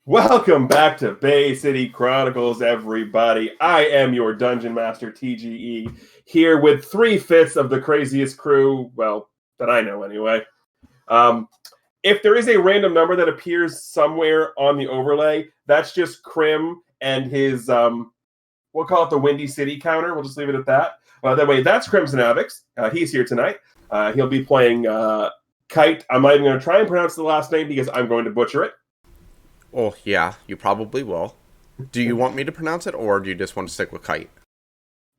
Welcome back to Bay City Chronicles, everybody. I am your Dungeon Master, TGE, here with 3/5 of the craziest crew, well, that I know anyway. If there is a random number that appears somewhere on the overlay, that's just Krim and his, we'll call it the Windy City counter. We'll just leave it at that. That way, that's Crimson Avix. He's here tonight. He'll be playing Kite. I'm not even going to try and pronounce the last name because I'm going to butcher it. Oh, yeah, you probably will. Do you want me to pronounce it, or do you just want to stick with Kite?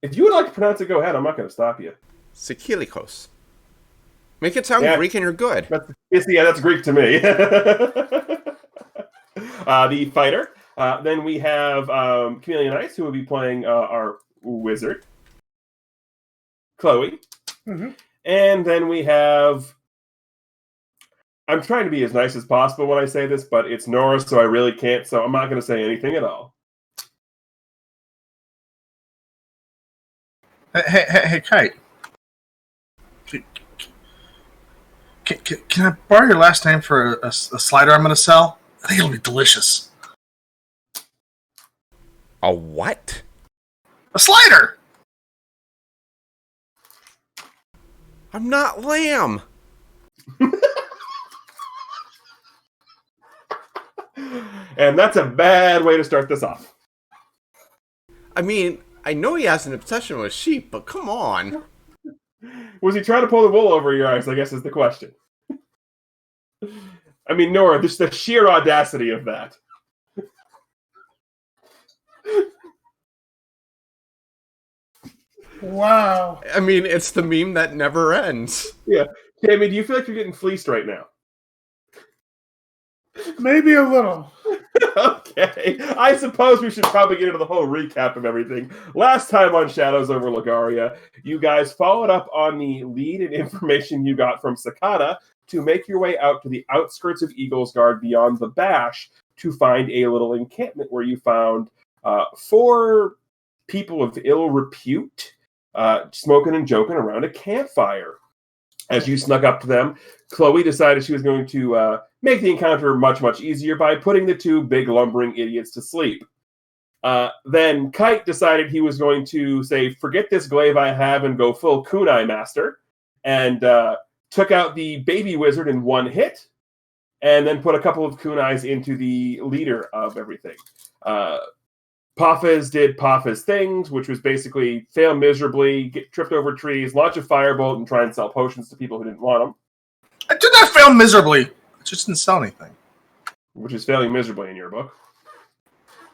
If you would like to pronounce it, go ahead. I'm not going to stop you. Sikilikos. Make it sound Greek and you're good. That's Greek to me. The fighter. Then we have Chameleon Ice, who will be playing our wizard, Chloe. Mm-hmm. And then we have... I'm trying to be as nice as possible when I say this, but it's Nora, so I really can't, so I'm not going to say anything at all. Hey, Kite. Can I borrow your last name for a slider I'm going to sell? I think it'll be delicious. A what? A slider! I'm not lamb. And that's a bad way to start this off. I mean, I know he has an obsession with sheep, but come on. Was he trying to pull the wool over your eyes, I guess is the question. I mean, Nora, just the sheer audacity of that. Wow. I mean, it's the meme that never ends. Yeah. Tammy, do you feel like you're getting fleeced right now? Maybe a little. Okay. I suppose we should probably get into the whole recap of everything. Last time on Shadows over Legaria, you guys followed up on the lead and information you got from Sakata to make your way out to the outskirts of Eaglesguard beyond the Bash to find a little encampment where you found 4 people of ill repute smoking and joking around a campfire. As you snuck up to them, Chloe decided she was going to make the encounter much, much easier by putting the 2 big lumbering idiots to sleep. Then Kite decided he was going to say, forget this glaive I have and go full kunai master, and took out the baby wizard in 1 hit, and then put a couple of kunais into the leader of everything. Pafez did Pafez things, which was basically fail miserably, get tripped over trees, launch a firebolt, and try and sell potions to people who didn't want them. I did not fail miserably. I just didn't sell anything. Which is failing miserably in your book.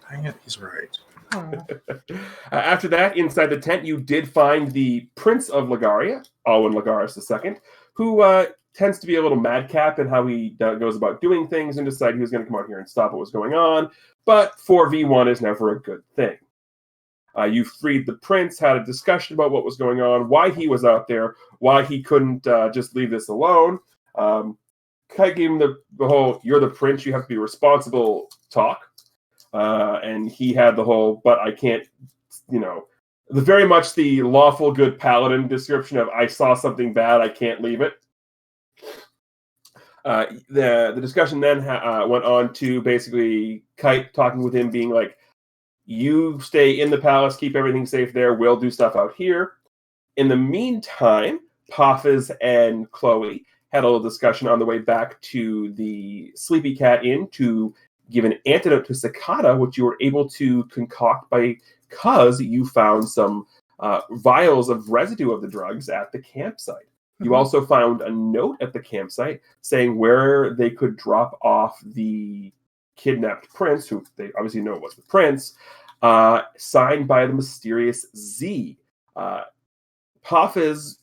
Dang it, he's right. After that, inside the tent, you did find the Prince of Legaria, Alwyn Legaris II, who tends to be a little madcap in how he goes about doing things and decided he was going to come out here and stop what was going on. But 4v1 is never a good thing. You freed the prince, had a discussion about what was going on, why he was out there, why he couldn't just leave this alone. Kite gave him the whole, you're the prince, you have to be responsible talk. And he had the whole, but I can't, very much the lawful good paladin description of, I saw something bad, I can't leave it. The discussion then went on to basically Kite talking with him, being like, you stay in the palace, keep everything safe there, we'll do stuff out here. In the meantime, Pafez and Chloe had a little discussion on the way back to the Sleepy Cat Inn to give an antidote to Sakata, which you were able to concoct because you found some vials of residue of the drugs at the campsite. You also found a note at the campsite saying where they could drop off the kidnapped prince, who they obviously know was the prince, signed by the mysterious Z. Pafez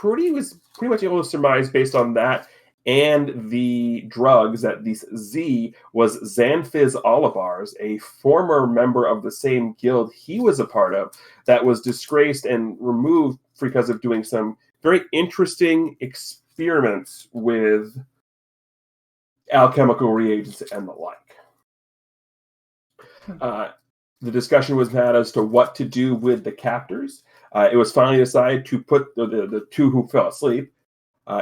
was pretty much able to surmise based on that and the drugs that this Z was Xanfiz Olivars, a former member of the same guild he was a part of that was disgraced and removed because of doing some very interesting experiments with alchemical reagents and the like. The discussion was had as to what to do with the captors. It was finally decided to put the 2 who fell asleep.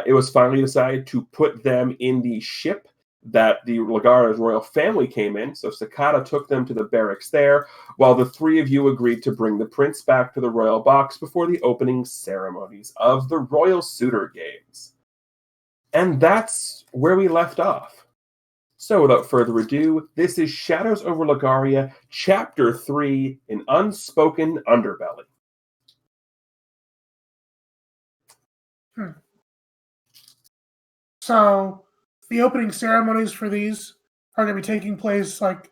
It was finally decided to put them in the ship that the Legaria's royal family came in, so Sakata took them to the barracks there, while the three of you agreed to bring the prince back to the royal box before the opening ceremonies of the Royal Suitor Games. And that's where we left off. So without further ado, this is Shadows over Legaria, Chapter 3 in Unspoken Underbelly. So, the opening ceremonies for these are going to be taking place, like,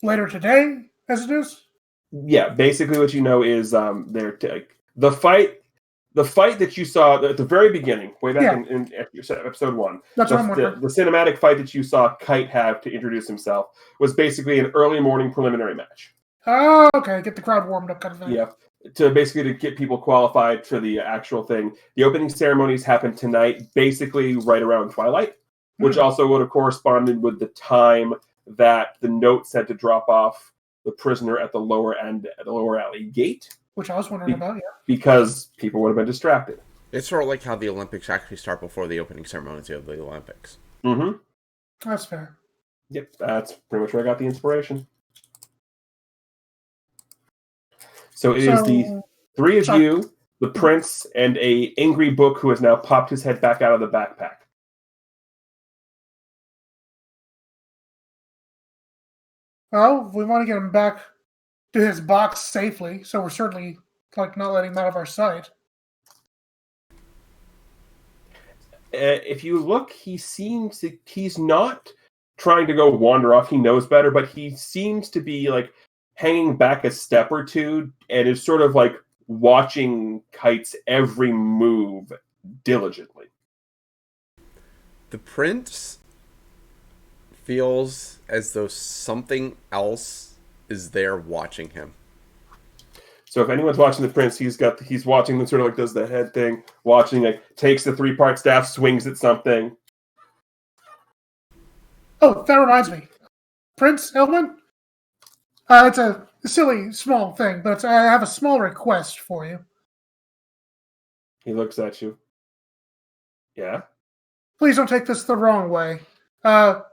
later today, as it is? Yeah, basically what you know is the fight that you saw at the very beginning, way back in episode 1. That's what I'm wondering. The cinematic fight that you saw Kite have to introduce himself was basically an early morning preliminary match. Oh, okay. Get the crowd warmed up kind of thing. Yeah, to get people qualified for the actual thing. The opening ceremonies happen tonight, basically right around twilight, which also would have corresponded with the time that the note said to drop off the prisoner at the lower alley gate. Which I was wondering about, yeah. Because people would have been distracted. It's sort of like how the Olympics actually start before the opening ceremonies of the Olympics. Mm-hmm. That's fair. Yep, that's pretty much where I got the inspiration. So it is the three of you, the prince, and a angry book who has now popped his head back out of the backpack. Well, we want to get him back to his box safely, so we're certainly not letting him out of our sight. If you look, he's not trying to go wander off. He knows better, but he seems to be hanging back a step or two and is sort of watching Kite's every move diligently. The prince feels as though something else is there watching him. So if anyone's watching the prince, he's watching them, sort of does the head thing, watching, takes the 3-part staff, swings at something. Oh, that reminds me. Prince Elwin? It's a silly, small thing, but I have a small request for you. He looks at you. Yeah? Please don't take this the wrong way. But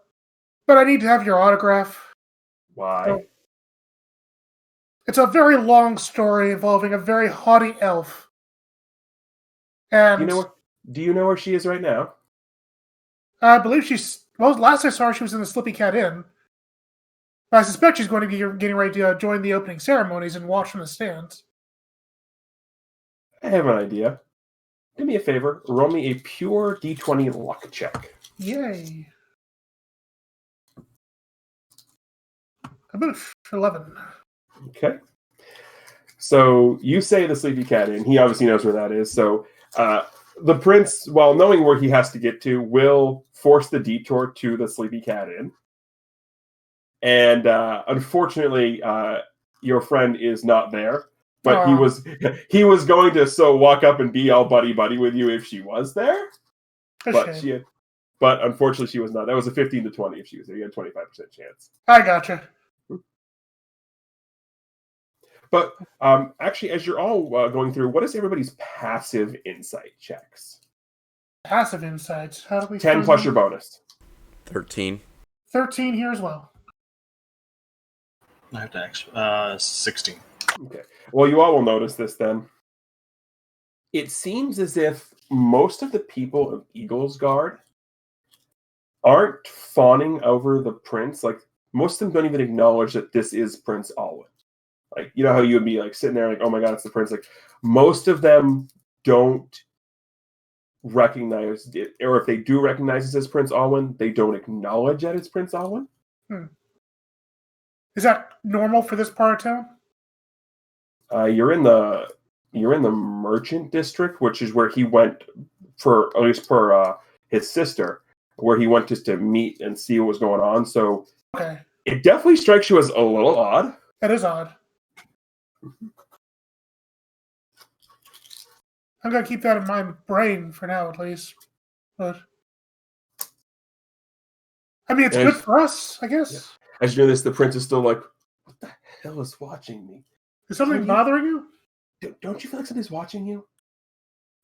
I need to have your autograph. Why? It's a very long story involving a very haughty elf. And do you know where she is right now? I believe last I saw her, she was in the Slippy Cat Inn. I suspect she's going to be getting ready to join the opening ceremonies and watch from the stands. I have an idea. Do me a favor. Roll me a pure D20 luck check. Yay. About 11. Okay. So you say the Sleepy Cat Inn. He obviously knows where that is. So the prince, while knowing where he has to get to, will force the detour to the Sleepy Cat Inn. And unfortunately, your friend is not there. But he was going to walk up and be all buddy with you if she was there. But unfortunately she was not. That was a 15 to 20 if she was there. You had a 25% chance. I gotcha. But actually, as you're all going through, what is everybody's passive insight checks? Passive insights. How do we 10 plus your bonus. 13. 13 here as well. I have to actually 16. Okay. Well, you all will notice this then. It seems as if most of the people of Eagle's Guard aren't fawning over the prince. Most of them don't even acknowledge that this is Prince Alwyn. You know how you would be sitting there oh my god, it's the prince. Most of them don't recognize it, or if they do recognize it as Prince Alwyn, they don't acknowledge that it's Prince Alwyn. Is that normal for this part of town? You're in the merchant district, which is where he went for his sister, where he went just to meet and see what was going on. So okay, it definitely strikes you as a little odd. That is odd. I'm going to keep that in my brain for now, at least. But I mean, it's good for us, I guess. Yeah. As you know this, the prince is still what the hell is watching me? Is something bothering you? Don't you feel like somebody's watching you?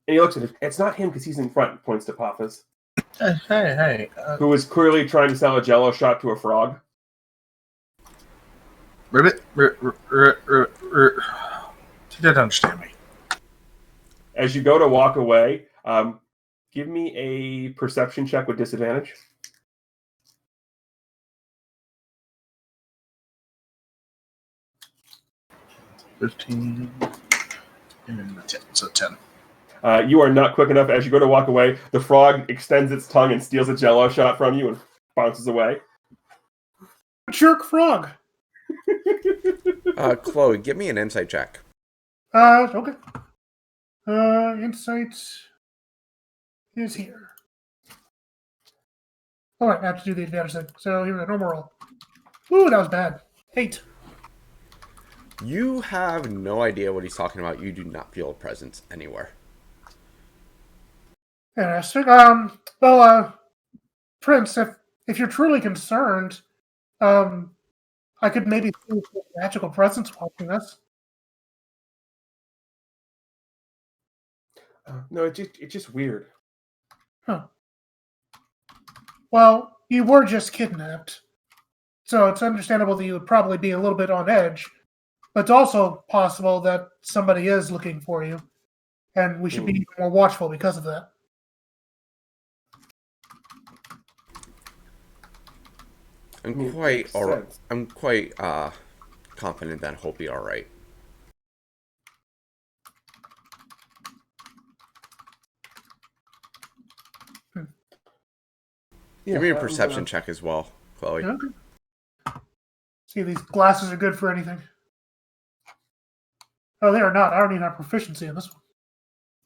And he looks at it. It's not him because he's in front and points to Papa's. Hey. who was clearly trying to sell a Jello shot to a frog. Ribbit? You didn't understand me. As you go to walk away, give me a perception check with disadvantage. 15 and 10. So 10. You are not quick enough. As you go to walk away, the frog extends its tongue and steals a Jello shot from you and bounces away. Jerk frog. Chloe, give me an insight check. Okay. Insight is here. All right, I have to do the advantage thing. So here we go, normal roll. Ooh, that was bad. 8. You have no idea what he's talking about. You do not feel a presence anywhere. Interesting. Prince, if you're truly concerned, I could maybe see a magical presence watching us. No, it's just weird. Huh. Well, you were just kidnapped, so it's understandable that you would probably be a little bit on edge. But it's also possible that somebody is looking for you, and we should be even more watchful because of that. I'm quite confident that he'll be all right. Yeah, give me a perception check as well, Chloe. Okay. See if these glasses are good for anything. Oh, they are not. I don't even have proficiency in this one.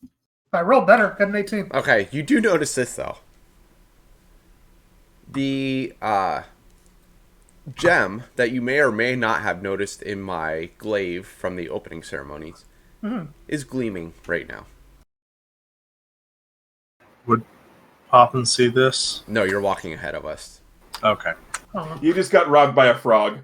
If I roll better, get an 18. Okay, you do notice this though. The gem that you may or may not have noticed in my glaive from the opening ceremonies is gleaming right now. Would Poppin see this? No, you're walking ahead of us. Okay. Oh. You just got robbed by a frog.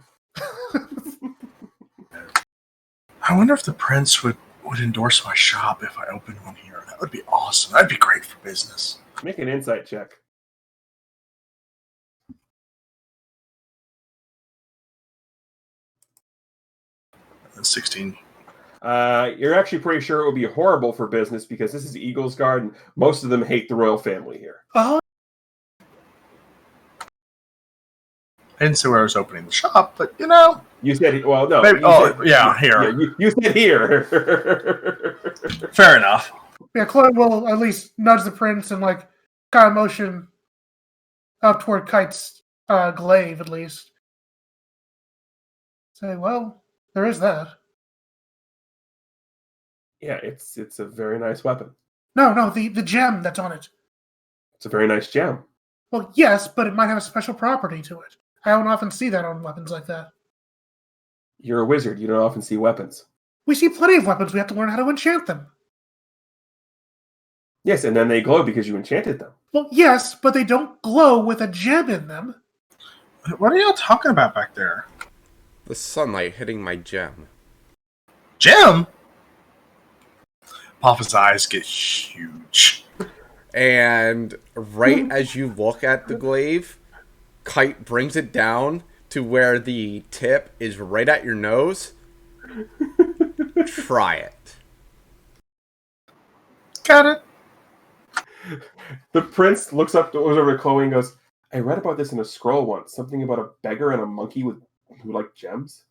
I wonder if the prince would endorse my shop if I opened one here. That would be awesome. That'd be great for business. Make an insight check. 16. You're actually pretty sure it would be horrible for business because this is Eagle's Guard, and most of them hate the royal family here. Oh. I didn't say where I was opening the shop, but you know. You said, well, no. Maybe, Said, here. Yeah, you said here. Fair enough. Yeah, Chloe will at least nudge the prince and kind of motion up toward Kite's glaive, at least. Say, well, there is that. Yeah, it's a very nice weapon. No, the gem that's on it. It's a very nice gem. Well, yes, but it might have a special property to it. I don't often see that on weapons like that. You're a wizard. You don't often see weapons. We see plenty of weapons. We have to learn how to enchant them. Yes, and then they glow because you enchanted them. Well, yes, but they don't glow with a gem in them. What are y'all talking about back there? The sunlight hitting my gem. Gem? Papa's eyes get huge. And right as you look at the glaive, Kite brings it down to where the tip is right at your nose. Try it. Got it. The prince looks over to Chloe and goes, I read about this in a scroll once. Something about a beggar and a monkey who like gems.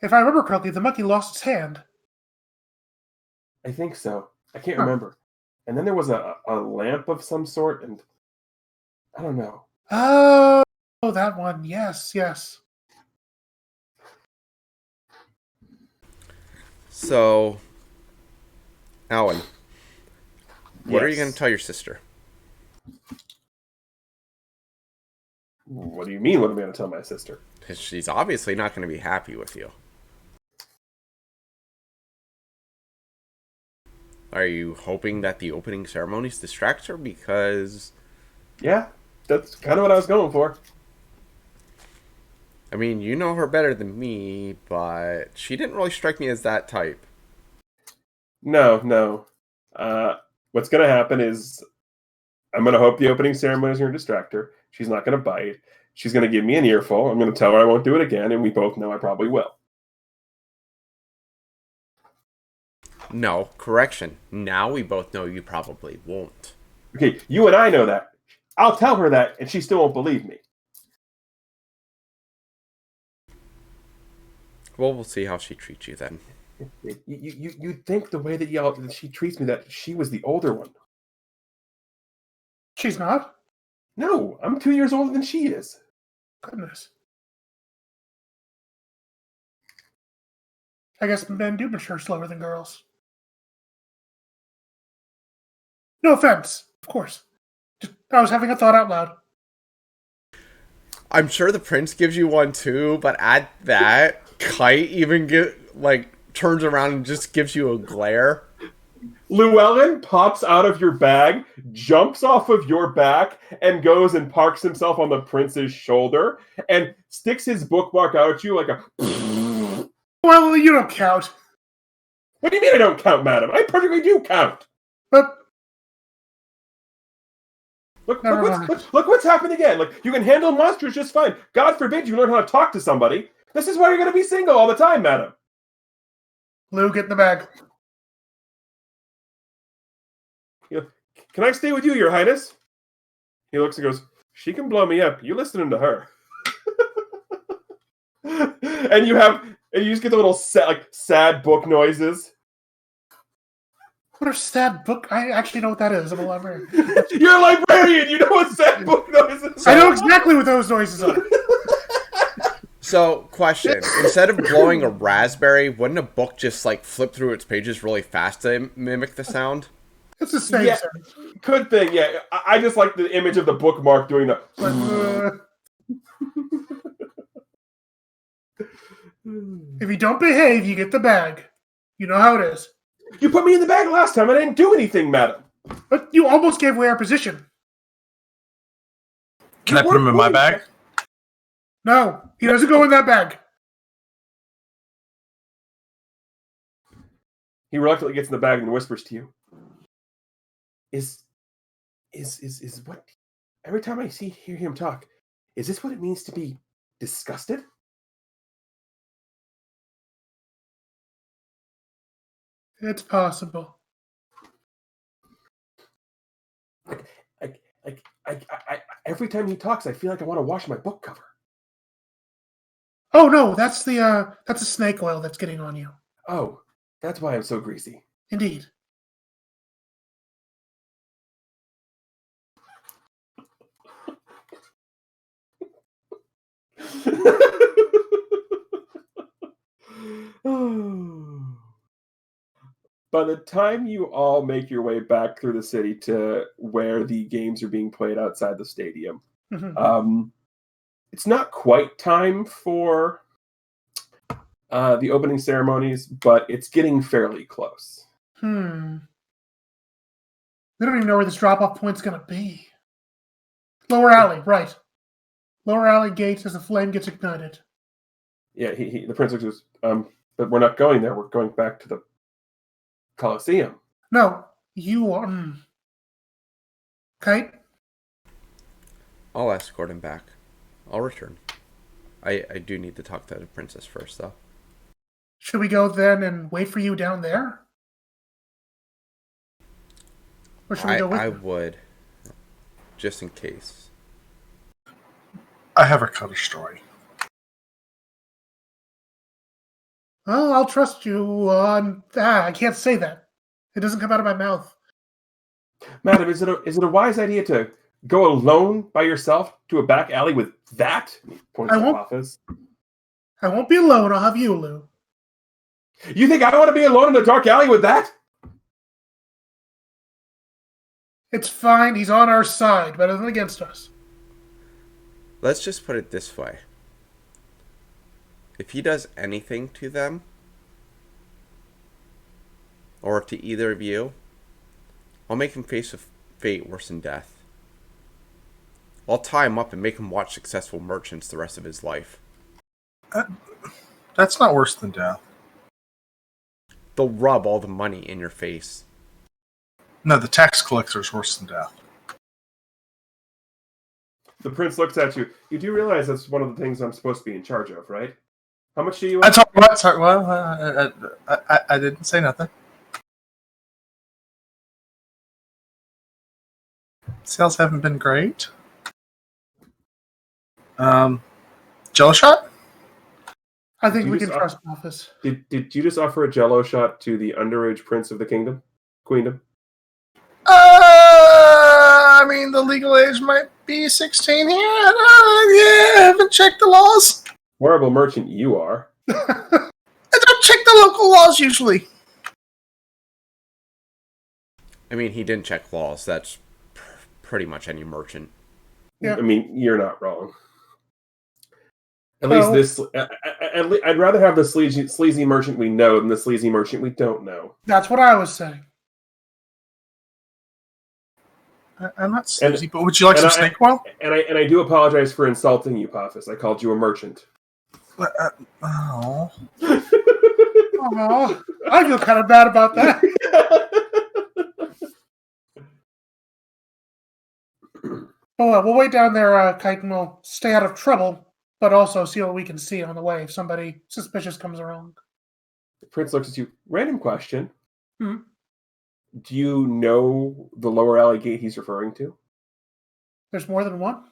If I remember correctly, the monkey lost its hand. I think so. I can't remember. And then there was a lamp of some sort, and I don't know. Oh, that one. Yes. So, Alan, what are you Yes. going to tell your sister? What do you mean, what am I going to tell my sister? Because she's obviously not going to be happy with you. Are you hoping that the opening ceremonies distracts her? Because... Yeah, that's kind of what I was going for. I mean, you know her better than me, but she didn't really strike me as that type. No. What's going to happen is I'm going to hope the opening ceremony is going to distract her. She's not going to bite. She's going to give me an earful. I'm going to tell her I won't do it again, and we both know I probably will. No, correction. Now we both know you probably won't. Okay, you and I know that. I'll tell her that, and she still won't believe me. Well, we'll see how she treats you then. You'd think the way that she treats me that she was the older one. She's not? No, I'm 2 years older than she is. Goodness. I guess men do mature slower than girls. No offense, of course. Just, I was having a thought out loud. I'm sure the prince gives you one too, but at that, Kite even turns around and just gives you a glare. Llewellyn pops out of your bag, jumps off of your back, and goes and parks himself on the prince's shoulder, and sticks his bookmark out at you like a... Well, you don't count. What do you mean I don't count, madam? I perfectly do count. But Look what's happened again. Like, you can handle monsters just fine. God forbid you learn how to talk to somebody. This is why you're going to be single all the time, madam. Lou, get in the bag. Can I stay with you, your highness? He looks and goes, she can blow me up. You listening to her. and you just get the little sad book noises. What are sad book? I actually know what that is. I'm a librarian. You're a librarian. You know what sad book noises are. I know exactly what those noises are. So, question. Instead of blowing a raspberry, wouldn't a book just flip through its pages really fast to mimic the sound? It's the same sound. Good thing, yeah. I just like the image of the bookmark doing the... If you don't behave, you get the bag. You know how it is. You put me in the bag last time. I didn't do anything, madam. But you almost gave away our position. Can I put him in my bag? No, he doesn't go in that bag. He reluctantly gets in the bag and whispers to you. Is what... Every time I hear him talk, is this what it means to be disgusted? It's possible. Every time he talks, I feel like I want to wash my book cover. Oh no, that's the snake oil that's getting on you. Oh, that's why I'm so greasy. Indeed. By the time you all make your way back through the city to where the games are being played outside the stadium, it's not quite time for the opening ceremonies, but it's getting fairly close. We don't even know where this drop-off point's going to be. Lower alley, right. Lower alley gate as the flame gets ignited. Yeah, the prince goes, but we're not going there. We're going back to the Colosseum. No, you are... Kite? I'll escort him back. I'll return. I do need to talk to the princess first, though. Should we go then and wait for you down there? Or should we go with I you? would. Just in case. I have a cover story. Well, I'll trust you on that. I can't say that. It doesn't come out of my mouth. Madam, is it a wise idea to go alone by yourself to a back alley with that? He points to the office. I won't be alone. I'll have you, Lou. You think I want to be alone in a dark alley with that? It's fine. He's on our side, better than against us. Let's just put it this way. If he does anything to them, or to either of you, I'll make him face a fate worse than death. I'll tie him up and make him watch Successful Merchants the rest of his life. That's not worse than death. They'll rub all the money in your face. No, the tax collector is worse than death. The prince looks at you. You do realize that's one of the things I'm supposed to be in charge of, right? How much do you? I told what? Sorry, well, I didn't say nothing. Sales haven't been great. Jello shot? I think we can trust Office. Did you just offer a Jello shot to the underage prince of the queendom? I mean, the legal age might be 16 here. I haven't checked the laws. Horrible merchant you are. I don't check the local laws usually. I mean, he didn't check laws. That's pretty much any merchant. Yeah. I mean, you're not wrong. At least this... I'd rather have the sleazy merchant we know than the sleazy merchant we don't know. That's what I was saying. I'm not sleazy, but would you like some snake oil? And I do apologize for insulting you, Poffus. I called you a merchant. Oh. Oh, I feel kind of bad about that. Oh, we'll wait down there, Kite, and we'll stay out of trouble, but also see what we can see on the way if somebody suspicious comes around. The prince looks at you. Random question. Hmm? Do you know the lower alley gate he's referring to? There's more than one?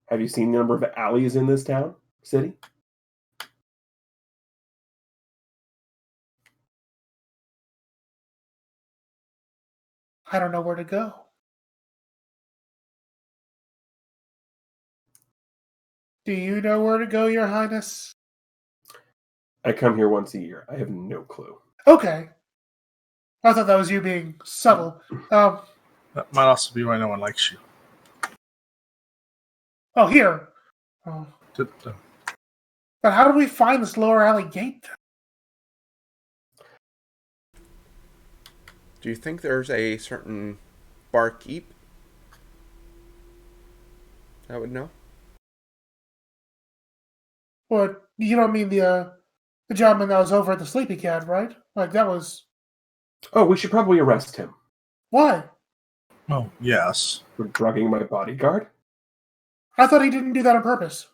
Have you seen the number of alleys in this city? I don't know where to go. Do you know where to go, Your Highness? I come here once a year. I have no clue. Okay. I thought that was you being subtle. That might also be why no one likes you. Oh, here. Oh. But how do we find this lower alley gate? Do you think there's a certain barkeep that would know? But you don't mean the gentleman that was over at the Sleepy Cat, right? Like that was. Oh, we should probably arrest him. Why? Oh, yes. For drugging my bodyguard? I thought he didn't do that on purpose.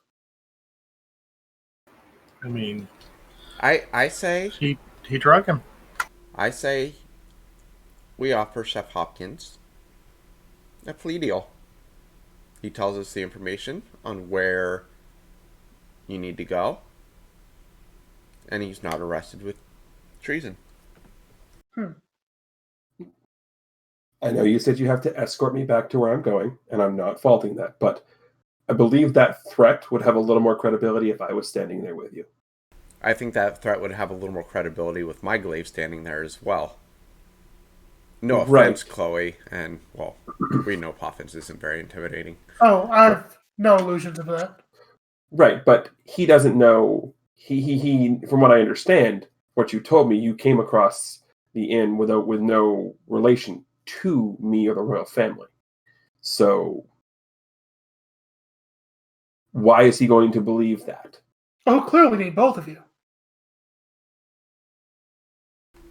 I mean, I say he drug him. I say we offer Chef Hopkins a plea deal. He tells us the information on where you need to go, and he's not arrested with treason. I know you said you have to escort me back to where I'm going, and I'm not faulting that, but I believe that threat would have a little more credibility if I was standing there with you. I think that threat would have a little more credibility with my glaive standing there as well. No offense, right. Chloe, and, well, we know Poffins isn't very intimidating. Oh, I have no illusions of that. Right, but he doesn't know. He from what I understand, what you told me, you came across the inn with no relation to me or the royal family. So why is he going to believe that? Oh, clearly need both of you.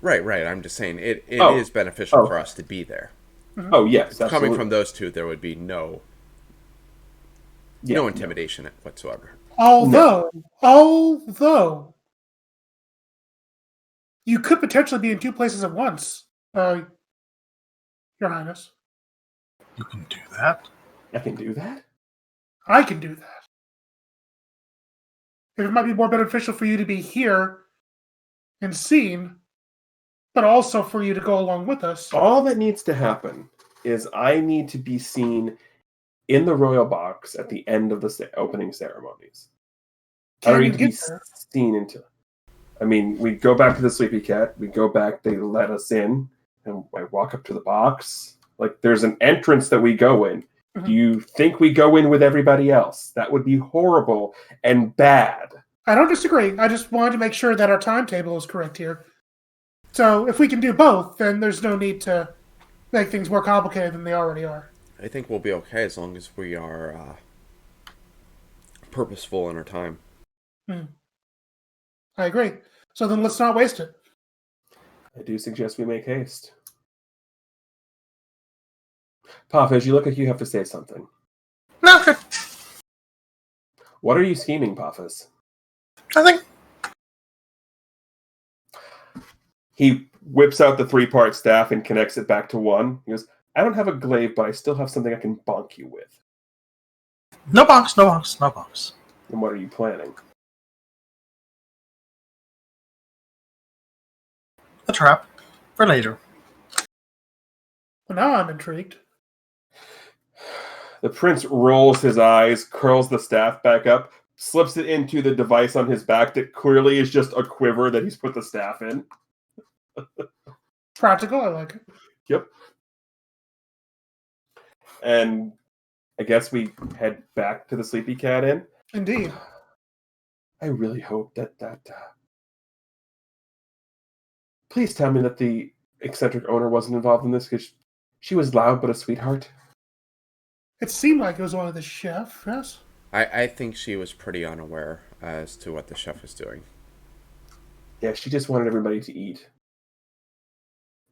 Right. I'm just saying it is beneficial for us to be there. Mm-hmm. Oh, yes. Absolutely. Coming from those two, there would be no intimidation whatsoever. Although you could potentially be in two places at once, Your Highness. You can do that? I can do that? I can do that. It might be more beneficial for you to be here and seen, but also for you to go along with us. All that needs to happen is I need to be seen in the royal box at the end of the opening ceremonies. I don't need to be seen into. I mean, we go back to the Sleepy Cat. We go back. They let us in, and I walk up to the box. Like, there's an entrance that we go in. Mm-hmm. Do you think we go in with everybody else? That would be horrible and bad. I don't disagree. I just wanted to make sure that our timetable is correct here. So if we can do both, then there's no need to make things more complicated than they already are. I think we'll be okay as long as we are purposeful in our time. I agree. So then let's not waste it. I do suggest we make haste. Poff, as you look like you have to say something. No, okay. What are you scheming, Paphos? Nothing. He whips out the 3-part staff and connects it back to one. He goes, I don't have a glaive, but I still have something I can bonk you with. No bonks, no bonks, no bonks. And what are you planning? A trap for later. Well, now I'm intrigued. The prince rolls his eyes, curls the staff back up, slips it into the device on his back that clearly is just a quiver that he's put the staff in. Practical, I like it. Yep. And I guess we head back to the Sleepy Cat Inn. Indeed. I really hope that please tell me that the eccentric owner wasn't involved in this, because she was loud but a sweetheart. It seemed like it was one of the chef, yes? I think she was pretty unaware as to what the chef was doing. Yeah, she just wanted everybody to eat.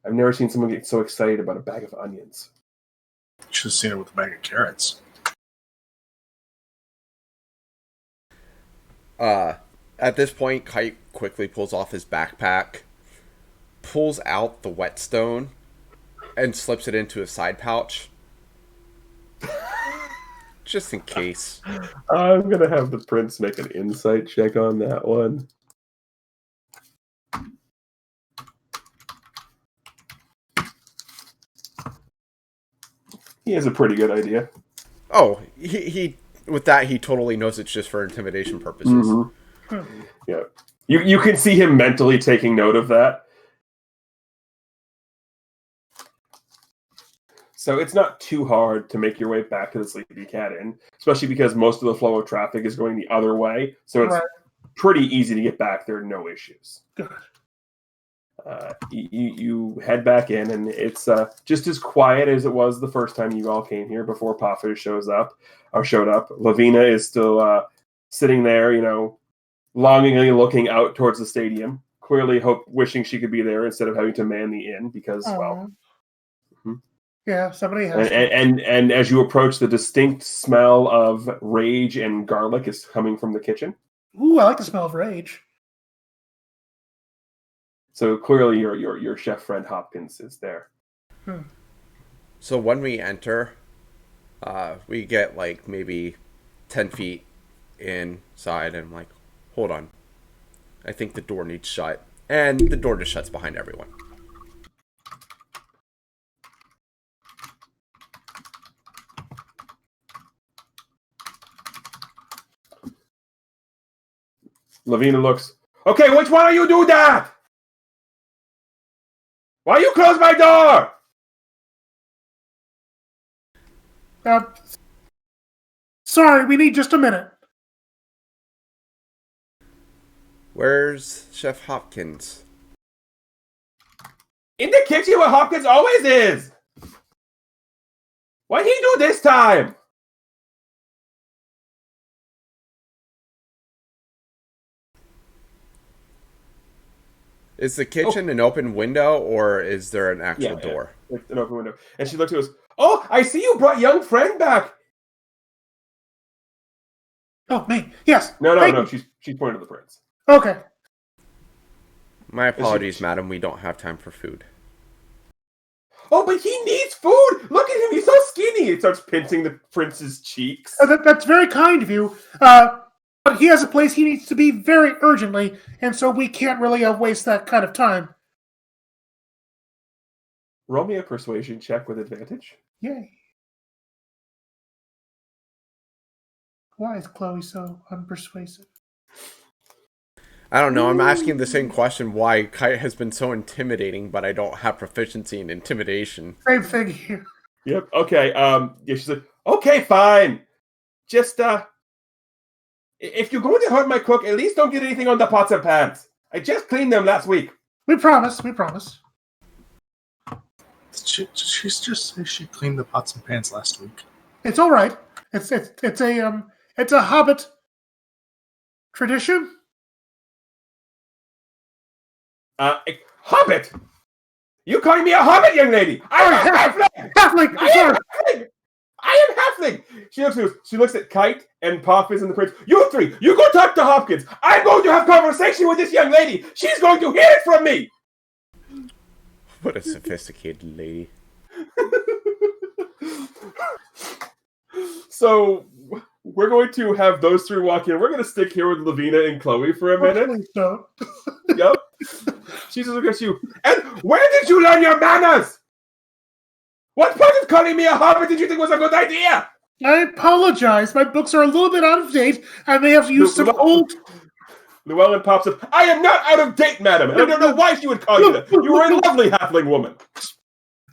I've never seen someone get so excited about a bag of onions. Should have seen it with a bag of carrots. At this point, Kite quickly pulls off his backpack, pulls out the whetstone, and slips it into his side pouch. Just in case. I'm going to have the prince make an insight check on that one. He has a pretty good idea. Oh, he with that, he totally knows it's just for intimidation purposes. Mm-hmm. Yeah. You can see him mentally taking note of that. So it's not too hard to make your way back to the Sleepy Cat Inn, especially because most of the flow of traffic is going the other way. So it's pretty easy to get back there, no issues. Good. You head back in, and it's just as quiet as it was the first time you all came here before Paphos showed up. Lavina is still sitting there, longingly looking out towards the stadium, clearly wishing she could be there instead of having to man the inn because, yeah, somebody has. And as you approach, the distinct smell of rage and garlic is coming from the kitchen. Ooh, I like the smell of rage. So clearly, your chef friend Hopkins is there. So when we enter, we get like maybe 10 feet inside, and I'm like, hold on, I think the door needs shut, and the door just shuts behind everyone. Lavina looks, okay, which one of you do that? Why you close my door? Sorry, we need just a minute. Where's Chef Hopkins? In the kitchen where Hopkins always is. What he do this time? Is the kitchen an open window, or is there an actual door? It's an open window. And she looked to us. Oh, I see you brought young friend back. Oh, me. Yes. No. She's pointing to the prince. Okay. My apologies, madam. We don't have time for food. Oh, but he needs food. Look at him. He's so skinny. It starts pinching the prince's cheeks. That's very kind of you. But he has a place he needs to be very urgently, and so we can't really waste that kind of time. Roll me a persuasion check with advantage. Yay. Why is Chloe so unpersuasive? I don't know. I'm asking the same question why Kite has been so intimidating, but I don't have proficiency in intimidation. Same thing here. Yep. Okay. Yeah, she's like, okay, fine. Just, if you're going to hurt my cook, at least don't get anything on the pots and pans. I just cleaned them last week. We promise. She's just say she cleaned the pots and pans last week. It's all right. It's a Hobbit tradition. Hobbit? You calling me a hobbit, young lady? I'm a halfling! Halfling! I am halfling! She looks at Kite and Poppins and the prince. You three, you go talk to Hopkins. I'm going to have conversation with this young lady. She's going to hear it from me. What a sophisticated lady. So we're going to have those three walk in. We're going to stick here with Lavina and Chloe for a minute. Please don't. Yep. She just looks at you. And where did you learn your manners? What part of calling me a hobbit did you think was a good idea? I apologize. My books are a little bit out of date. I may have used some old... Llewellyn pops up. I am not out of date, madam. I don't know why she would call you that. You are a lovely halfling woman.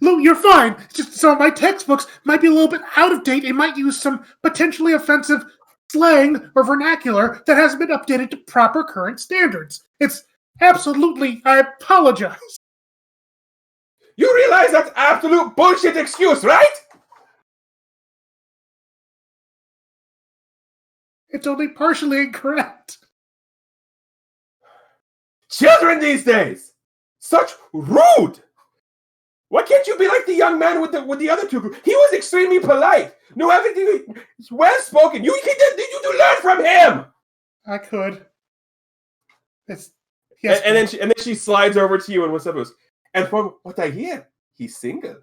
Lou, you're fine. Just some of my textbooks might be a little bit out of date. It might use some potentially offensive slang or vernacular that hasn't been updated to proper current standards. It's absolutely... I apologize. You realize that's absolute bullshit excuse, right? It's only partially incorrect. Children these days! Such rude! Why can't you be like the young man with the other two? He was extremely polite. Knew everything. Well spoken. You do learn from him. I could. Yes. And then she slides over to you and what's up? And from what I hear, he's single.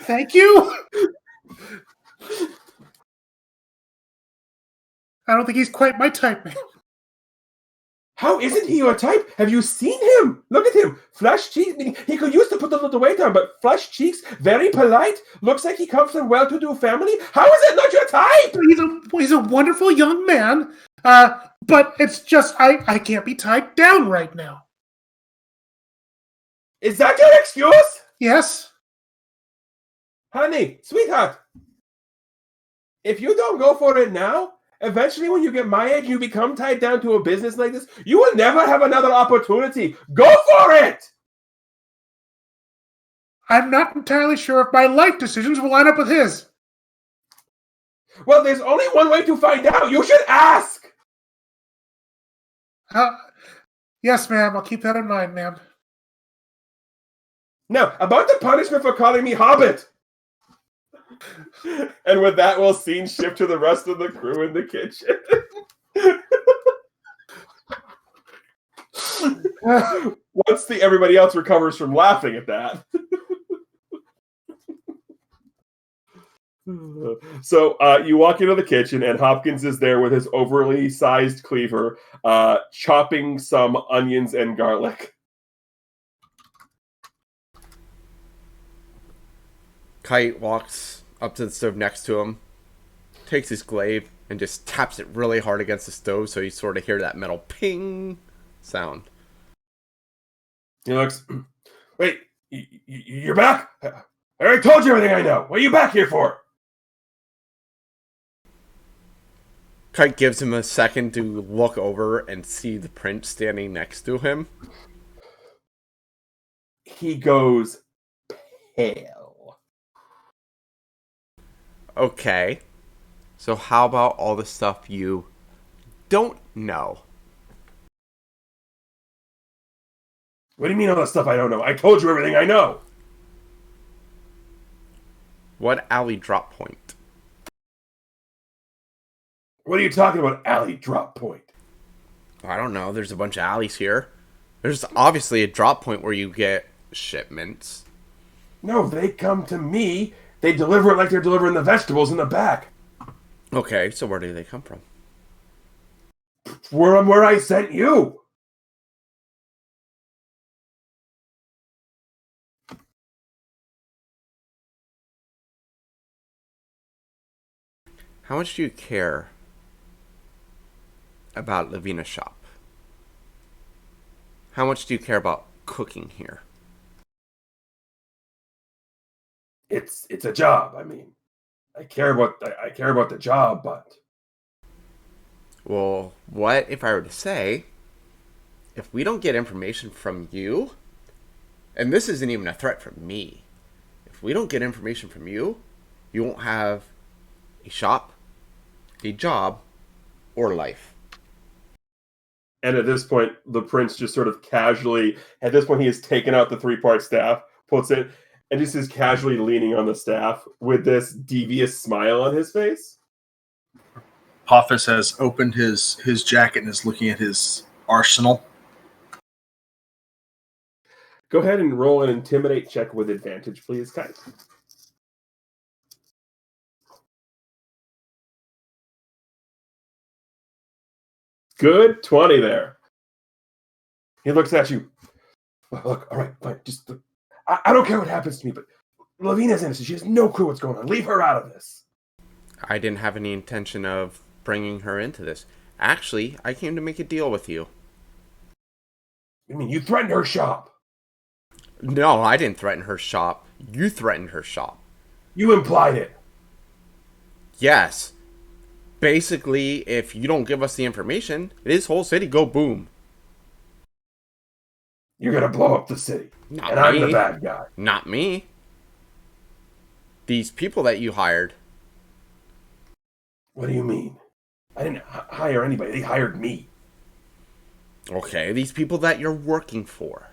Thank you. I don't think he's quite my type, man. How isn't he your type? Have you seen him? Look at him. Flushed cheeks. He could use to put a little weight on, but flushed cheeks, very polite. Looks like he comes from well-to-do family. How is it not your type? He's a wonderful young man, but it's just I can't be tied down right now. Is that your excuse? Yes. Honey, sweetheart, if you don't go for it now, eventually when you get my age, you become tied down to a business like this, you will never have another opportunity. Go for it! I'm not entirely sure if my life decisions will line up with his. Well, there's only one way to find out. You should ask! Yes, ma'am. I'll keep that in mind, ma'am. Now, about the punishment for calling me Hobbit. And with that, we'll scene shift to the rest of the crew in the kitchen. Once everybody else recovers from laughing at that. So you walk into the kitchen, and Hopkins is there with his overly sized cleaver, chopping some onions and garlic. Kite walks up to the stove next to him, takes his glaive, and just taps it really hard against the stove so you sort of hear that metal ping sound. He looks, wait, you're back? I already told you everything I know. What are you back here for? Kite gives him a second to look over and see the prince standing next to him. He goes pale. Okay, so how about all the stuff you don't know? What do you mean all that stuff I don't know? I told you everything I know. What alley drop point? What are you talking about, alley drop point? I don't know, there's a bunch of alleys here. There's obviously a drop point where you get shipments. No, they come to me. They deliver it like they're delivering the vegetables in the back. Okay, so where do they come from? From where I sent you. How much do you care about Lavina's shop? How much do you care about cooking here? It's a job. I mean, I care about the job, but Well, what if I were to say, if we don't get information from you, and this isn't even a threat from me, if we don't get information from you, you won't have a shop, a job, or life. And at this point, the prince just sort of casually, at this point, he has taken out the 3-part staff, puts it, and just is casually leaning on the staff with this devious smile on his face. Pothos has opened his jacket and is looking at his arsenal. Go ahead and roll an intimidate check with advantage, please, Kai. Good 20 there. He looks at you. Look, all right, fine. Just I don't care what happens to me, but Lavina's innocent. She has no clue what's going on. Leave her out of this. I didn't have any intention of bringing her into this. Actually, I came to make a deal with you. I mean, you threatened her shop. No, I didn't threaten her shop. You threatened her shop. You implied it. Yes. Basically, if you don't give us the information, this whole city go boom. You're going to blow up the city. Not and me. I'm the bad guy. Not me. These people that you hired. What do you mean? I didn't hire anybody. They hired me. Okay, these people that you're working for.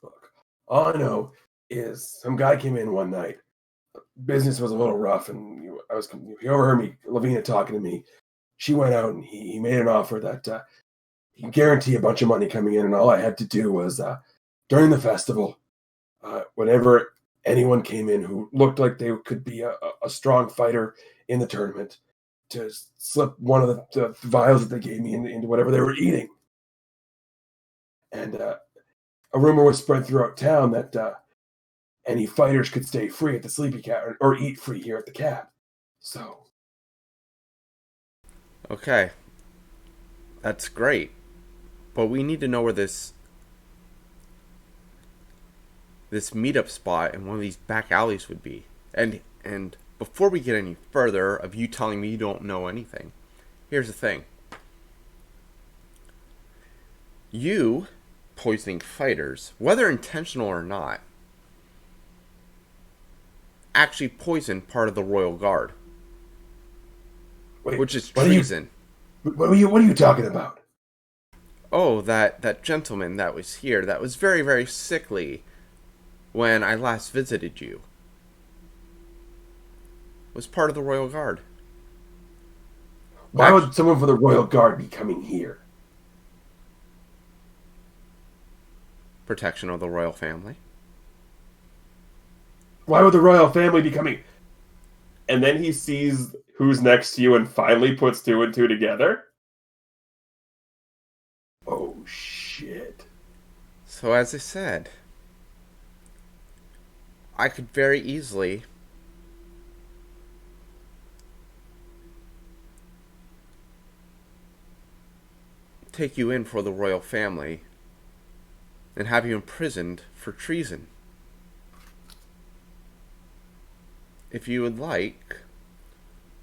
Look, all I know is some guy came in one night. Business was a little rough, and he overheard me, Lavina talking to me. She went out, and he made an offer that he can guarantee a bunch of money coming in, and all I had to do was, during the festival, whenever anyone came in who looked like they could be a strong fighter in the tournament, to slip one of the vials that they gave me into whatever they were eating. And a rumor was spread throughout town that any fighters could stay free at the Sleepy Cat or eat free here at the Cat. So. Okay. That's great. But we need to know where this meetup spot in one of these back alleys would be. And before we get any further of you telling me you don't know anything, here's the thing. You poisoning fighters, whether intentional or not, actually poisoned part of the Royal Guard. Wait, which is treason. What are you talking about? Oh, that gentleman that was here, that was very, very sickly when I last visited you, was part of the Royal Guard. Why would someone for the Royal Guard be coming here? Protection of the royal family. Why would the royal family be coming? And then he sees who's next to you and finally puts 2 and 2 together. Oh, shit. So as I said, I could very easily take you in for the royal family and have you imprisoned for treason. If you would like,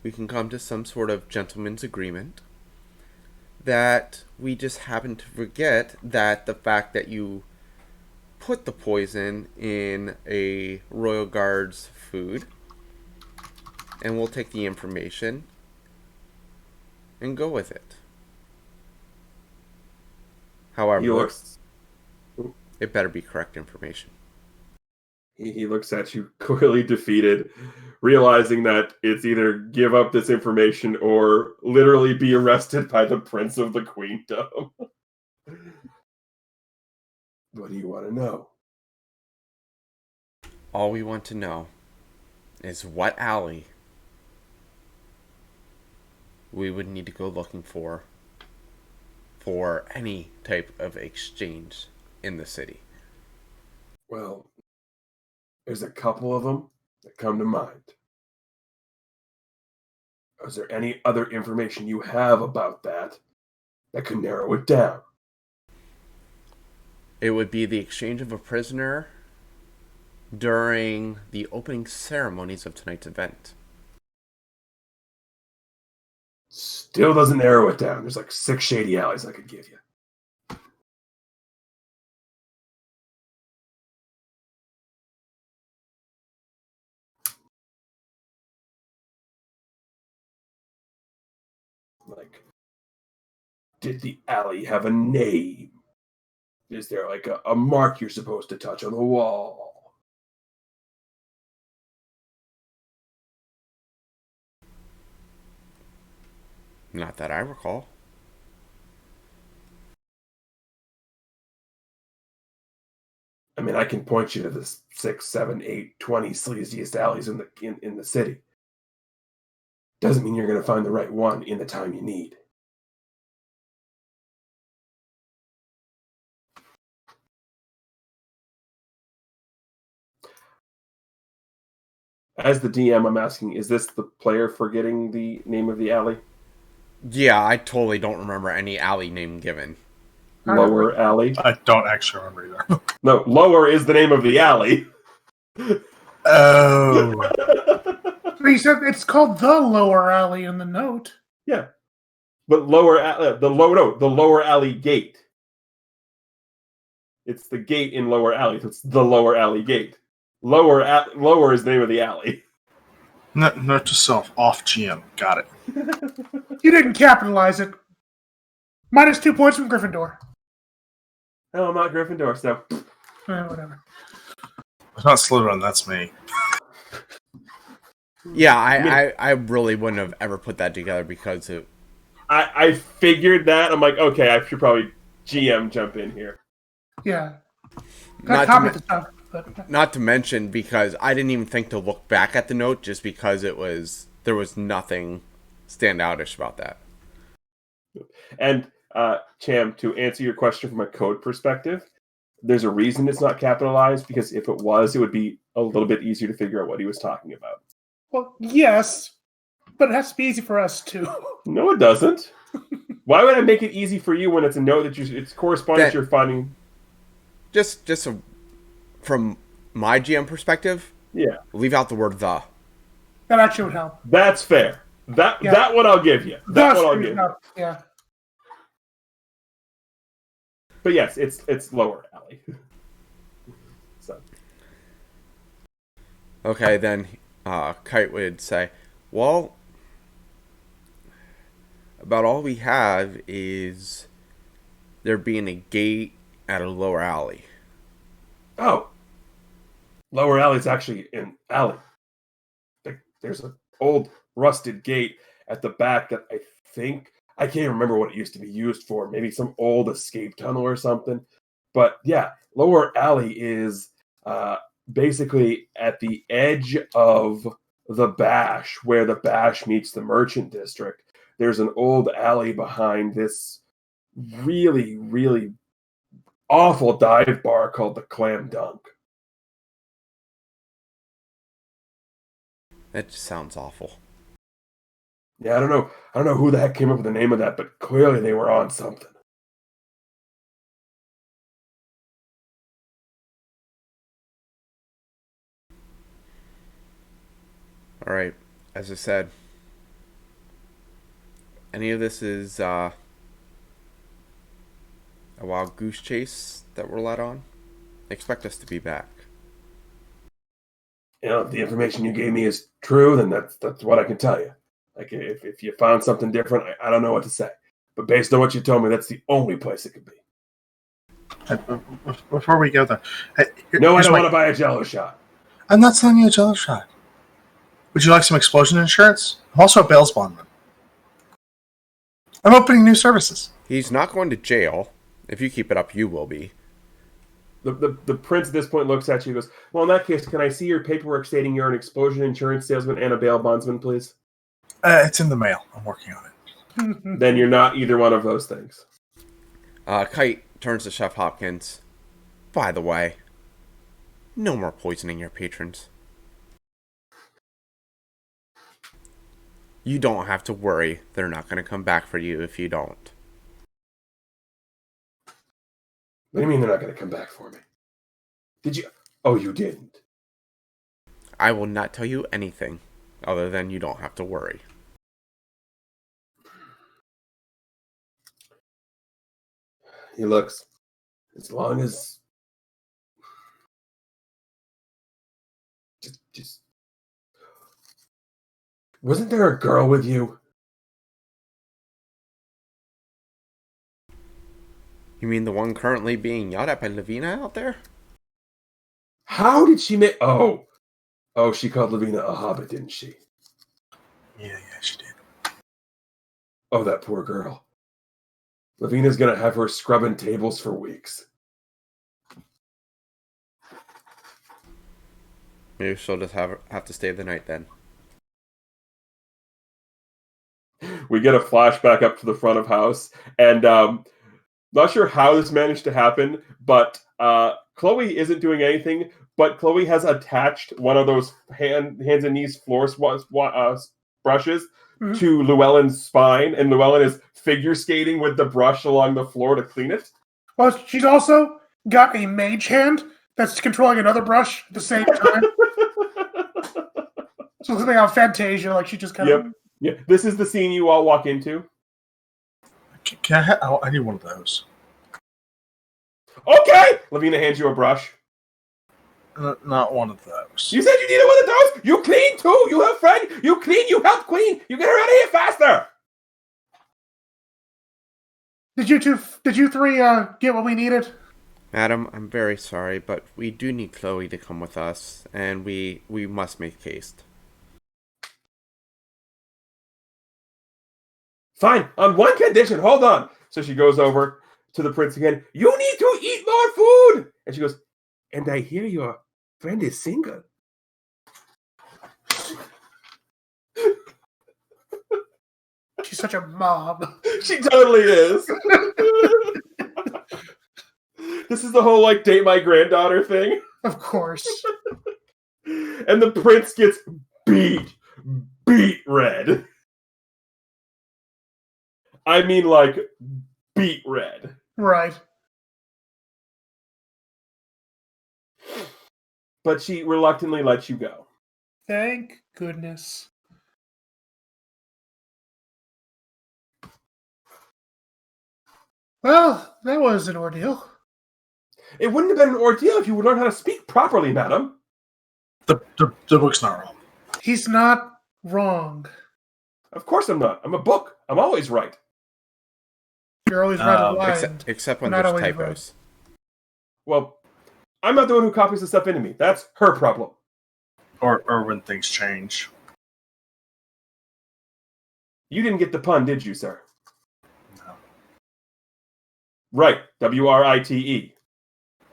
we can come to some sort of gentleman's agreement that we just happen to forget that the fact that you put the poison in a Royal Guard's food, and we'll take the information and go with it. However, it better be correct information. He looks at you clearly defeated, realizing that it's either give up this information or literally be arrested by the Prince of the Queendom. What do you want to know? All we want to know is what alley we would need to go looking for any type of exchange in the city. Well, there's a couple of them that come to mind. Is there any other information you have about that could narrow it down? It would be the exchange of a prisoner during the opening ceremonies of tonight's event. Still doesn't narrow it down. There's like 6 shady alleys I could give you. Like, did the alley have a name? Is there like a mark you're supposed to touch on the wall? Not that I recall. I mean, I can point you to the 6, 7, 8, 20 sleaziest alleys in the city. Doesn't mean you're going to find the right one in the time you need. As the DM, I'm asking, is this the player forgetting the name of the alley? Yeah, I totally don't remember any alley name given. Lower alley? I don't actually remember either. No, lower is the name of the alley. Oh. But he said it's called the lower alley in the note. Yeah. But the lower alley gate. It's the gate in lower alley. So it's the lower alley gate. Lower is the name of the alley. Note to self, off GM. Got it. You didn't capitalize it. -2 points from Gryffindor. No, I'm not Gryffindor, so. Whatever. It's not Slytherin, that's me. Yeah, I really wouldn't have ever put that together because it. I figured that. I'm like, okay, I should probably GM jump in here. Yeah. Not to mention because I didn't even think to look back at the note just because there was nothing standoutish about that. And Cham, to answer your question from a code perspective, there's a reason it's not capitalized, because if it was, it would be a little bit easier to figure out what he was talking about. Well, yes, but it has to be easy for us too. No, it doesn't. Why would I make it easy for you when it's a note that it's correspondence you're finding? From my GM perspective, yeah, leave out the word "the." That actually would help. That's fair. That one I'll give you. That one I'll give you. Yeah. But yes, it's lower alley. So. Okay, then Kite would say, well, about all we have is there being a gate at a lower alley. Oh. Lower alley's actually an alley. There's an old rusted gate at the back that I can't remember what it used to be used for. Maybe some old escape tunnel or something. But yeah, lower alley is basically at the edge of the Bash, where the Bash meets the Merchant District. There's an old alley behind this really, really awful dive bar called the Clam Dunk. That just sounds awful. Yeah, I don't know who the heck came up with the name of that, but clearly they were on something. All right, as I said, any of this is a wild goose chase that we're led on. Expect us to be back. You know, if the information you gave me is true, then that's what I can tell you. Like, if you found something different, I don't know what to say. But based on what you told me, that's the only place it could be. Before we go there, I don't want to buy a Jello shot. I'm not selling you a Jello shot. Would you like some explosion insurance? I'm also a bails bondman. I'm opening new services. He's not going to jail. If you keep it up, you will be. The prince at this point looks at you and goes, well, in that case, can I see your paperwork stating you're an explosion insurance salesman and a bail bondsman, please? It's in the mail. I'm working on it. Then you're not either one of those things. Kite turns to Chef Hopkins. By the way, no more poisoning your patrons. You don't have to worry. They're not going to come back for you if you don't. What do you mean they're not going to come back for me? Did you? Oh, you didn't. I will not tell you anything other than you don't have to worry. He looks, as long as just wasn't there a girl with you? You mean the one currently being yelled at by Lavina out there? How did she make... Oh, she called Lavina a hobbit, didn't she? Yeah, she did. Oh, that poor girl. Lavina's gonna have her scrubbing tables for weeks. Maybe she'll just have to stay the night then. We get a flashback up to the front of house, and not sure how this managed to happen, but Chloe isn't doing anything, but Chloe has attached one of those hands and knees floor brushes to Llewellyn's spine, and Llewellyn is figure skating with the brush along the floor to clean it. Well, she's also got a mage hand that's controlling another brush at the same time. So something on Fantasia, like she just kind of... Yeah, this is the scene you all walk into. Can I need one of those. Okay! Lavina hands you a brush. Not one of those. You said you needed one of those? You clean too! You have friend! You clean! You help clean! You get her out of here faster! Did you three get what we needed? Madam, I'm very sorry, but we do need Chloe to come with us, and we must make haste. Fine, on one condition, hold on. So she goes over to the prince again. You need to eat more food! And she goes, and I hear your friend is single. She's such a mob. She totally is. This is the whole, like, date my granddaughter thing. Of course. And the prince gets beat red. I mean, like, beat red. Right. But she reluctantly lets you go. Thank goodness. Well, that was an ordeal. It wouldn't have been an ordeal if you would learn how to speak properly, madam. The book's not wrong. He's not wrong. Of course I'm not. I'm a book. I'm always right. You're always right aligned. Except when Not there's always typos. Well, I'm not the one who copies the stuff into me. That's her problem. Or when things change. You didn't get the pun, did you, sir? No. Right. WRITE.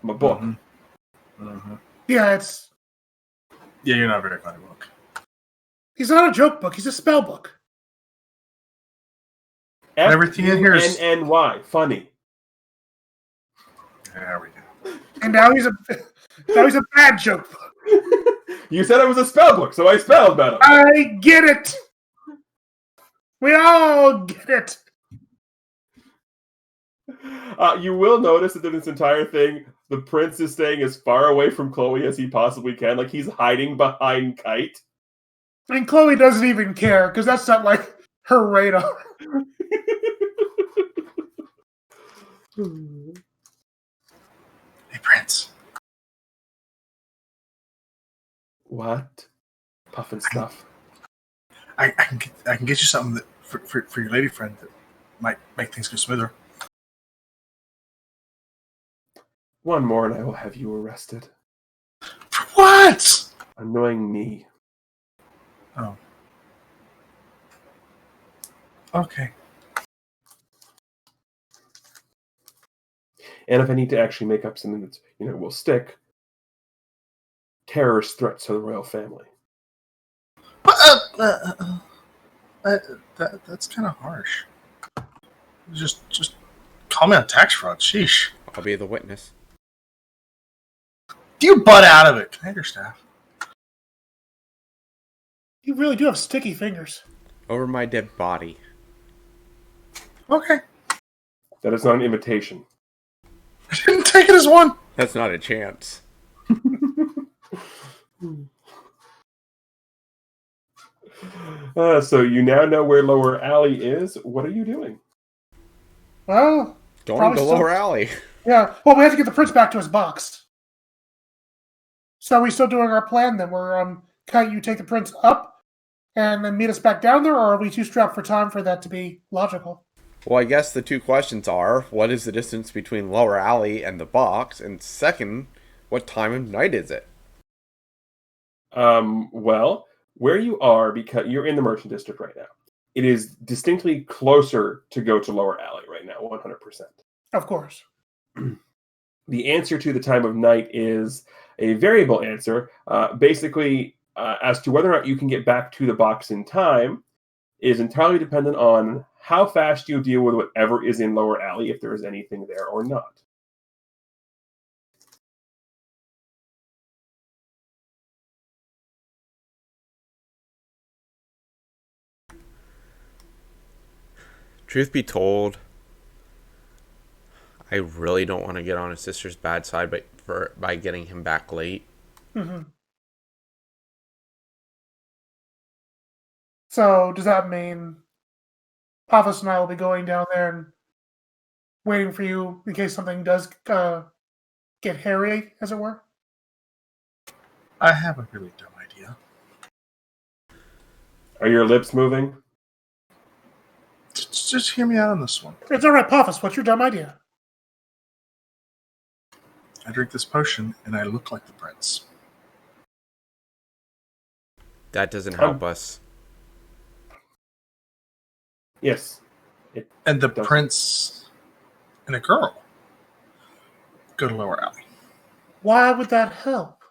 I'm a book. Mm-hmm. Mm-hmm. Yeah, it's... Yeah, you're not very funny book. He's not a joke book. He's a spell book. Everything in here is... F-U-N-N-Y. Funny. There we go. And now he's a bad joke book. You said it was a spell book, so I spelled better. I get it. We all get it. You will notice that in this entire thing, the prince is staying as far away from Chloe as he possibly can. Like, he's hiding behind Kite. And Chloe doesn't even care, because that's not like her radar. Hey, Prince. What? Puffin stuff. I can get you something that for your lady friend that might make things go smoother. One more and I will have you arrested. For what? Annoying me. Oh. Okay. And if I need to actually make up something that's, will stick, terrorist threats to the royal family. That's kind of harsh. Just call me on tax fraud. Sheesh. I'll be the witness. You butt out of it. Can I have your staff? You really do have sticky fingers. Over my dead body. Okay. That is not an invitation. I didn't take it as one. That's not a chance. So you now know where Lower Alley is. What are you doing? Well, Going to the lower alley. Yeah. Well, we have to get the prince back to his box. So are we still doing our plan then? We're Kite, you take the prince up and then meet us back down there, or are we too strapped for time for that to be logical? Well, I guess the two questions are, what is the distance between Lower Alley and the box? And second, what time of night is it? Well, where you are, because you're in the Merchant District right now, it is distinctly closer to go to Lower Alley right now, 100%. Of course. The answer to the time of night is a variable answer. Basically, as to whether or not you can get back to the box in time is entirely dependent on how fast you deal with whatever is in Lower Alley, if there is anything there or not. Truth be told, I really don't want to get on his sister's bad side by getting him back late. Mm-hmm. So does that mean Paphos and I will be going down there and waiting for you in case something does get hairy, as it were? I have a really dumb idea. Are your lips moving? Just hear me out on this one. It's all right, Paphos. What's your dumb idea? I drink this potion and I look like the prince. That doesn't help us. Yes. And the doesn't. prince and a girl go to Lower Alley Why would that help?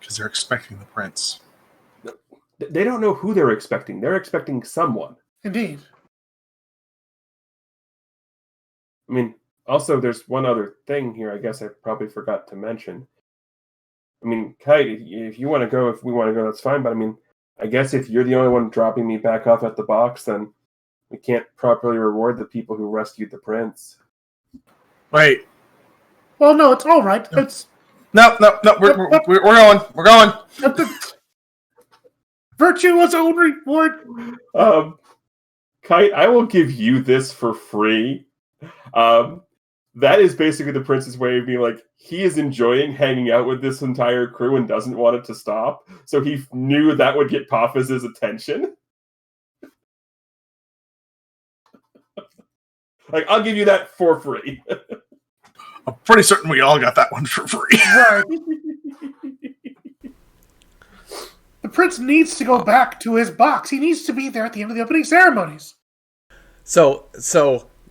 because they're expecting the prince. They don't know who they're expecting. They're expecting someone. Indeed. I mean, also, there's one other thing here I guess I probably forgot to mention. I mean, Kite, if you want to go, if we want to go, that's fine. But I mean, I guess if you're the only one dropping me back off at the box, then we can't properly reward the people who rescued the prince. Wait. Well, no, it's all right. It's No. We're going. We're going. virtue was own reward. Kite, I will give you this for free. That is basically the prince's way of being like, he is enjoying hanging out with this entire crew and doesn't want it to stop. So he knew that would get Paphos' attention. Like, I'll give you that for free. I'm pretty certain we all got that one for free. Right. The prince needs to go back to his box. He needs to be there at the end of the opening ceremonies. So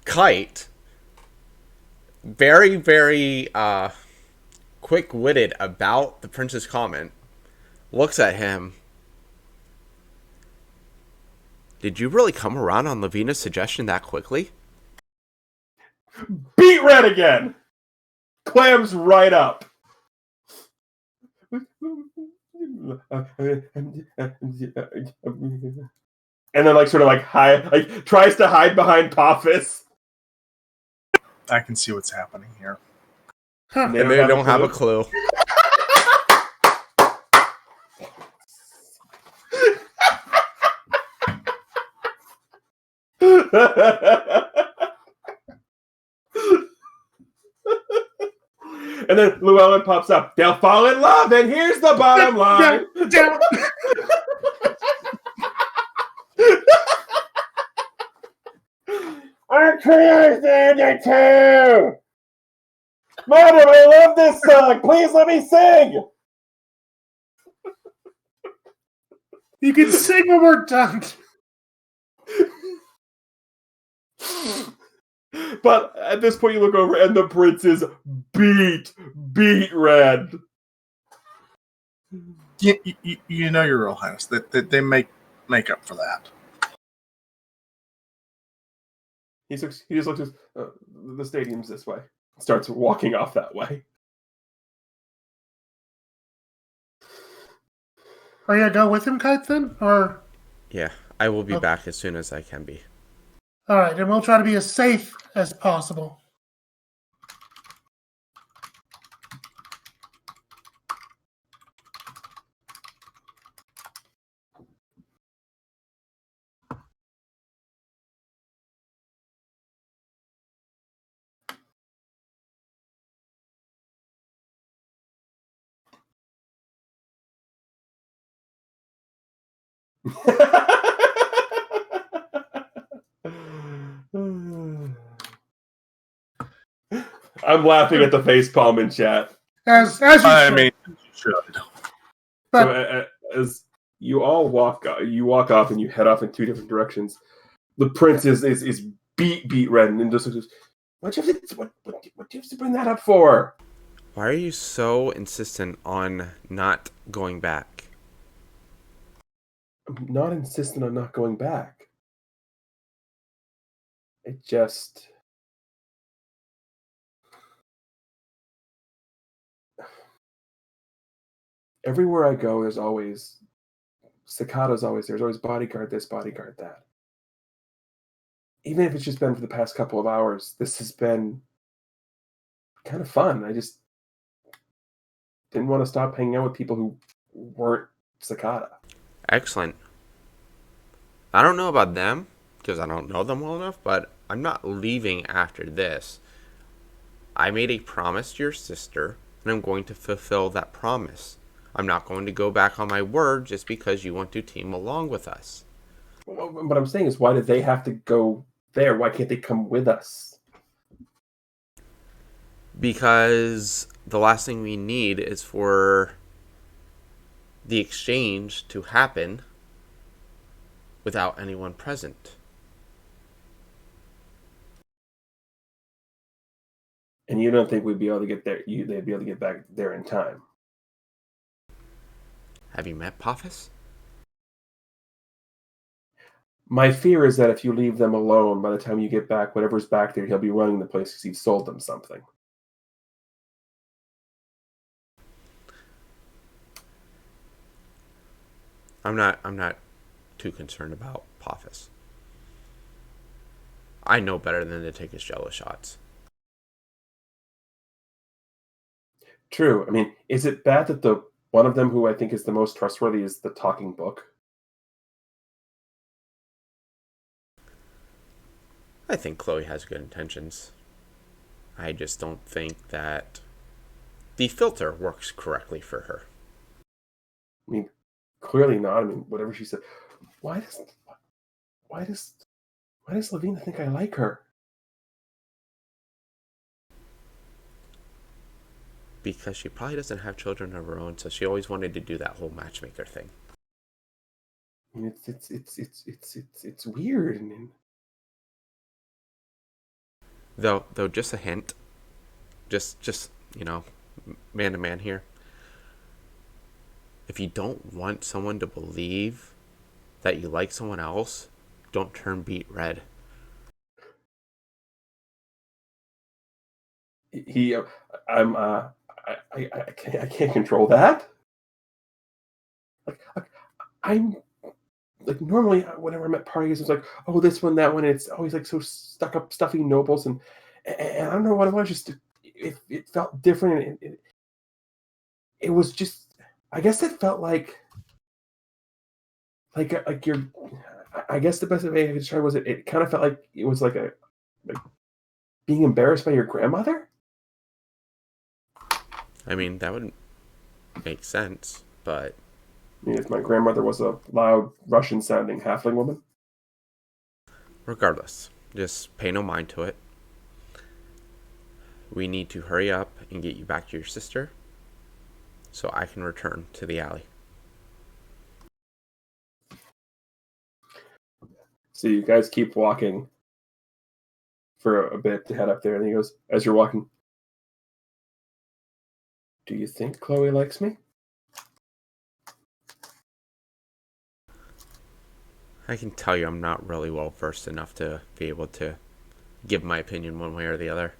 Kite, very, very quick-witted about the prince's comment, looks at him. Did you really come around on Lavina's suggestion that quickly? Beat red again! Clams right up. And then, like, sort of like hide, like tries to hide behind Paphos. I can see what's happening here. Huh. They don't have a clue. And then Llewellyn pops up. They'll fall in love, and here's the bottom line. Down. I'm creating too. Mother, I love this song. Please let me sing. You can sing when we're done. But at this point, you look over, and the prince is beat red. You know, Your Royal Highness, that they make up for that. He just looks at the stadium's this way. Starts walking off that way. Are you gonna go with him, Kite, then? Or Yeah, I will be back as soon as I can be. all right, and we'll try to be as safe as possible. I'm laughing at the facepalm in chat. As you I should. mean, you should. But So as you all walk off and you head off in two different directions. The prince is beat red and just what do you have to bring that up for? Why are you so insistent on not going back? I'm not insistent on not going back. It just everywhere I go, there's always Cicado's always there. There's always bodyguard this, bodyguard that. Even if it's just been for the past couple of hours, this has been kind of fun. I just didn't want to stop hanging out with people who weren't Cicada. Excellent. I don't know about them, because I don't know them well enough, but I'm not leaving after this. I made a promise to your sister, and I'm going to fulfill that promise. I'm not going to go back on my word just because you want to team along with us. Well, what I'm saying is, why did they have to go there? Why can't they come with us? Because the last thing we need is for the exchange to happen without anyone present. And you don't think we'd be able to get there? They'd be able to get back there in time? Have you met Pophis? My fear is that if you leave them alone, by the time you get back, whatever's back there, he'll be running the place because he sold them something. I'm not too concerned about Pophis. I know better than to take his jealous shots. True. I mean, is it bad that the one of them who I think is the most trustworthy is the talking book? I think Chloe has good intentions. I just don't think that the filter works correctly for her. I mean, clearly not. I mean, whatever she said. Why does Lavina think I like her? Because she probably doesn't have children of her own, so she always wanted to do that whole matchmaker thing. I mean, it's weird. I mean, Though just a hint, just man to man here. If you don't want someone to believe that you like someone else, don't turn beet red. I can't control that. I'm like normally whenever I'm at parties, it's like, oh, this one, that one. And it's always like so stuck up, stuffy nobles, and I don't know what it was. Just it felt different. It was just, I guess it felt like you're. I guess the best way I could describe was it kind of felt like it was like being embarrassed by your grandmother. I mean, that would make sense, but I mean, if my grandmother was a loud Russian-sounding halfling woman. regardless, just pay no mind to it. We need to hurry up and get you back to your sister so I can return to the alley. So you guys keep walking for a bit to head up there, and he goes, as you're walking, do you think Chloe likes me? I can tell you I'm not really well versed enough to be able to give my opinion one way or the other.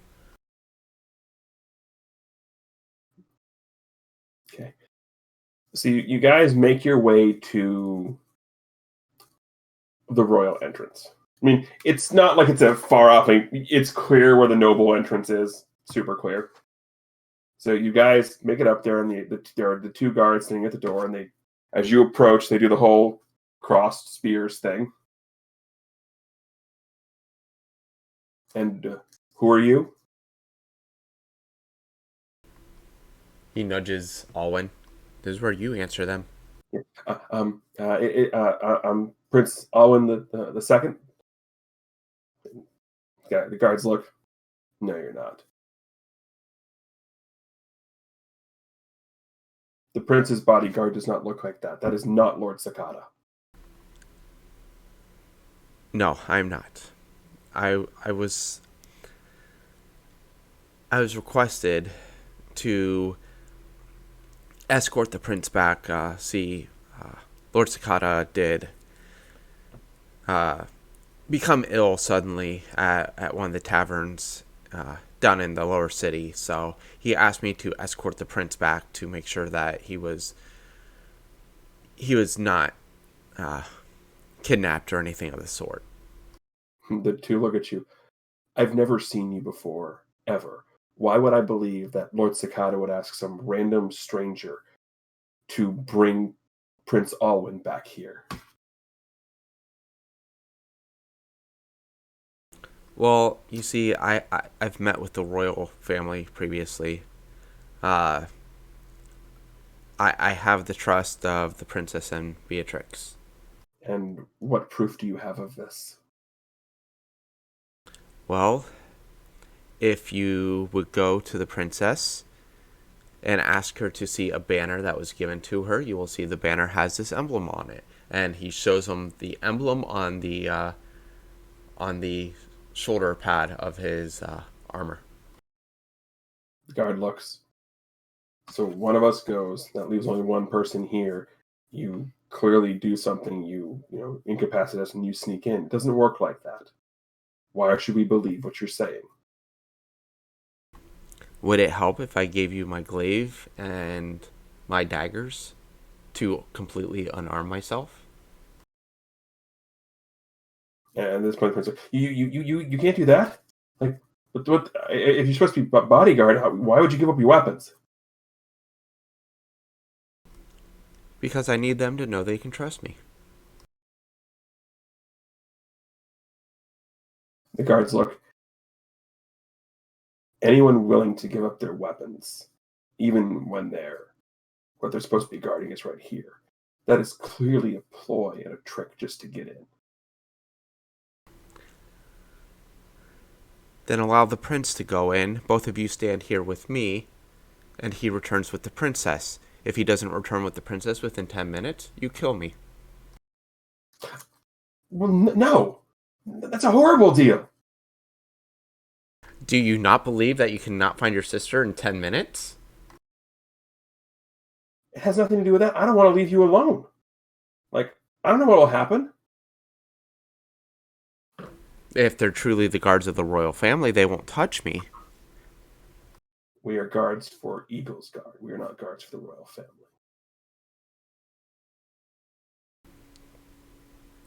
Okay. So you guys make your way to the royal entrance. I mean, it's not like it's a far off. It's clear where the noble entrance is. Super clear. So you guys make it up there, and there are the two guards sitting at the door, and as you approach, they do the whole crossed spears thing. And who are you? He nudges Alwyn. This is where you answer them. I'm Prince Alwyn the second. Yeah, the guards look. No, you're not. The prince's bodyguard does not look like that. That is not Lord Sakata. No, I'm not. I was requested to escort the prince back. Lord Sakata did become ill suddenly at one of the taverns down in the lower city. So he asked me to escort the prince back to make sure that he was not kidnapped or anything of the sort. The two look at you. I've never seen you before, ever. Why would I believe that Lord Sakata would ask some random stranger to bring Prince Alwyn back here? Well, you see, I've met with the royal family previously. I have the trust of the princess and Beatrix. And what proof do you have of this? Well, if you would go to the princess and ask her to see a banner that was given to her, you will see the banner has this emblem on it. And he shows them the emblem on the shoulder pad of his armor. The guard looks. So one of us goes. That leaves only one person here. You clearly do something. You incapacitate us, and you sneak in. It doesn't work like that. Why should we believe what you're saying? Would it help if I gave you my glaive and my daggers to completely unarm myself? And at this point, the prince, you can't do that. Like, what? If you're supposed to be bodyguard, why would you give up your weapons? Because I need them to know they can trust me. The guards look. Anyone willing to give up their weapons, even when what they're supposed to be guarding is right here. That is clearly a ploy and a trick just to get in. Then allow the prince to go in. Both of you stand here with me, and he returns with the princess. If he doesn't return with the princess within 10 minutes, you kill me. Well, no. That's a horrible deal. Do you not believe that you cannot find your sister in 10 minutes? It has nothing to do with that. I don't want to leave you alone. Like, I don't know what will happen. If they're truly the guards of the royal family, they won't touch me. We are guards for Eagle's Guard. We are not guards for the royal family.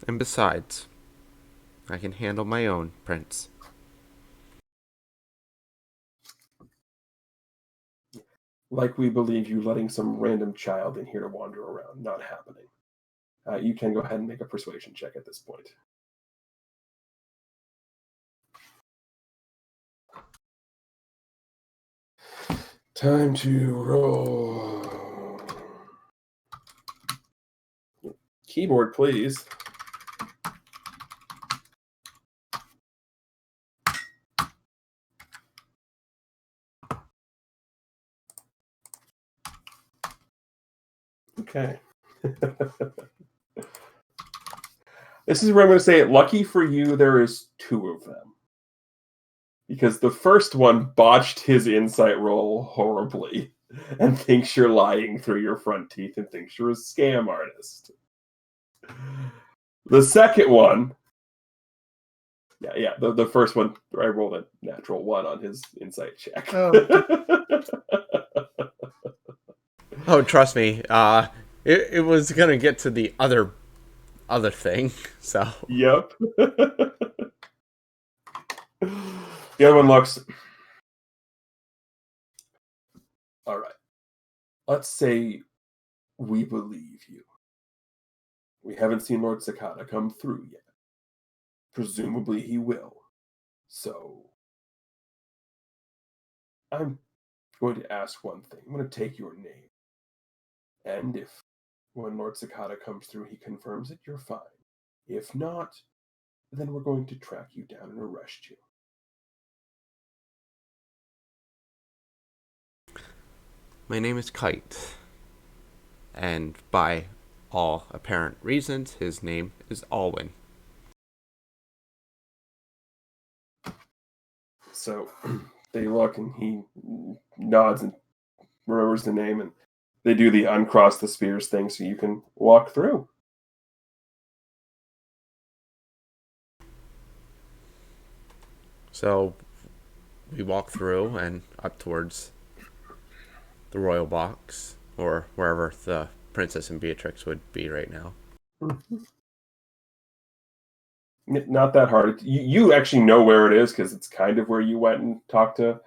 And besides, I can handle my own, Prince. Like we believe you letting some random child in here to wander around. Not happening. You can go ahead and make a persuasion check at this point. Time to roll. Keyboard, please. Okay. This is where I'm going to say it. Lucky for you, there is two of them. Because the first one botched his insight roll horribly and thinks you're lying through your front teeth and thinks you're a scam artist. The second one, the first one, I rolled a natural 1 on his insight check. Oh, trust me, it was going to get to the other thing, so. Yep. The other one looks. All right. Let's say we believe you. We haven't seen Lord Sakata come through yet. Presumably he will. So I'm going to ask one thing. I'm going to take your name. And if when Lord Sakata comes through he confirms it, you're fine. If not, then we're going to track you down and arrest you. My name is Kite. and by all apparent reasons, his name is Alwyn. So they look, and he nods and remembers the name, and they do the uncross the spears thing so you can walk through. So we walk through and up towards the royal box, or wherever the princess and Beatrix would be right now. Not that hard. You actually know where it is because it's kind of where you went and talked to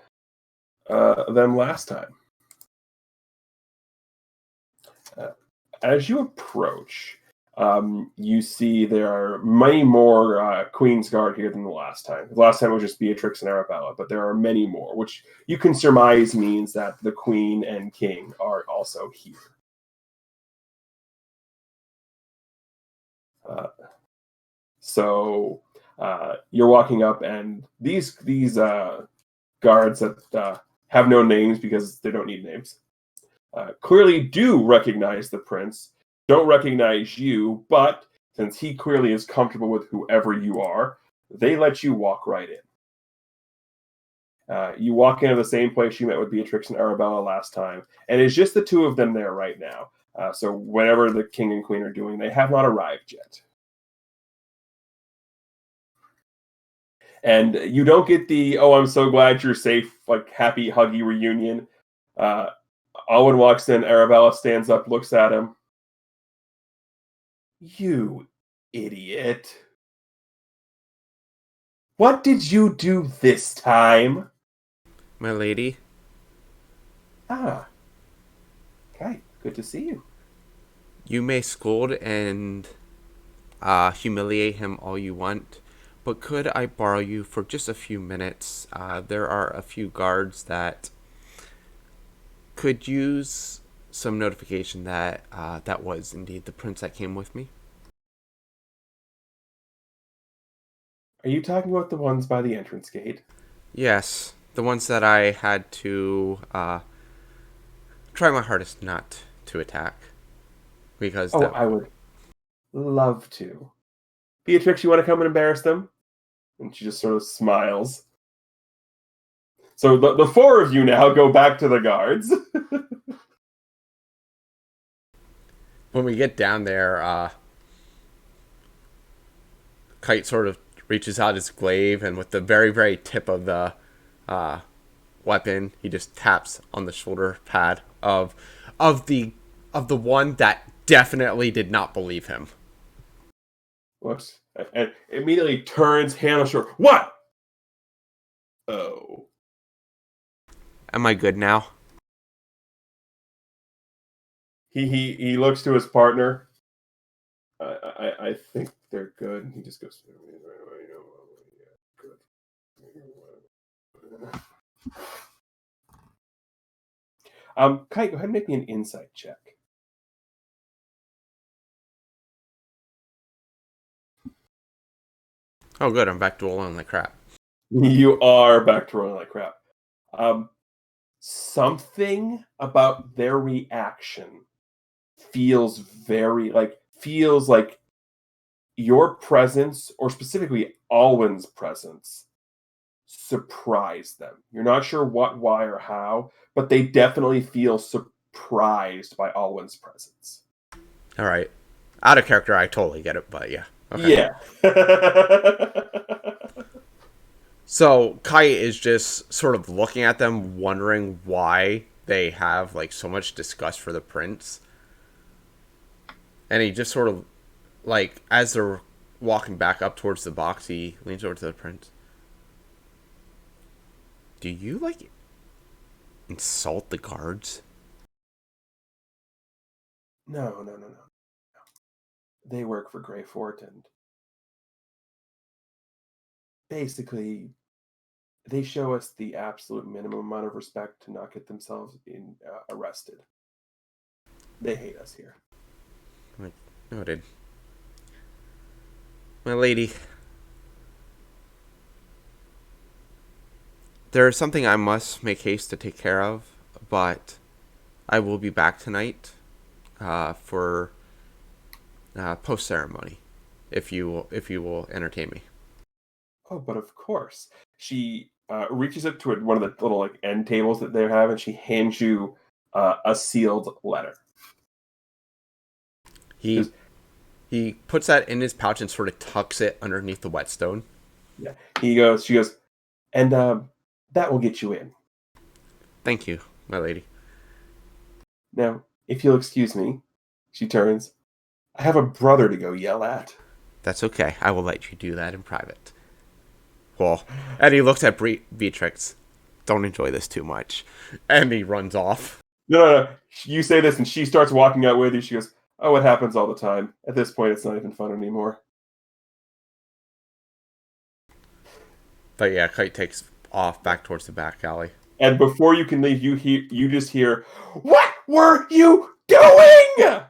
them last time. As you approach, you see there are many more Queen's Guard here than the last time. The last time it was just Beatrix and Arabella, but there are many more, which you can surmise means that the Queen and King are also here. So you're walking up, and these guards that have no names because they don't need names clearly do recognize the prince, don't recognize you, but since he clearly is comfortable with whoever you are, they let you walk right in. You walk into the same place you met with Beatrix and Arabella last time, and it's just the two of them there right now. So whatever the king and queen are doing, they have not arrived yet. And you don't get the, oh, I'm so glad you're safe, like happy, huggy reunion. Alwyn walks in, Arabella stands up, looks at him. You idiot. What did you do this time? My lady? Ah. Okay, good to see you. You may scold and humiliate him all you want, but could I borrow you for just a few minutes? There are a few guards that could use some notification that that was indeed the prince that came with me. Are you talking about the ones by the entrance gate? Yes, the ones that I had to try my hardest not to attack. Because I would love to. Beatrix, you want to come and embarrass them? And she just sort of smiles. So the four of you now go back to the guards. When we get down there, Kite sort of reaches out his glaive, and with the very, very tip of the weapon, he just taps on the shoulder pad of the one that definitely did not believe him. Looks and immediately turns, hand on shoulder. What? Oh. Am I good now? He looks to his partner. I think they're good. And he just goes. Kite, go ahead and make me an insight check. Oh, good. I'm back to rolling like crap. You are back to rolling like crap. Something about their reaction feels like your presence, or specifically Alwyn's presence, surprised them. You're not sure what, why, or how, but they definitely feel surprised by Alwyn's presence. All right. Out of character, I totally get it, but yeah. Okay. Yeah. So Kite is just sort of looking at them, wondering why they have like so much disgust for the prince. And he just sort of, like, as they're walking back up towards the box, he leans over to the prince. Do you, like, insult the guards? No. They work for Greyfort, and basically, they show us the absolute minimum amount of respect to not get themselves arrested. They hate us here. Like, noted. My lady, there is something I must make haste to take care of, but I will be back tonight. for post ceremony, if you will entertain me. Oh, but of course. She reaches up to one of the little like end tables that they have, and she hands you a sealed letter. He puts that in his pouch and sort of tucks it underneath the whetstone. Yeah. She goes, and that will get you in. Thank you, my lady. Now, if you'll excuse me, she turns. I have a brother to go yell at. That's okay. I will let you do that in private. Well, and he looks at Beatrix. Don't enjoy this too much. And he runs off. No. You say this, and she starts walking out with you. She goes, oh, it happens all the time. At this point, it's not even fun anymore. But yeah, Kite takes off back towards the back alley. And before you can leave, you just hear, what were you doing?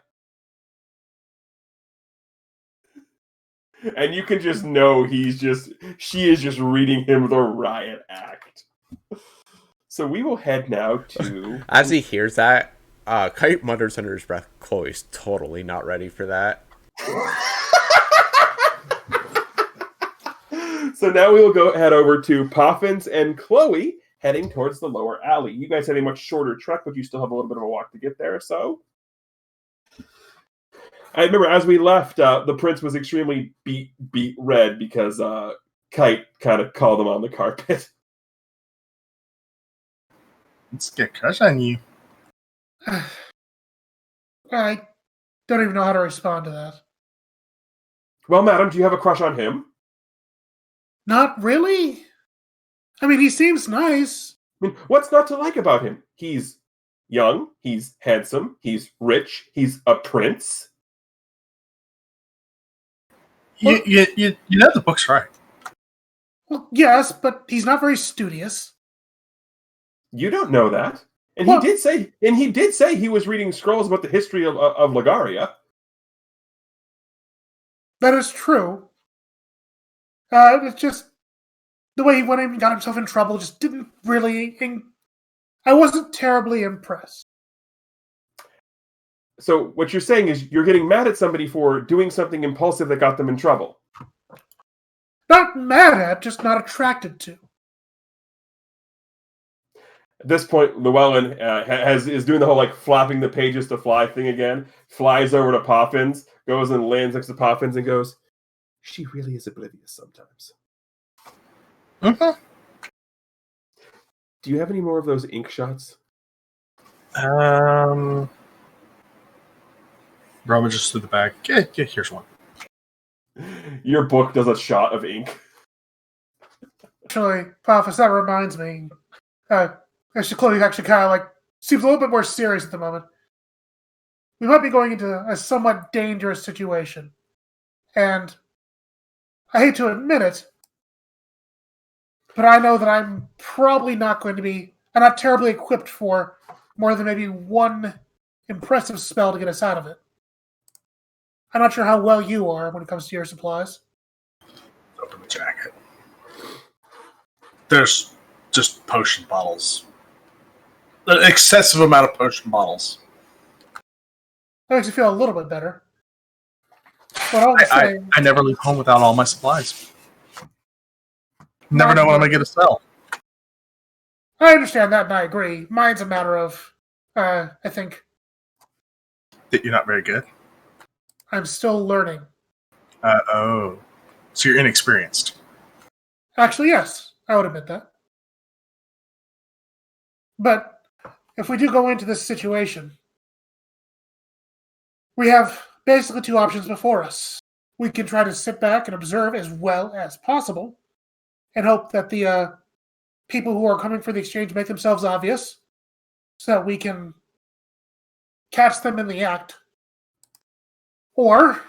And you can just know she is just reading him the riot act. So we will head now to... As he hears that, Kite mutters under his breath, Chloe's totally not ready for that. So now we will head over to Poffins and Chloe heading towards the lower alley. You guys have a much shorter trek, but you still have a little bit of a walk to get there, so... I remember as we left, the prince was extremely beat red because Kite kind of called him on the carpet. Let's get crush on you. I don't even know how to respond to that. Well, madam, do you have a crush on him? Not really. I mean, he seems nice. I mean, what's not to like about him? He's young, he's handsome, he's rich, he's a prince. You know the book's right. Well, yes, but he's not very studious. You don't know that. And Well- he did say he was reading scrolls about the history of Legaria. That is true. It's just the way he went and got himself in trouble just didn't really... I wasn't terribly impressed. So what you're saying is you're getting mad at somebody for doing something impulsive that got them in trouble. Not mad at, just not attracted to. At this point, Llewellyn is doing the whole like flapping the pages to fly thing again. Flies over to Poffins, goes and lands next to Poffins, and goes, "She really is oblivious sometimes." Mm-hmm. Do you have any more of those ink shots? Rummages through the bag. Yeah, here's one. Your book does a shot of ink. Actually, Poffis, that reminds me. Chloe actually kind of seems a little bit more serious at the moment. We might be going into a somewhat dangerous situation. And I hate to admit it, but I know that I'm probably not going to be... I'm not terribly equipped for more than maybe one impressive spell to get us out of it. I'm not sure how well you are when it comes to your supplies. Open the jacket. There's just potion bottles. An excessive amount of potion bottles. That makes me feel a little bit better. But all the same, I never leave home without all my supplies. Never know when I'm going to get a sell. I understand that and I agree. Mine's a matter of, I think, That you're not very good? I'm still learning. Oh. So you're inexperienced. Actually, yes, I would admit that. But if we do go into this situation, we have basically two options before us. We can try to sit back and observe as well as possible and hope that the people who are coming for the exchange make themselves obvious so that we can catch them in the act. Or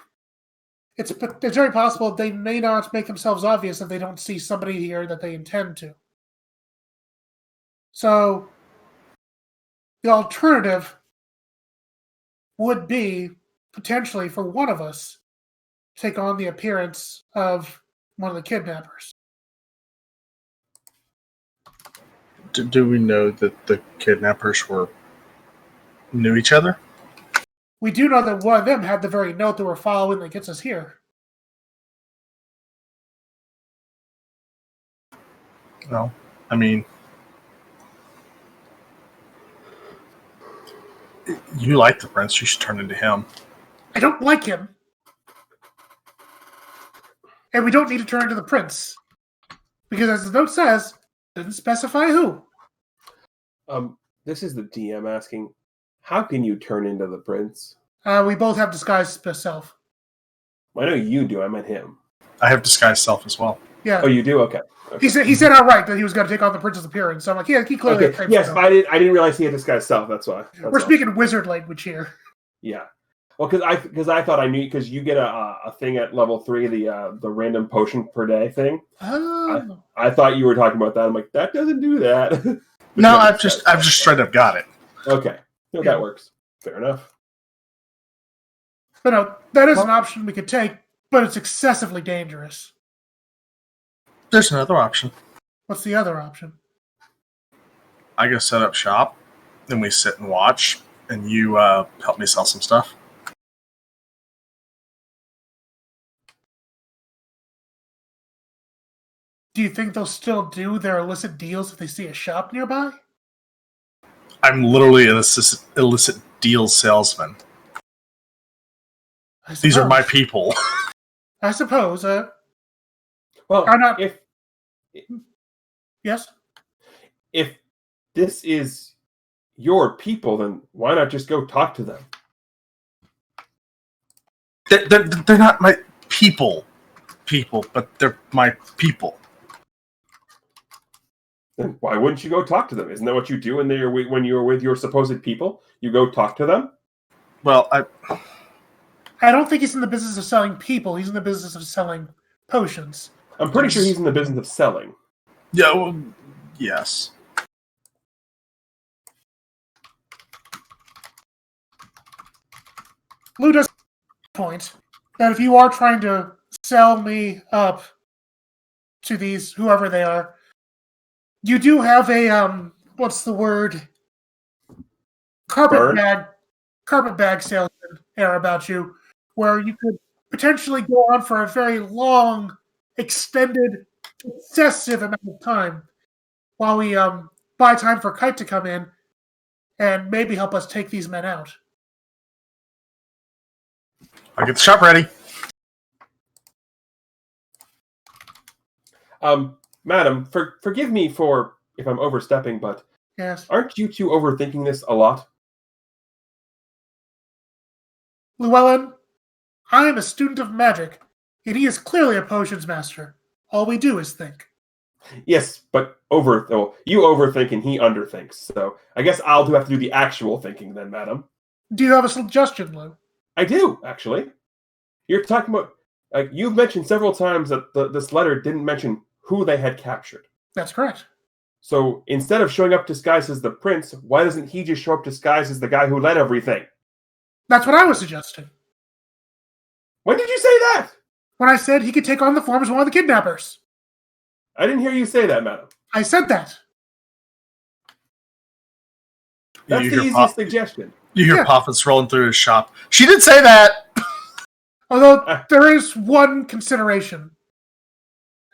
it's very possible they may not make themselves obvious if they don't see somebody here that they intend to. So the alternative would be potentially for one of us to take on the appearance of one of the kidnappers. Do we know that the kidnappers knew each other? We do know that one of them had the very note that we're following that gets us here. No, I mean, you like the prince. You should turn into him. I don't like him. And we don't need to turn into the prince. Because as the note says, it doesn't specify who. This is the DM asking, how can you turn into the prince? We both have disguise self. I know you do. I meant him. I have disguised self as well. Yeah. Oh, you do? Okay. He said outright that he was going to take on the prince's appearance. So I'm like, yeah, he clearly. Okay. Yes, I didn't realize he had disguised self. That's why. We're speaking wizard language here. Yeah. Well, because I thought I knew, because you get a thing at level 3, the random potion per day thing. Oh. I thought you were talking about that. I'm like, that doesn't do that. No, I've just straight up got it. Okay. No, that works. Fair enough. But no, that is an option we could take, but it's excessively dangerous. There's another option. What's the other option? I go set up shop, and we sit and watch, and you help me sell some stuff. Do you think they'll still do their illicit deals if they see a shop nearby? I'm literally an illicit deal salesman. These are my people. I suppose. Well, not... Yes? If this is your people, then why not just go talk to them? They're not my people, but they're my people. Then why wouldn't you go talk to them? Isn't that what you do when you're with your supposed people? You go talk to them? Well, I don't think he's in the business of selling people. He's in the business of selling potions. I'm pretty sure he's in the business of selling. Yeah, well, yes. Lou does point that if you are trying to sell me up to these, whoever they are, you do have a, what's the word? Carpet bag salesman air about you, where you could potentially go on for a very long, extended, excessive amount of time while we buy time for Kite to come in and maybe help us take these men out. I'll get the shop ready. Madam, forgive me for if I'm overstepping, but yes, aren't you two overthinking this a lot? Llewellyn, I am a student of magic, and he is clearly a potions master. All we do is think. Yes, but you overthink and he underthinks. So I guess I'll have to do the actual thinking then, madam. Do you have a suggestion, Lou? I do, actually. You're talking about, you've mentioned several times that this letter didn't mention who they had captured. That's correct. So instead of showing up disguised as the prince, why doesn't he just show up disguised as the guy who led everything? That's what I was suggesting. When did you say that? When I said he could take on the form as one of the kidnappers. I didn't hear you say that, madam. I said that. That's the easiest suggestion. You hear Poffins rolling through his shop. She did say that! Although, there is one consideration.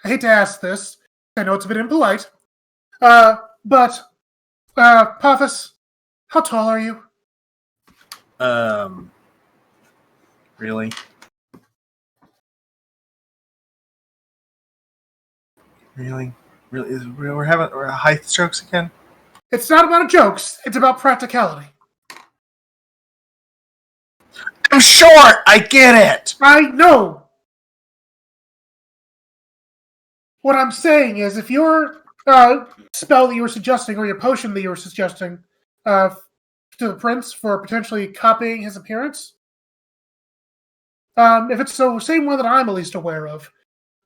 I hate to ask this. I know it's a bit impolite. But, Poffis, how tall are you? Really? Really? We're having height jokes again? It's not about jokes. It's about practicality. I'm short! I get it! I know! What I'm saying is, if your spell that you were suggesting, or your potion that you were suggesting to the prince for potentially copying his appearance, if it's the same one that I'm at least aware of,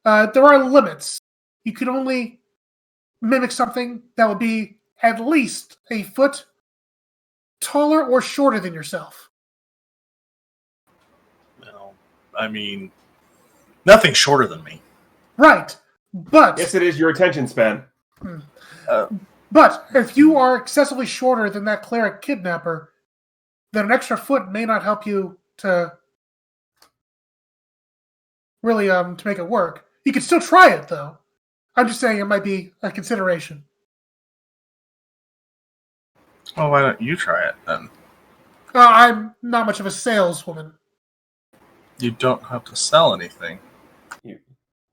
there are limits. You can only mimic something that would be at least a foot taller or shorter than yourself. Well, I mean, nothing shorter than me. Right, but... Yes, it is your attention span. But, if you are excessively shorter than that cleric kidnapper, then an extra foot may not help you to really to make it work. You could still try it, though. I'm just saying it might be a consideration. Well, why don't you try it then? I'm not much of a saleswoman. You don't have to sell anything.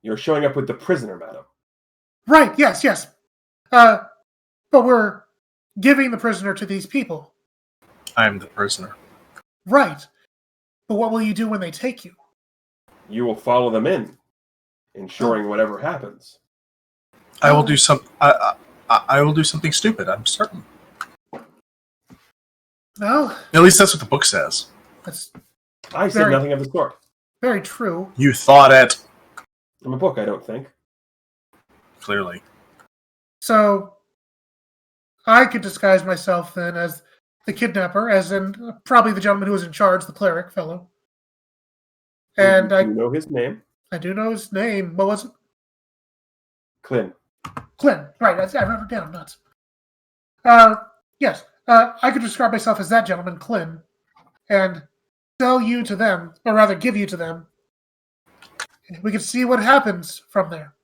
You're showing up with the prisoner, madam. Right, yes. But we're giving the prisoner to these people. I'm the prisoner. Right. But what will you do when they take you? You will follow them in, ensuring whatever happens. I will do I will do something stupid. I'm certain. Well, At least that's what the book says. that's I said nothing of the sort. very true. You thought it. From a book, I don't think. Clearly. So, I could disguise myself then as the kidnapper, as in probably the gentleman who was in charge, the cleric fellow. And You know his name? I do know his name. What was it? Clint. Clint. Right, I wrote it down. Nuts. Yes. I could describe myself as that gentleman, Clint, and sell you to them, or rather give you to them. We can see what happens from there.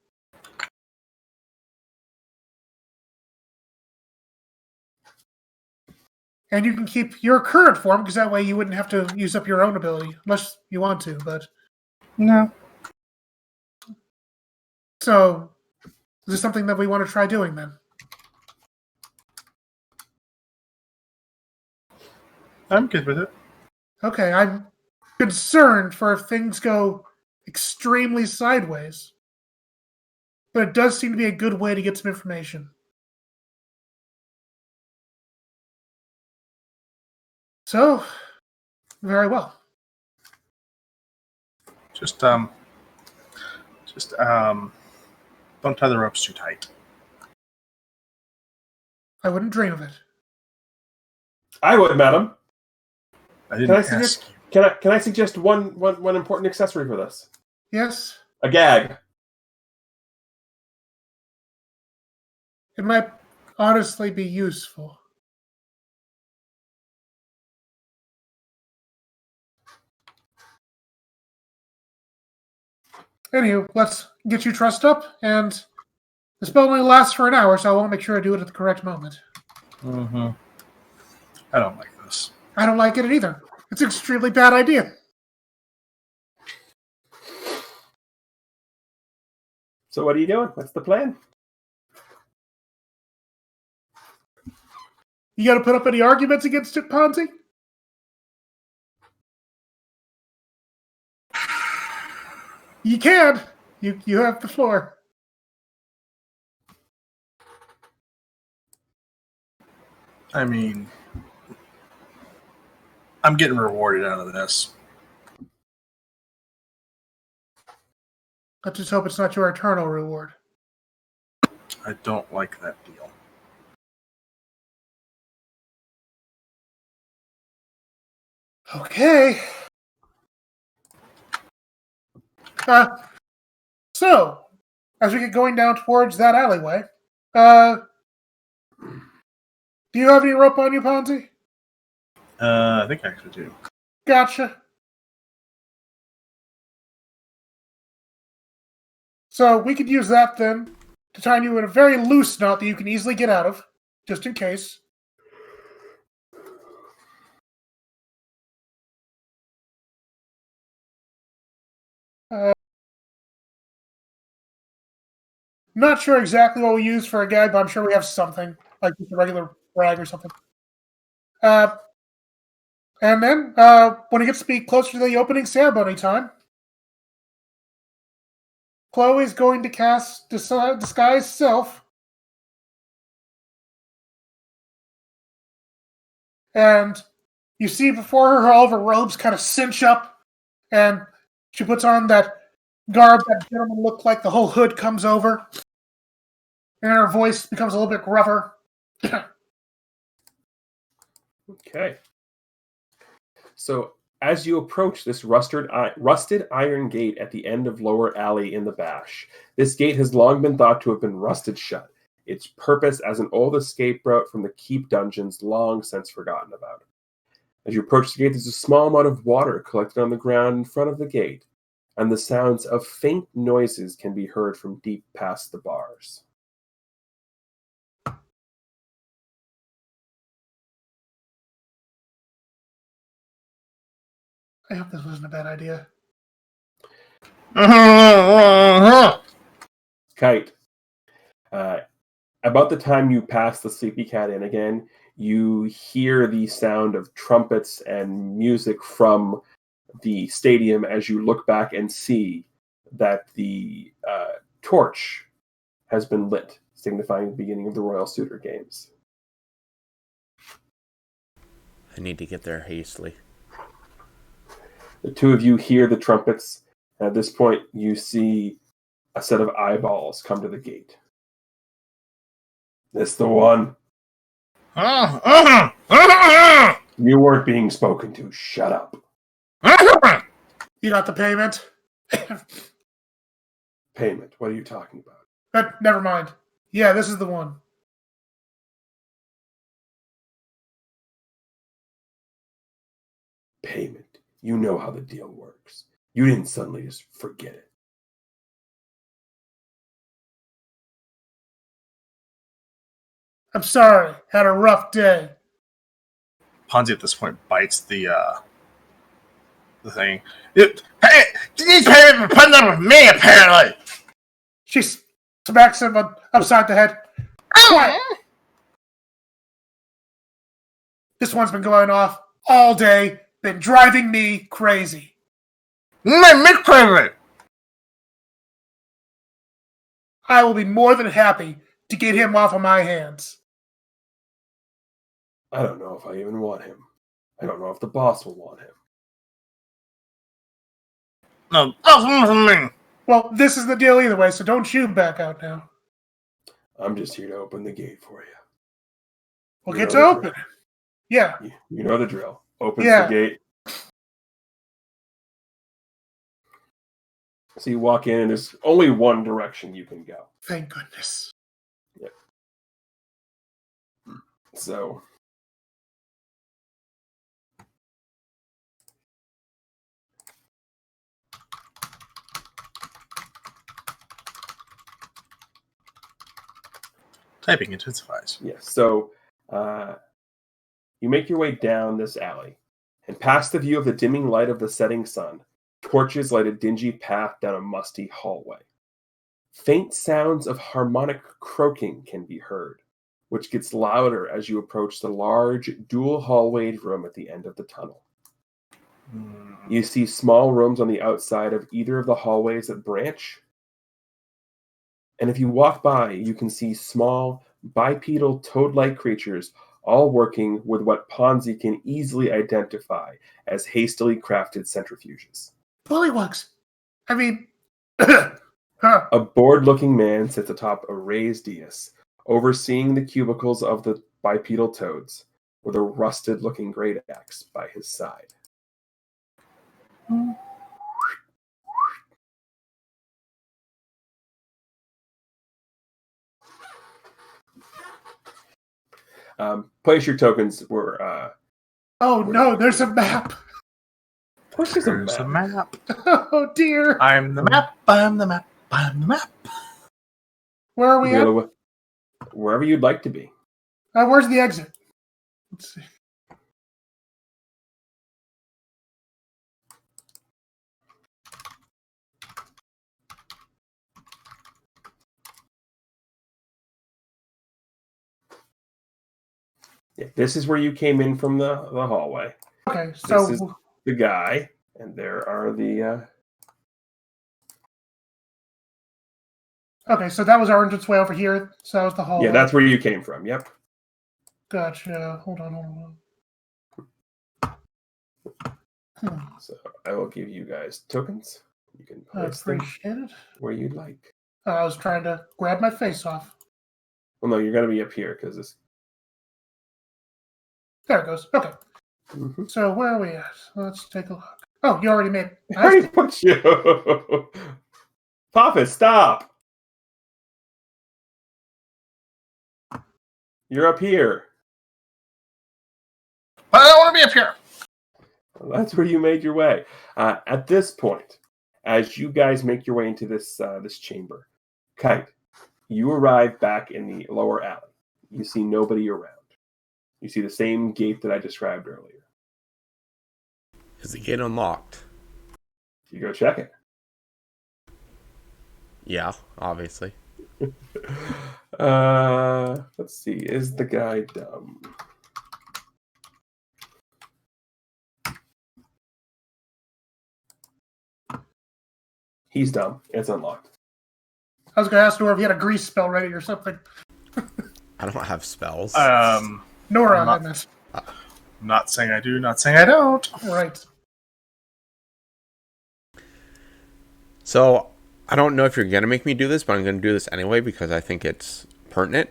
And you can keep your current form, because that way you wouldn't have to use up your own ability, unless you want to, but... No. So, is this something that we want to try doing, then? I'm good with it. Okay, I'm concerned for if things go extremely sideways. But it does seem to be a good way to get some information. So, very well. Just don't tie the ropes too tight. I wouldn't dream of it. I would, madam. I didn't ask you. Can I suggest one important accessory for this? Yes, A gag. it might honestly be useful. Anywho, let's get you trussed up, and the spell only lasts for an hour, so I want to make sure I do it at the correct moment. Mm-hmm. I don't like this. I don't like it either. It's an extremely bad idea. So what are you doing? What's the plan? You got to put up any arguments against it, Ponzi? You can. You have the floor. I mean, I'm getting rewarded out of this. Let's just hope it's not your eternal reward. I don't like that deal. Okay. So, as we get going down towards that alleyway, do you have any rope on you, Ponzi? I think I actually do. Gotcha. So we could use that then to tie you in a very loose knot that you can easily get out of, just in case. Not sure exactly what we use for a gag, but I'm sure we have something, like just a regular rag or something. And then, when it gets to be closer to the opening ceremony time, Chloe's going to cast Disguise Self. And you see before her all of her robes kind of cinch up, and she puts on that garb that gentleman looked like. The whole hood comes over, and her voice becomes a little bit gruffer. Okay. So as you approach this rusted iron gate at the end of Lower Alley in the Bash, this gate has long been thought to have been rusted shut, its purpose as an old escape route from the Keep dungeons long since forgotten about. As you approach the gate, there's a small amount of water collected on the ground in front of the gate, and the sounds of faint noises can be heard from deep past the bars. I hope this wasn't a bad idea. Kite, about the time you pass the Sleepy Cat Inn again, you hear the sound of trumpets and music from the stadium as you look back and see that the torch has been lit, signifying the beginning of the Royal Suitor Games. I need to get there hastily. The two of you hear the trumpets, and at this point you see a set of eyeballs come to the gate. This the one? You weren't being spoken to. Shut up. You got the payment? Payment? What are you talking about? But never mind. Yeah, this is the one. Payment. You know how the deal works. You didn't suddenly just forget it. I'm sorry. Had a rough day. Ponzi at this point bites the thing. Hey, you need payment for putting up with me, apparently. She smacks him upside the head. Quiet. This one's been going off all day. Been driving me crazy. Make me crazy. I will be more than happy to get him off of my hands. I don't know if I even want him. I don't know if the boss will want him. No, that's one for me. Well, this is the deal either way, so don't you back out now. I'm just here to open the gate for you. We'll You get know to the open drill. it. Yeah. You know the drill. Opens Yeah. the gate. So you walk in, and there's only one direction you can go. Thank goodness. So Typing intensifies. yes, so you make your way down this alley, and past the view of the dimming light of the setting sun, torches light a dingy path down a musty hallway. Faint sounds of harmonic croaking can be heard, which gets louder as you approach the large, dual-hallwayed room at the end of the tunnel. You see small rooms on the outside of either of the hallways that branch. And if you walk by, you can see small, bipedal, toad-like creatures all working with what Ponzi can easily identify as hastily crafted centrifuges. Bullywugs. I mean, A bored-looking man sits atop a raised dais, overseeing the cubicles of the bipedal toads, with a rusted-looking great axe by his side. Place your tokens where... oh no, there's a map. Of course there's a There's a map. map. Oh dear. I'm the map. I'm the map. I'm the map. Where are we at? Wherever you'd like to be. Where's the exit? Let's see. Yeah, this is where you came in from the hallway. Okay, so This is the guy, and there are the... okay, so that was our entrance way over here. So that was the hallway. Yeah, that's where you came from, yep. Gotcha. Hold on. So I will give you guys tokens. You can I place them appreciate it. where you'd like. I was trying to grab my face off. Well, no, you're going to be up here, because this... There it goes. Okay. Mm-hmm. So where are we at? Let's take a look. Oh, you already made it. I already put you... Papa, stop! You're up here. But I don't want to be up here. That's where you made your way. At this point, as you guys make your way into this chamber, Kite, you arrive back in the lower alley. You see nobody around. You see the same gate that I described earlier. Is the gate unlocked? You go check it. Yeah, obviously. Let's see. Is the guy dumb? He's dumb. It's unlocked. I was going to ask Nora if he had a grease spell ready or something. I don't have spells. Nora, not- I meant. Not saying I do, not saying I don't. Right. So, I don't know if you're going to make me do this, but I'm going to do this anyway because I think it's pertinent.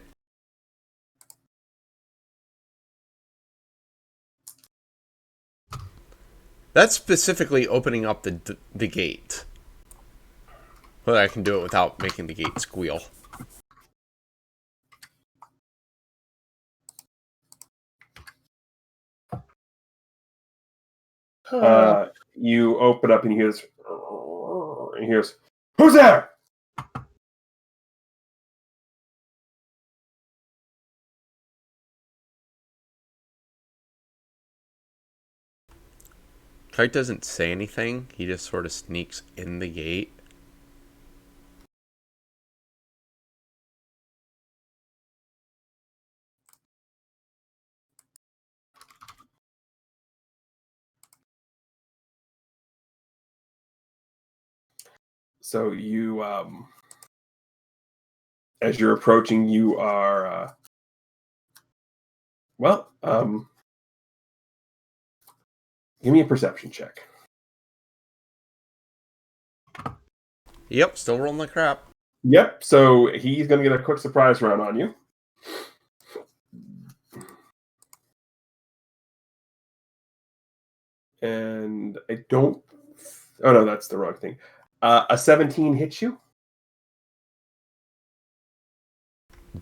That's specifically opening up the gate. But I can do it without making the gate squeal. You open up and he hears, "Who's there?" Kite doesn't say anything. He just sort of sneaks in the gate. So you, as you're approaching, you are, give me a perception check. Yep, still rolling like crap. Yep. So he's going to get a quick surprise round on you. And I don't. Oh no, that's the wrong thing. A 17 hits you.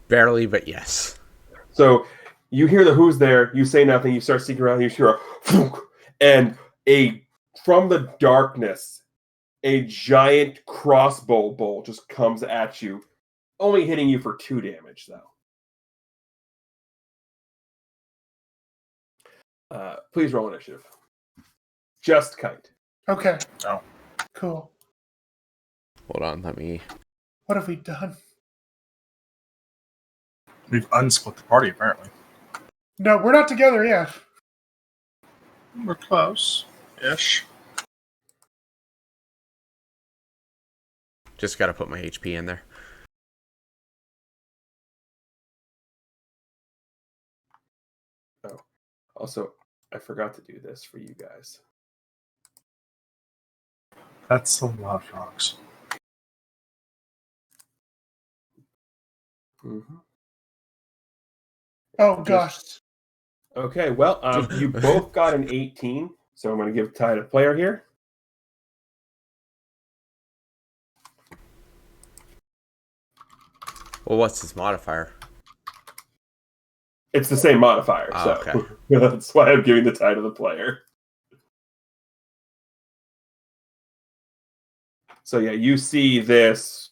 Barely, but yes. So you hear the who's there. You say nothing. You start seeking around. You hear a phook, and from the darkness, a giant crossbow bolt just comes at you, only hitting you for 2 damage though. Please roll initiative. Just Kite. Okay. Oh. Cool. Hold on, let me... What have we done? We've unsplit the party, apparently. No, we're not together yet. We're close-ish. Just gotta put my HP in there. Oh, also, I forgot to do this for you guys. That's a lot of rocks. Mm-hmm. Oh, gosh. Okay, well, you both got an 18, so I'm going to give Ty a player here. Well, what's his modifier? It's the same modifier, so okay. That's why I'm giving the tie to the player. So yeah, you see this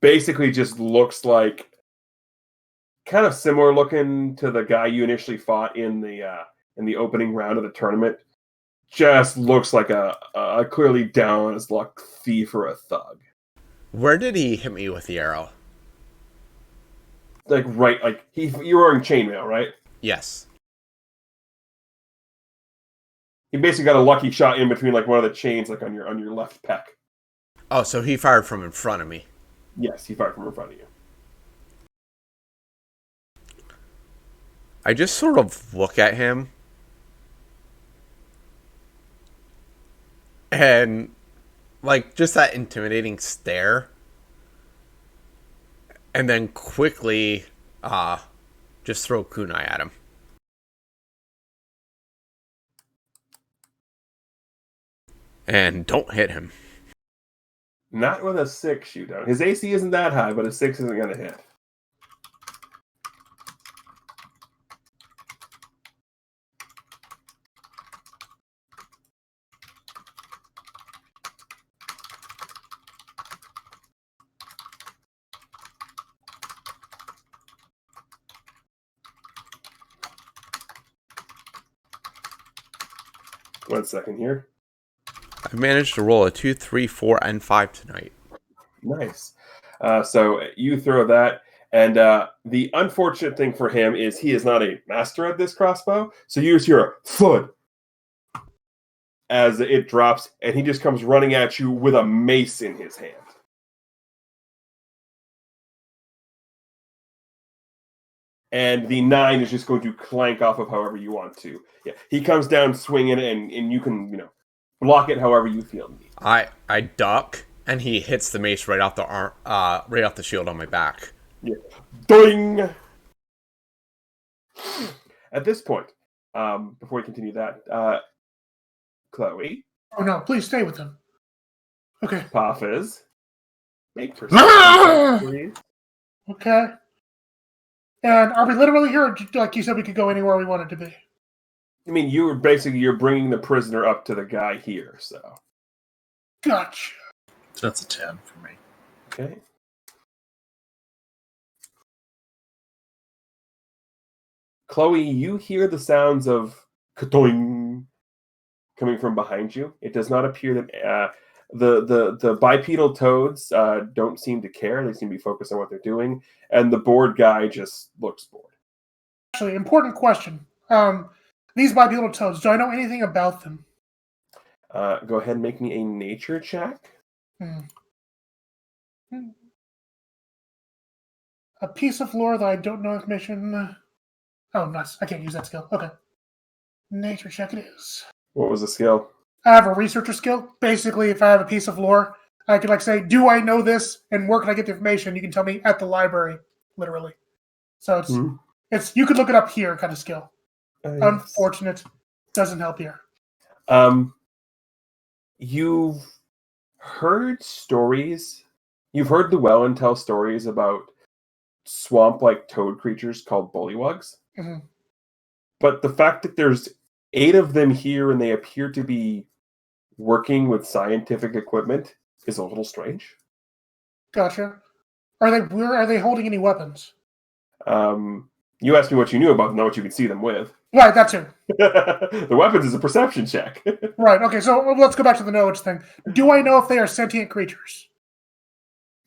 basically just looks like kind of similar looking to the guy you initially fought in the opening round of the tournament. Just looks like a clearly down on his luck thief or a thug. Where did he hit me with the arrow? Like right, like you were wearing chainmail, right? Yes. He basically got a lucky shot in between like one of the chains, like on your left pec. Oh, so he fired from in front of me. Yes, he fired from in front of you. I just sort of look at him and like just that intimidating stare, and then quickly just throw kunai at him. And don't hit him. Not with a 6 shootout. His AC isn't that high, but a 6 isn't going to hit. 1 second here. I managed to roll a 2, 3, 4, and 5 tonight. Nice. So you throw that, and the unfortunate thing for him is he is not a master at this crossbow, so you just hear a thud as it drops, and he just comes running at you with a mace in his hand. And the 9 is just going to clank off of however you want to. Yeah, he comes down swinging, and you can, block it however you feel need. I duck, and he hits the mace right off the arm, right off the shield on my back. Yeah, ding. At this point, before we continue that, Chloe. Oh no! Please stay with them. Okay. Paphos. Make perception, please. Okay. And are we literally here, or like you said, we could go anywhere we wanted to be? I mean, you're bringing the prisoner up to the guy here, so. Gotcha. So that's a 10 for me. Okay. Chloe, you hear the sounds of katoing coming from behind you. It does not appear that the bipedal toads don't seem to care. They seem to be focused on what they're doing, and the bored guy just looks bored. Actually, important question. These bipedal toads, do I know anything about them? Go ahead and make me a nature check. A piece of lore that I don't know information. Oh, nice. I can't use that skill. Okay. Nature check it is. What was the skill? I have a researcher skill. Basically, if I have a piece of lore, I could say, do I know this? And where can I get the information? You can tell me at the library, literally. So it's you could look it up here kind of skill. Yes. Unfortunate. Doesn't help here. You've heard stories. You've heard the Welland tell stories about swamp-like toad creatures called bullywugs. Mm-hmm. But the fact that there's 8 of them here and they appear to be working with scientific equipment is a little strange. Gotcha. Are they holding any weapons? You asked me what you knew about them, not what you could see them with. Right, that's it. The weapons is a perception check. Right, okay, so let's go back to the knowledge thing. Do I know if they are sentient creatures?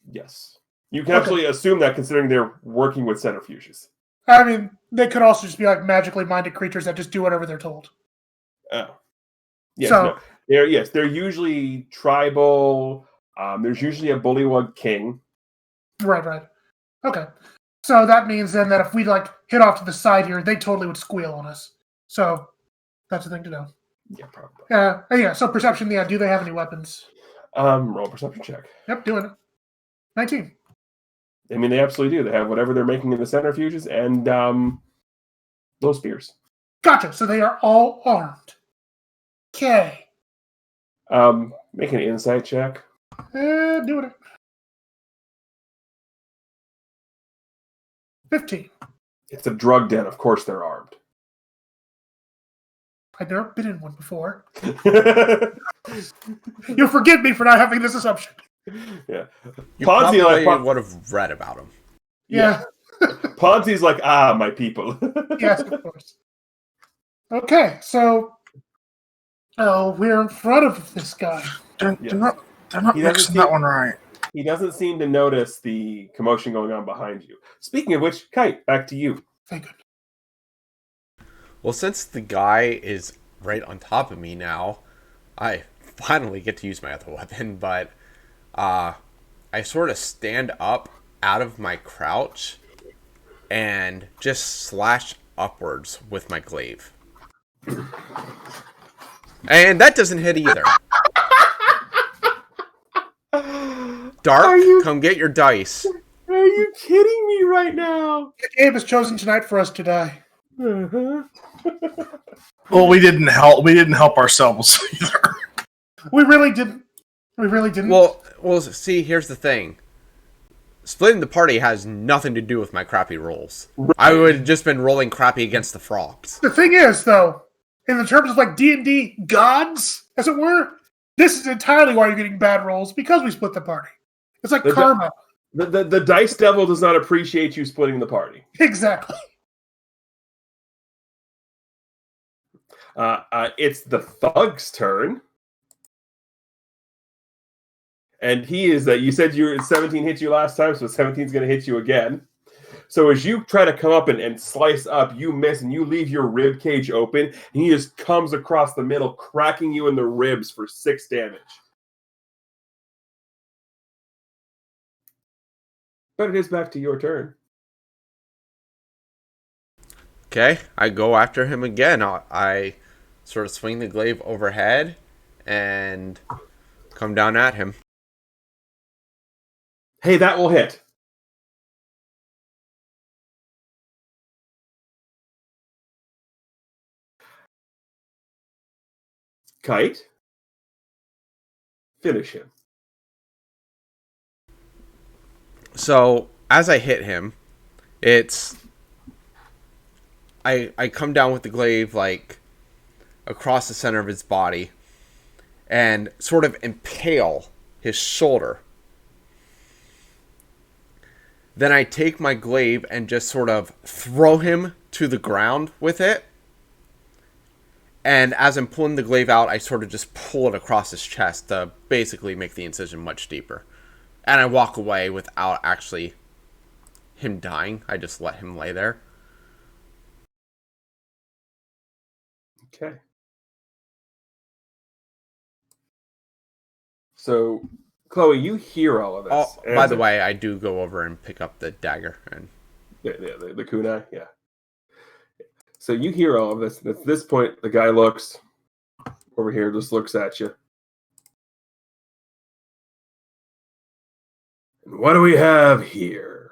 Yes. You can absolutely assume that considering they're working with centrifuges. I mean, they could also just be magically minded creatures that just do whatever they're told. Oh. Yes, so, no. They're usually tribal. There's usually a bullywug king. Right. Okay. So that means then that if we hit off to the side here, they totally would squeal on us. So that's the thing to know. Yeah, probably. Yeah, so perception, do they have any weapons? Roll a perception check. Yep, doing it. 19. I mean, they absolutely do. They have whatever they're making in the centrifuges and those spears. Gotcha. So they are all armed. Okay. Make an insight check. Doing it. 15. It's a drug den. Of course they're armed. I've never been in one before. You'll forgive me for not having this assumption. Yeah. You probably would have read about them. Yeah. Ponzi's like, my people. Yes, of course. Okay, so we're in front of this guy. They're not mixing that one right. He doesn't seem to notice the commotion going on behind you. Speaking of which, Kite, back to you. Thank goodness. Well, since the guy is right on top of me now, I finally get to use my other weapon, but I sort of stand up out of my crouch and just slash upwards with my glaive. And that doesn't hit either. Dark, come get your dice. Are you kidding me right now? The game has chosen tonight for us to die. Uh-huh. Well, we didn't help. We didn't help ourselves either. We really didn't. Well, see, here's the thing. Splitting the party has nothing to do with my crappy rolls. Right. I would have just been rolling crappy against the frogs. The thing is, though, in the terms of D&D gods, as it were, this is entirely why you're getting bad rolls, because we split the party. It's like karma. The dice devil does not appreciate you splitting the party. Exactly. It's the thug's turn. And he is you said 17 hit you last time, so 17 is going to hit you again. So as you try to come up and slice up, you miss and you leave your rib cage open, and he just comes across the middle, cracking you in the ribs for 6 damage. But it is back to your turn. Okay, I go after him again. I sort of swing the glaive overhead and come down at him. Hey, that will hit. Kite. Finish him. So as I hit him, I come down with the glaive like across the center of his body and sort of impale his shoulder. Then I take my glaive and just sort of throw him to the ground with it. And as I'm pulling the glaive out, I sort of just pull it across his chest to basically make the incision much deeper. And I walk away without actually him dying. I just let him lay there. Okay. So, Chloe, you hear all of this. Oh, by the way, I do go over and pick up the dagger. And the kunai, yeah. So you hear all of this. And at this point, the guy looks over here, just looks at you. And what do we have here?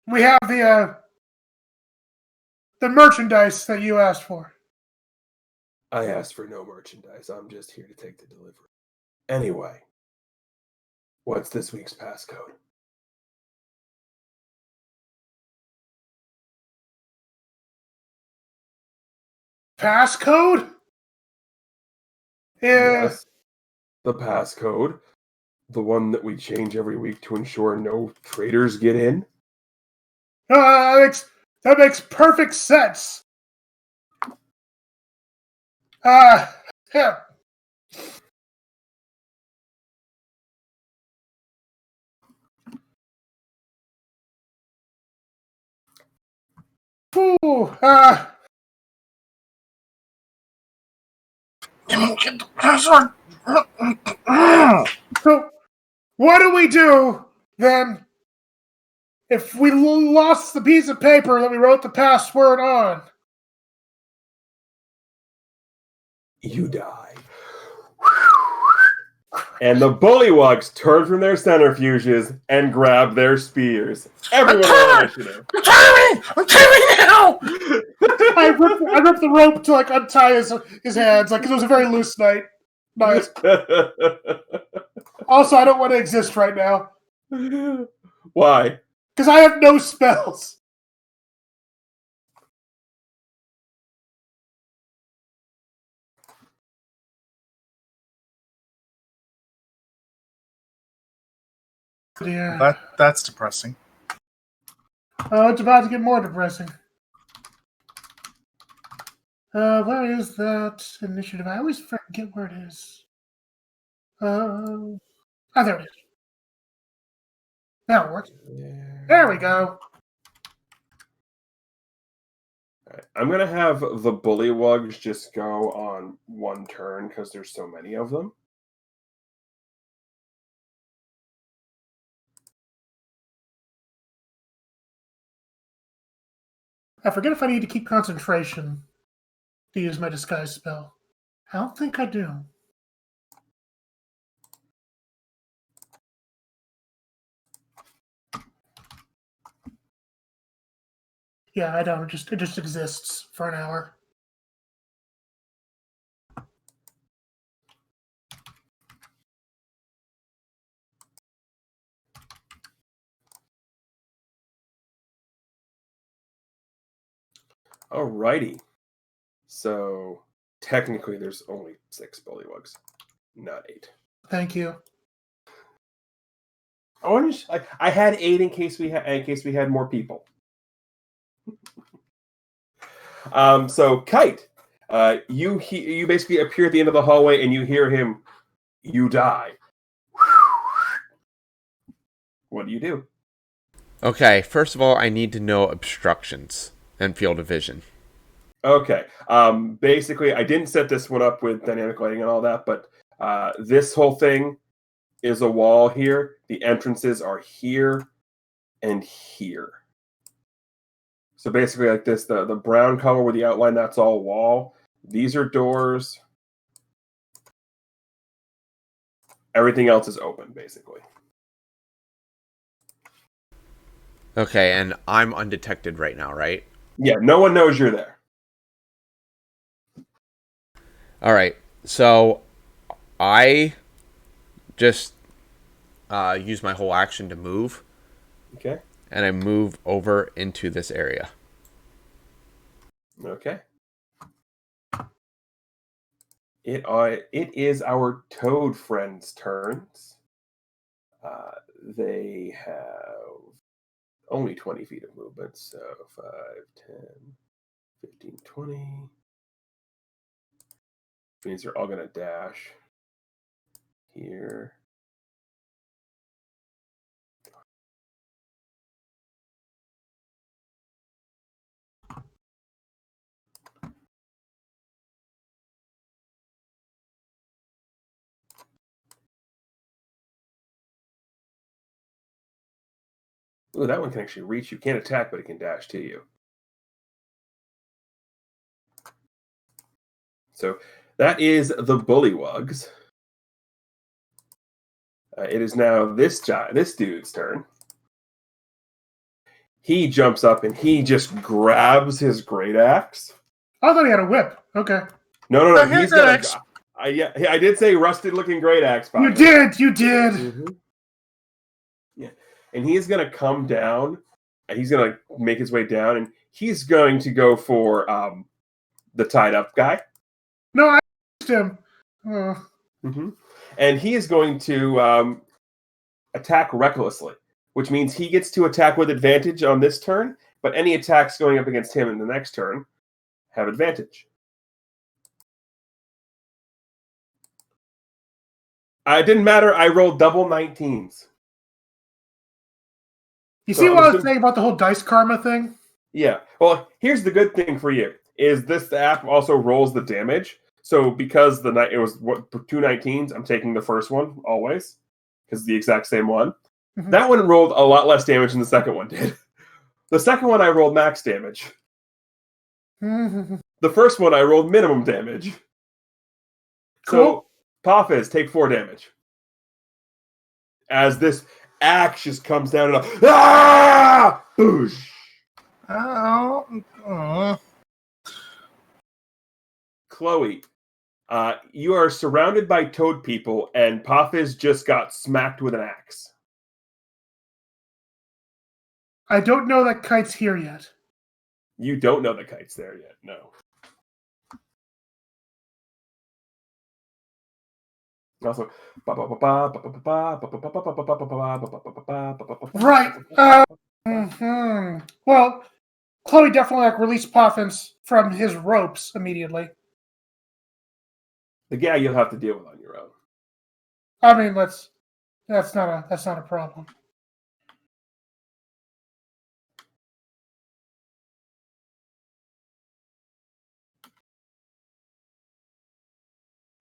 We have the merchandise that you asked for. I asked for no merchandise. I'm just here to take the delivery. Anyway, what's this week's passcode? Passcode? Yes, the passcode. The one that we change every week to ensure no traitors get in. That makes perfect sense. Yeah. Ooh, Get the password. so, what do we do then if we lost the piece of paper that we wrote the password on? You die. And the bullywugs turn from their centrifuges and grab their spears. Everyone roll initiative. I'm tearing now. I ripped the rope to like untie his hands, like 'cause it was a very loose night. Nice. Also, I don't want to exist right now Why? because I have no spells. Dear. That's depressing. Oh, it's about to get more depressing. Where is that initiative? I always forget where it is. There it is. Now it works. There we go. Right. I'm going to have the bullywugs just go on one turn because there's so many of them. I forget if I need to keep concentration to use my disguise spell. I don't think I do. Yeah, I don't. It just exists for an hour. Alrighty. So technically there's only 6 bullywugs, not 8. Thank you. I had 8 in case we had more people. So Kite, you basically appear at the end of the hallway and you hear him. You die. What do you do? Okay, first of all, I need to know obstructions and field of vision. Okay. Basically, I didn't set this one up with dynamic lighting and all that, but this whole thing is a wall here. The entrances are here and here. So basically, like this, the brown color with the outline, that's all wall. These are doors. Everything else is open, basically. Okay, and I'm undetected right now, right? Yeah, no one knows you're there. All right, so I just use my whole action to move, Okay. and I move over into this area. Okay. It is our toad friends' turns. They have only 20 feet of movement, so 5, 10, 15, 20. Means they're all going to dash here. Ooh, that one can actually reach you. Can't attack, but it can dash to you. So that is the Bullywugs. It is now this dude's turn. He jumps up and he just grabs his great axe. I thought he had a whip. Okay. No. Here's He's an got axe. I did say rusted-looking great axe. You did. You did. Mm-hmm. Yeah, and he's gonna come down, and he's gonna make his way down, and he's going to go for the tied up guy. No, I used him. Mm-hmm. And he is going to attack recklessly, which means he gets to attack with advantage on this turn, but any attacks going up against him in the next turn have advantage. It didn't matter. I rolled double 19s. You see what I was saying about the whole dice karma thing? Yeah. Well, here's the good thing for you: is this app also rolls the damage. So because it was two 19s, I'm taking the first one always because it's the exact same one. Mm-hmm. That one rolled a lot less damage than the second one did. The second one I rolled max damage. The first one I rolled minimum damage. Cool. So Paphos, take 4 damage. As this axe just comes down and boosh! Oh. Chloe, you are surrounded by toad people, and Paphos just got smacked with an axe. I don't know that Kite's here yet. You don't know that Kite's there yet, no. Also, right. Well, Chloe definitely released Paphos from his ropes immediately. The guy you'll have to deal with on your own. I mean, that's not a problem.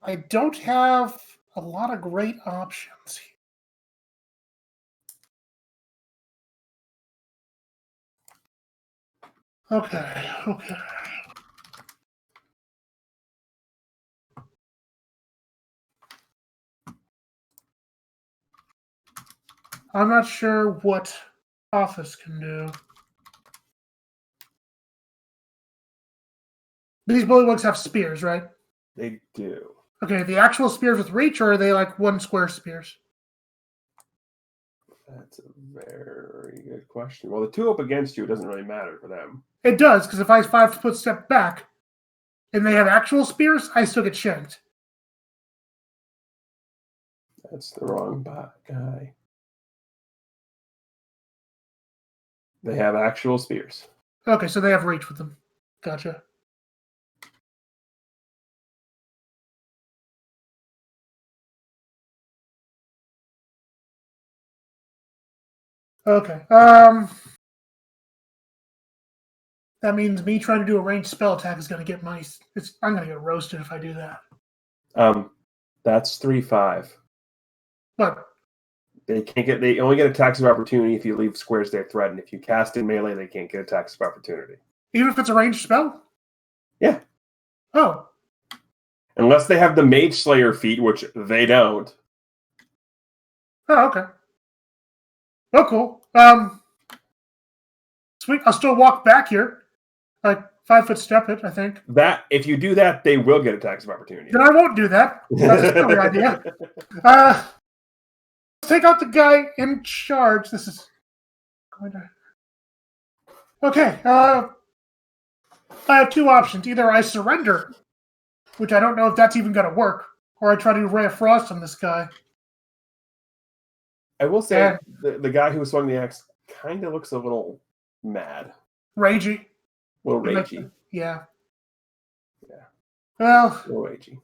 I don't have a lot of great options here. Okay. I'm not sure what Paphos can do. These bullywugs have spears, right? They do. Okay, the actual spears with reach, or are they like one square spears? That's a very good question. Well, the 2 up against you, it doesn't really matter for them. It does, because if I 5-foot step back and they have actual spears, I still get shanked. That's the wrong guy. They have actual spears. Okay, so they have reach with them. Gotcha. Okay. That means me trying to do a ranged spell attack is going to get I'm going to get roasted if I do that. That's 3/5. But They only get attacks of opportunity if you leave squares they threaten. If you cast in melee, they can't get attacks of opportunity. even if it's a ranged spell? Yeah. Oh. Unless they have the Mage Slayer feat, which they don't. Oh, okay. Oh, cool. Sweet. I'll still walk back here. Like 5-foot step it, I think. That if you do that, they will get attacks of opportunity. Then I won't do that. That's a silly idea. Take out the guy in charge. This is going to... Okay. I have two options. Either I surrender, which I don't know if that's even going to work, or I try to do Ray of Frost on this guy. I will say the guy who swung the axe kind of looks a little mad. Ragey. A little ragey. Yeah. Yeah. Well, A little ragey.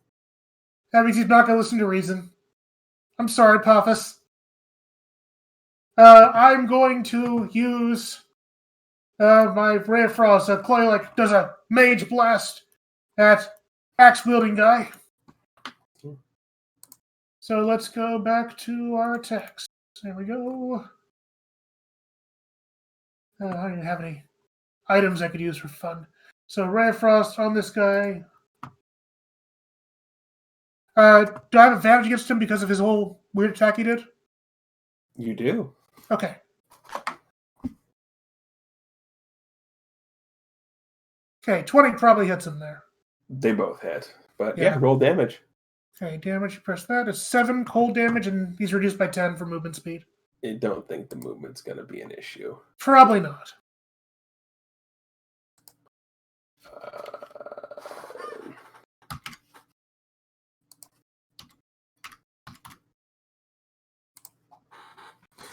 that means he's not going to listen to reason. I'm sorry, Paphos. I'm going to use my Ray of Frost. Chloe does a mage blast at axe-wielding guy. So let's go back to our attacks. There we go. I don't even have any items I could use for fun. So Ray of Frost on this guy. Do I have advantage against him because of his whole weird attack he did? You do. Okay. Okay, 20 probably hits him there. They both hit. But yeah, roll damage. Okay, damage, you press that. It's 7 cold damage, and he's reduced by 10 for movement speed. I don't think the movement's going to be an issue. Probably not.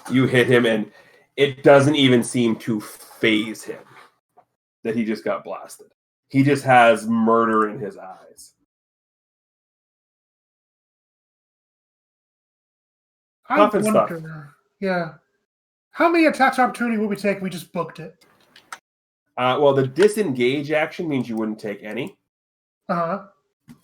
You hit him, and it doesn't even seem to phase him that he just got blasted. He just has murder in his eyes. I wonder. Yeah. How many attacks of opportunity would we take if we just booked it? Well, the disengage action means you wouldn't take any. Uh-huh.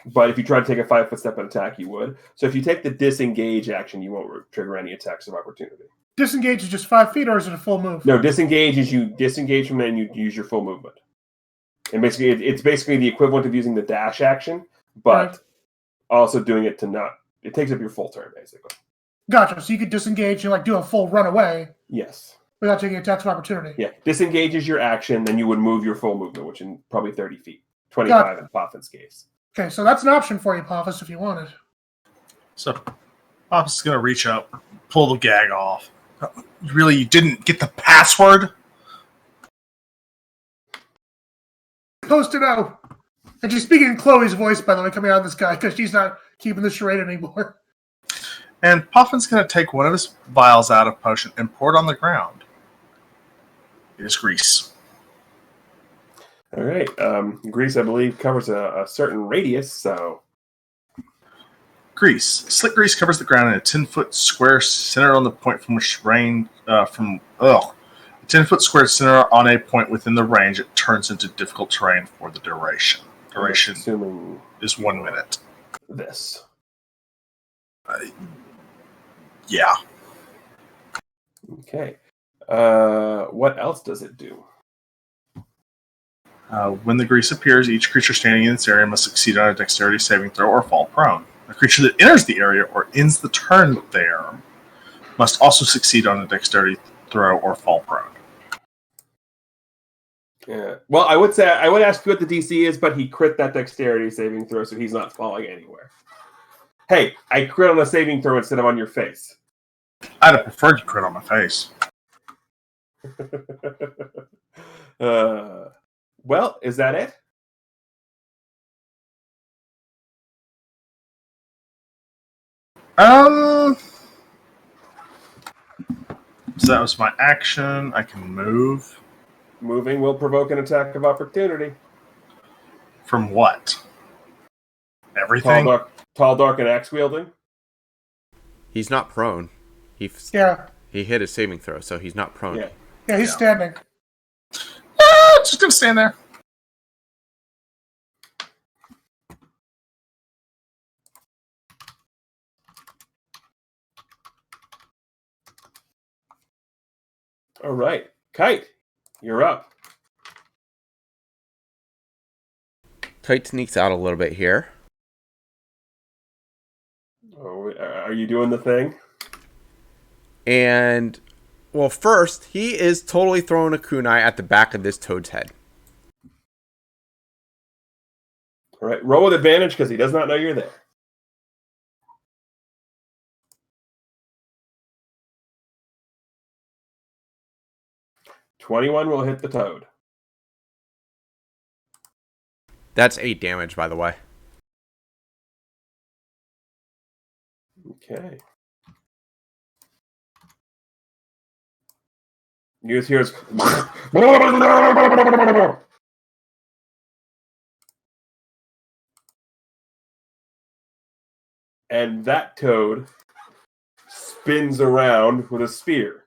But if you try to take a 5-foot step and attack, you would. So if you take the disengage action, you won't trigger any attacks of opportunity. Disengage is just 5 feet, or is it a full move? No, disengage is you disengage from there and you use your full movement. And basically, it's basically the equivalent of using the dash action, but also doing it to not... It takes up your full turn, basically. Gotcha. So you could disengage and do a full run away. Yes. Without taking attacks of opportunity. Yeah. Disengage is your action, then you would move your full movement, which is probably 30 feet. 25 in Poffin's case. Okay, so that's an option for you, Paphos, if you wanted. So, Paphos is going to reach up, pull the gag off. Really, you didn't get the password? Supposed to know. And she's speaking in Chloe's voice, by the way, coming out of this guy, because she's not keeping the charade anymore. And Puffin's going to take one of his vials out of potion and pour it on the ground. It is grease. All right. Grease, I believe, covers a certain radius, so... Grease. Slick grease covers the ground in a 10-foot square centered on the point from which rain... A 10-foot square centered on a point within the range, it turns into difficult terrain for the duration. Duration is 1 minute. This. Yeah. Okay. What else does it do? When the grease appears, each creature standing in this area must succeed on a dexterity saving throw or fall prone. A creature that enters the area or ends the turn there must also succeed on a dexterity throw or fall prone. Yeah. Well, I would ask you what the DC is, but he crit that dexterity saving throw, so he's not falling anywhere. Hey, I crit on a saving throw instead of on your face. I'd have preferred you crit on my face. Well, is that it? So that was my action. I can move. Moving will provoke an attack of opportunity. From what? Everything? Tall, dark, and axe wielding. He's not prone. He He hit his saving throw, so he's not prone. Yeah, he's standing. Just gonna stand there. All right. Kite, you're up. Kite sneaks out a little bit here. Oh, are you doing the thing? And, well, first, he is totally throwing a kunai at the back of this toad's head. All right. Roll with advantage because he does not know you're there. $21 will hit the toad. That's 8 damage, by the way. Okay. You just hear his... And that toad spins around with a spear.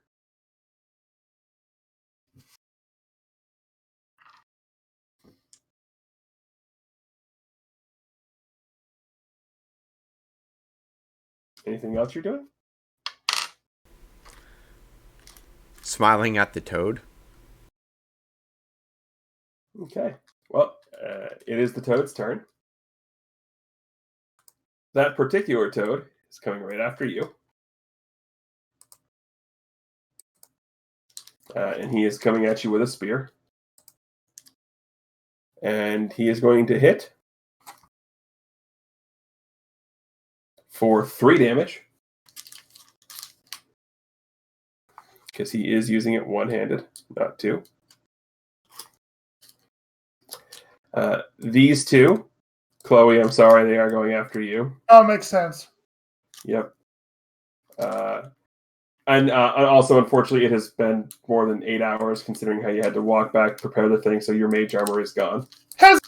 Anything else you're doing? Smiling at the toad. Okay. Well, it is the toad's turn. That particular toad is coming right after you. And he is coming at you with a spear. And he is going to hit for 3 damage. Because he is using it one-handed, not two. These two, Chloe, I'm sorry, they are going after you. Oh, makes sense. Yep. And also, unfortunately, it has been more than 8 hours, considering how you had to walk back, prepare the thing, so your mage armor is gone. Has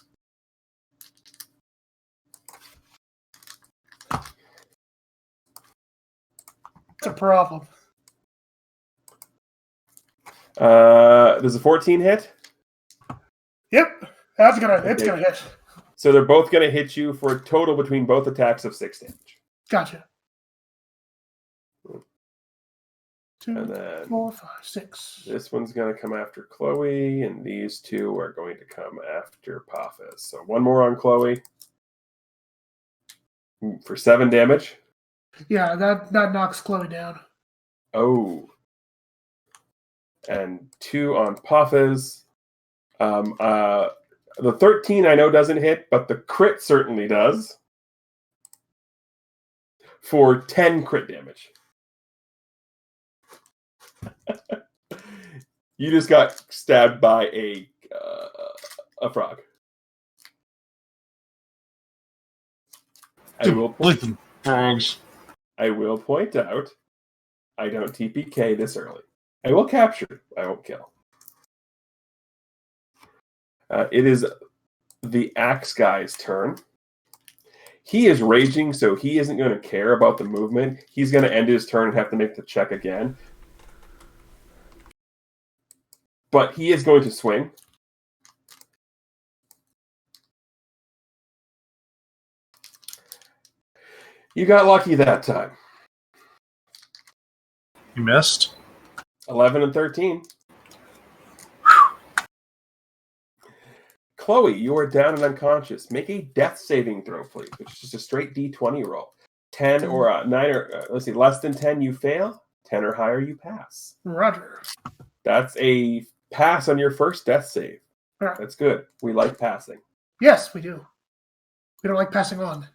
It's a problem. Does a 14 hit? Yep, it's gonna hit. So they're both going to hit you for a total between both attacks of 6 damage. Gotcha. 2, And then 4, 5, 6. this one's going to come after Chloe, and these two are going to come after Paphos. So one more on Chloe for 7 damage. Yeah, that knocks Chloe down. Oh. And 2 on Paphos. The 13 I know doesn't hit, but the crit certainly does. For 10 crit damage. You just got stabbed by a frog. I will point out, I don't TPK this early. I will capture, I won't kill. It is the axe guy's turn. He is raging, so he isn't going to care about the movement. He's going to end his turn and have to make the check again. But he is going to swing. You got lucky that time. You missed. 11 and 13. Chloe, you are down and unconscious. Make a death saving throw, please, which is just a straight D20 roll. 10 or 9 or let's see, less than 10 you fail. 10 or higher you pass. Roger. That's a pass on your first death save. Right. That's good. We like passing. Yes, we do. We don't like passing on.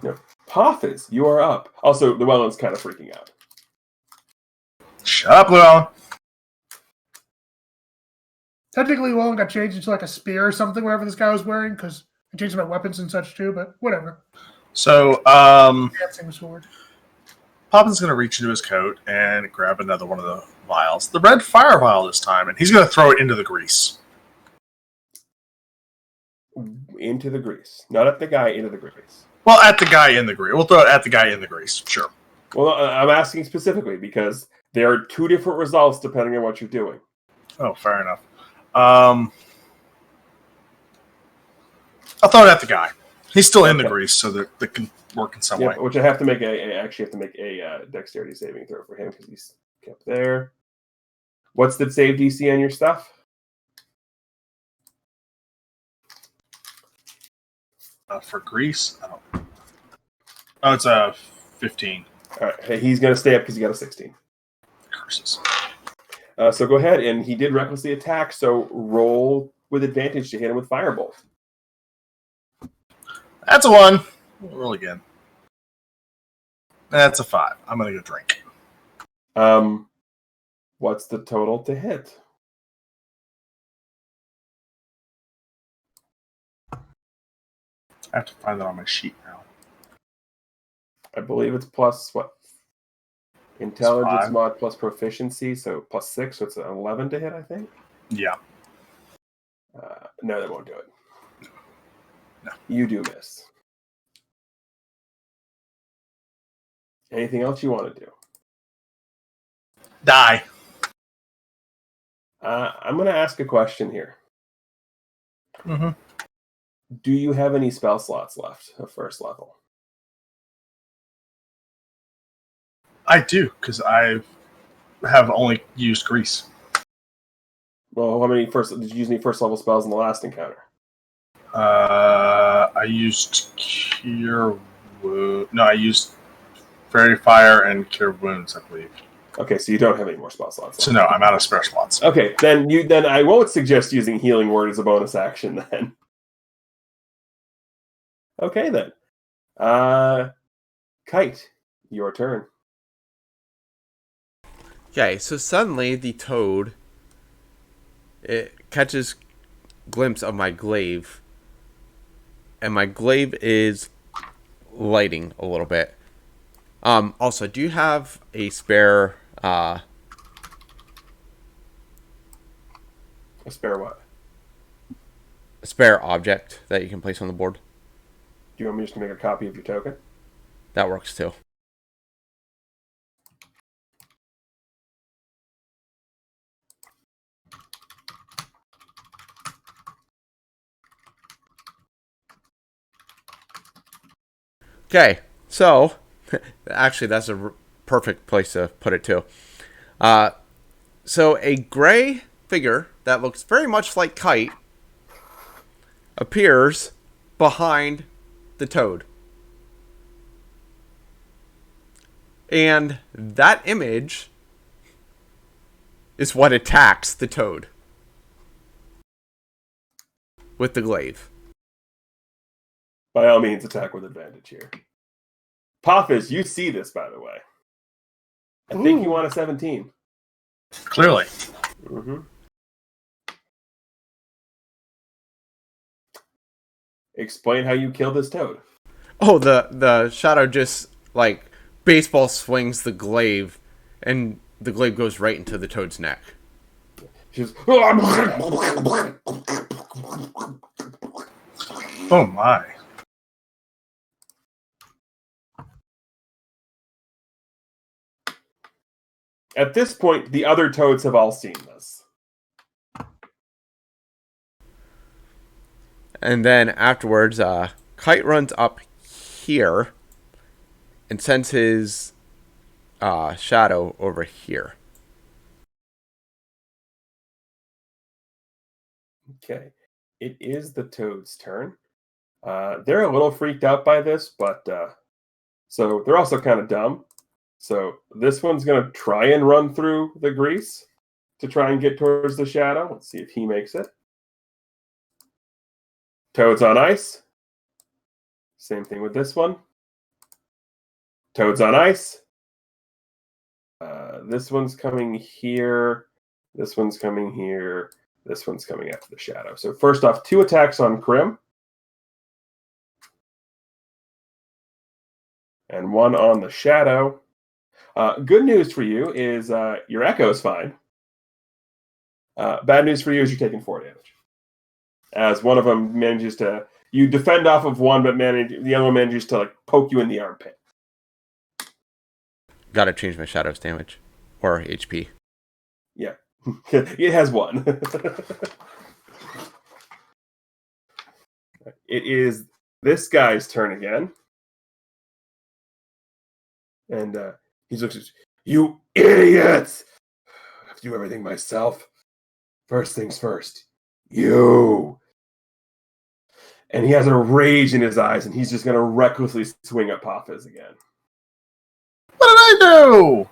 No. Paphos, you are up. Also, Llewellyn's kind of freaking out. Shut up, Llewellyn. Technically, Llewellyn got changed into like a spear or something, whatever this guy was wearing, because I changed my weapons and such too, but whatever. So, Dancing sword. Poppin's going to reach into his coat and grab another one of the vials. The red fire vial this time, and he's going to throw it into the grease. Into the grease. Not at the guy, into the grease. Well, at the guy in the grease. We'll throw it at the guy in the grease. Sure. Well, I'm asking specifically because there are two different results depending on what you're doing. Oh, fair enough. I'll throw it at the guy. He's still in the grease, so that they can work in some way. Which I have to make a dexterity saving throw for him because he's kept there. What's the save DC on your stuff? For grease, I don't. Oh, it's a 15. All right, hey, he's going to stay up because he got a 16. Curses. So go ahead, and he did recklessly attack. So roll with advantage to hit him with firebolt. That's a 1. We'll roll again. That's a 5. I'm gonna go drink. What's the total to hit? I have to find that on my sheet now. I believe it's plus what? Intelligence mod plus proficiency, so plus 6, so it's an 11 to hit, I think. Yeah. No, that won't do it. No. You do miss. Anything else you want to do? Die. I'm going to ask a question here. Mm-hmm. Do you have any spell slots left of first level? I do, because I have only used grease. Well, how many did you use any first level spells in the last encounter? I used Cure Wound. No, I used Fairy Fire and Cure Wounds, I believe. Okay, so you don't have any more spell slots left. So no, I'm out of spare slots. Okay, then I won't suggest using Healing Word as a bonus action then. Okay then. Kite, your turn. Okay, so suddenly the toad, it catches glimpse of my glaive, and my glaive is lighting a little bit. Also, do you have a spare A spare what? a spare object that you can place on the board? Do you want me just to make a copy of your token? That works too. Okay, so actually that's a perfect place to put it too. So a gray figure that looks very much like Kite appears behind the toad. And that image is what attacks the toad with the glaive. By all means, attack with advantage here. Poffis, you see this, by the way. I think you want a 17. Clearly. Mm-hmm. Explain how you killed this toad. Oh, the shadow just, like, baseball swings the glaive, and the glaive goes right into the toad's neck. She's... Oh my. At this point, the other toads have all seen this. And then afterwards, Kite runs up here and sends his shadow over here. Okay. It is the toad's turn. They're a little freaked out by this, but so they're also kind of dumb. So this one's going to try and run through the grease to try and get towards the shadow. Let's see if he makes it. Toad's on ice. Same thing with this one. Toad's on ice. This one's coming here. This one's coming here. This one's coming after the shadow. So first off, 2 attacks on Krim. And 1 on the shadow. Good news for you is your echo's fine. Bad news for you is you're taking 4 damage. As one of them manages to... You defend off of one, but the other one manages to like poke you in the armpit. Gotta change my shadow's damage. Or HP. Yeah. It has 1. It is this guy's turn again. And he looks at you, idiots! I have to do everything myself. First things first. You. And he has a rage in his eyes, and he's just going to recklessly swing at Paphos again. What did I do?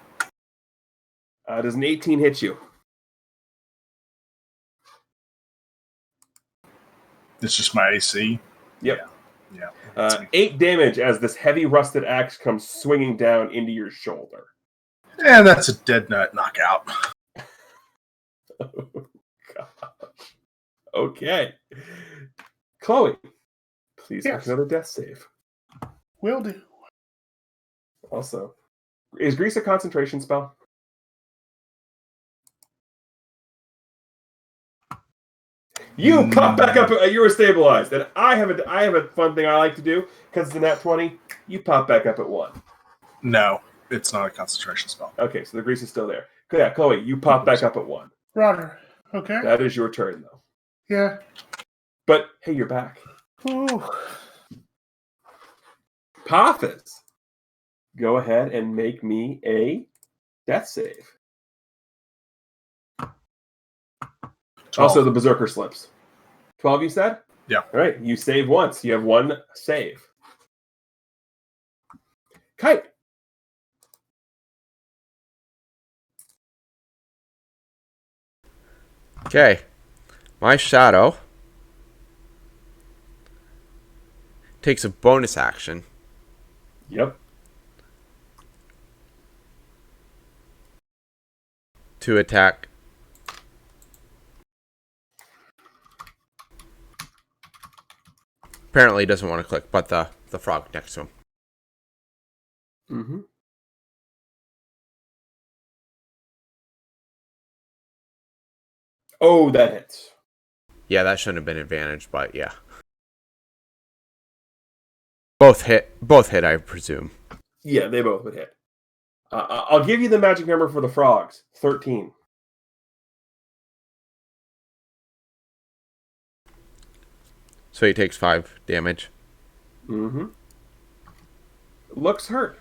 Does an 18 hit you? It's just my AC. Yep. Yeah. 8 damage as this heavy rusted axe comes swinging down into your shoulder. And that's a dead nut knockout. Oh, gosh. Okay. Chloe, please make another death save. Will do. Also, is Grease a concentration spell? You pop back up. You were stabilized, and I have a fun thing I like to do because it's a nat 20. You pop back up at 1. No, it's not a concentration spell. Okay, so the grease is still there. Yeah, Chloe, you pop back up at 1. Roger. Okay. That is your turn, though. Yeah. But hey, you're back. Ooh. Paphos, go ahead and make me a death save. 12. Also, the berserker slips. 12, you said? Yeah. All right, you save once. You have 1 save. Kite. Okay. My shadow takes a bonus action Yep. to attack apparently he doesn't want to click, but the frog next to him. Mm-hmm. Oh, that hits. Yeah, that shouldn't have been advantage, but yeah. Both hit, I presume. Yeah, they both would hit. I'll give you the magic number for the frogs. 13. So he takes 5 damage. Mm-hmm. Looks hurt.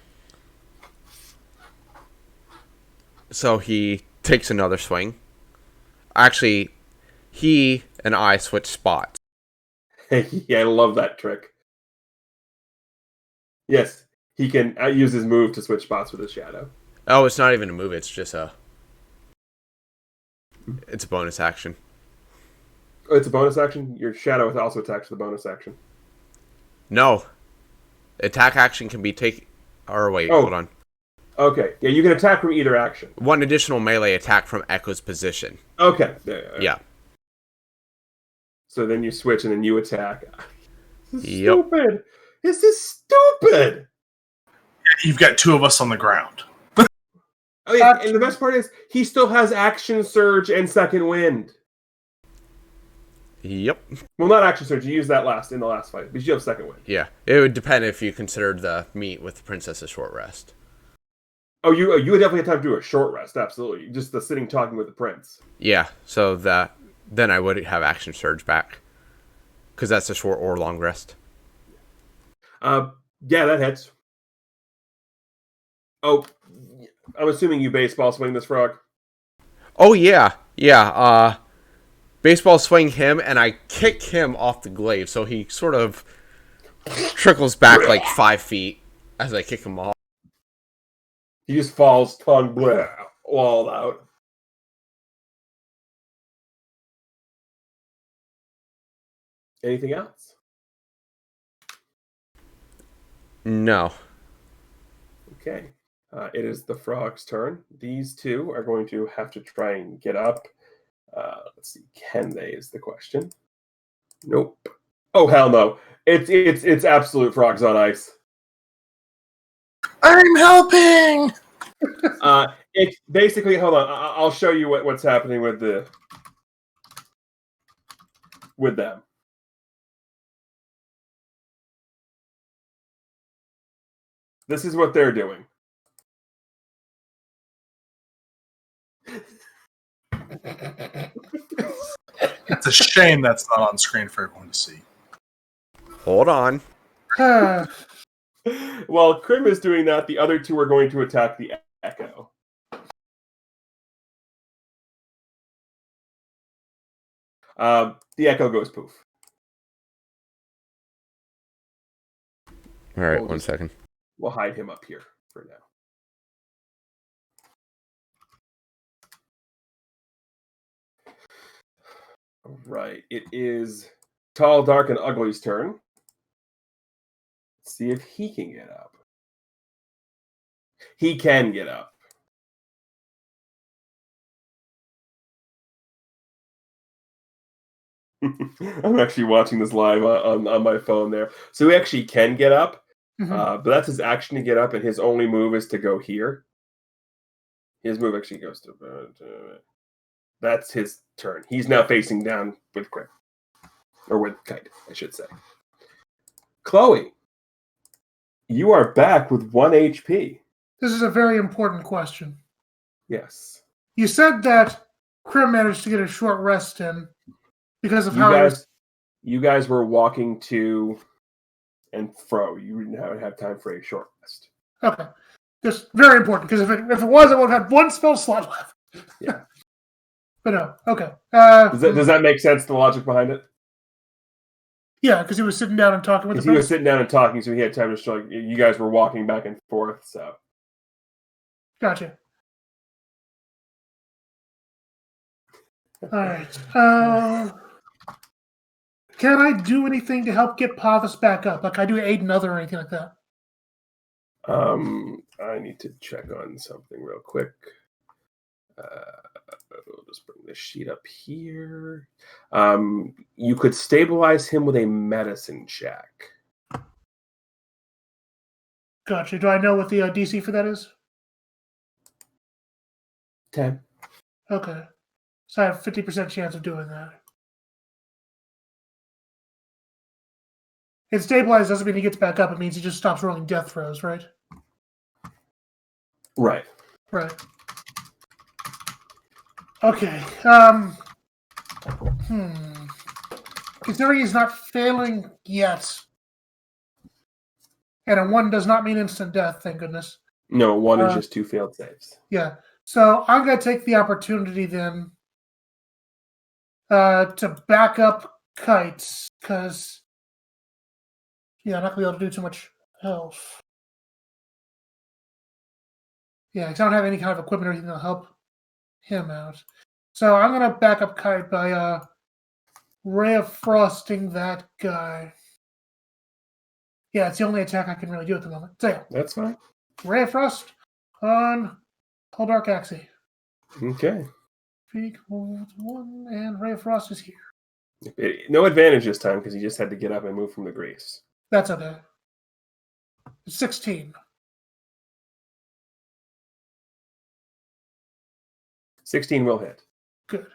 So he takes another swing. Actually, he and I switch spots. Yeah, I love that trick. Yes, he can use his move to switch spots with his shadow. Oh, it's not even a move, it's just it's a bonus action. Oh, it's a bonus action? Your shadow also attacks the bonus action. No. Attack action can be taken... Or wait, hold on. Okay, yeah, you can attack from either action. 1 additional melee attack from Echo's position. Okay. Yeah. So then you switch and then you attack. This is Yep. stupid. This is stupid. You've got 2 of us on the ground. Oh, yeah, and the best part is he still has action surge and second wind. Yep. Well, not action surge. You used that in the last fight, but you have second wind. Yeah. It would depend if you considered the meet with the princess a short rest. Oh, you would definitely have time to do a short rest. Absolutely, just the sitting talking with the prince. Yeah. So then I would have action surge back, because that's a short or long rest. Yeah, that hits. Oh, I'm assuming you baseball swing this frog. Oh yeah. Baseball swing him, and I kick him off the glaive, so he sort of trickles back like 5 feet as I kick him off. He just falls, tongue walled out. Anything else? No. Okay. It is the frog's turn. These 2 are going to have to try and get up. Let's see. Can they is the question. Nope. Oh, hell no. It's absolute frogs on ice. I'm helping! It's basically, hold on. I'll show you what's happening with them. This is what they're doing. It's a shame that's not on screen for everyone to see. Hold on. While Krim is doing that, the other two are going to attack the Echo. The Echo goes poof. All right, 1 second. We'll hide him up here for now. All right, it is Tall, Dark, and Ugly's turn. Let's see if he can get up. He can get up. I'm actually watching this live on my phone there. So he actually can get up, but that's his action to get up, and his only move is to go here. His move actually goes to... that's his turn. He's now facing down with Krim. Or with Kite, I should say. Chloe, you are back with 1 HP. This is a very important question. Yes. You said that Krim managed to get a short rest in because of how you guys were walking to and fro. You didn't have time for a short rest. Okay. Just very important, because if it was, I would have had 1 spell slot left. Yeah. But no. Okay. Does that make sense, the logic behind it? Yeah, because he was sitting down and talking with the He was sitting down and talking, so he had time to show, you guys were walking back and forth, so. Gotcha. All right. Can I do anything to help get Pavis back up? Like I do aid another or anything like that? I need to check on something real quick. We'll just bring this sheet up here. You could stabilize him with a medicine check. Gotcha. Do I know what the DC for that is? 10. Okay. So I have 50% chance of doing that. It stabilizes doesn't mean he gets back up. It means he just stops rolling death throws, right? Right. Right. Okay. Considering he's not failing yet, and a 1 does not mean instant death, thank goodness. No, 1 is just 2 failed saves. Yeah. So I'm going to take the opportunity then to back up Kites, because I'm not going to be able to do too much health. Yeah, because I don't have any kind of equipment or anything that'll help him out. So I'm going to back up Kite by Ray of Frosting that guy. Yeah, it's the only attack I can really do at the moment. So yeah. That's fine. Ray of Frost on Tall Dark Axie. Okay. 1, and Ray of Frost is here. No advantage this time because he just had to get up and move from the grease. That's okay. 16. 16 will hit. Good.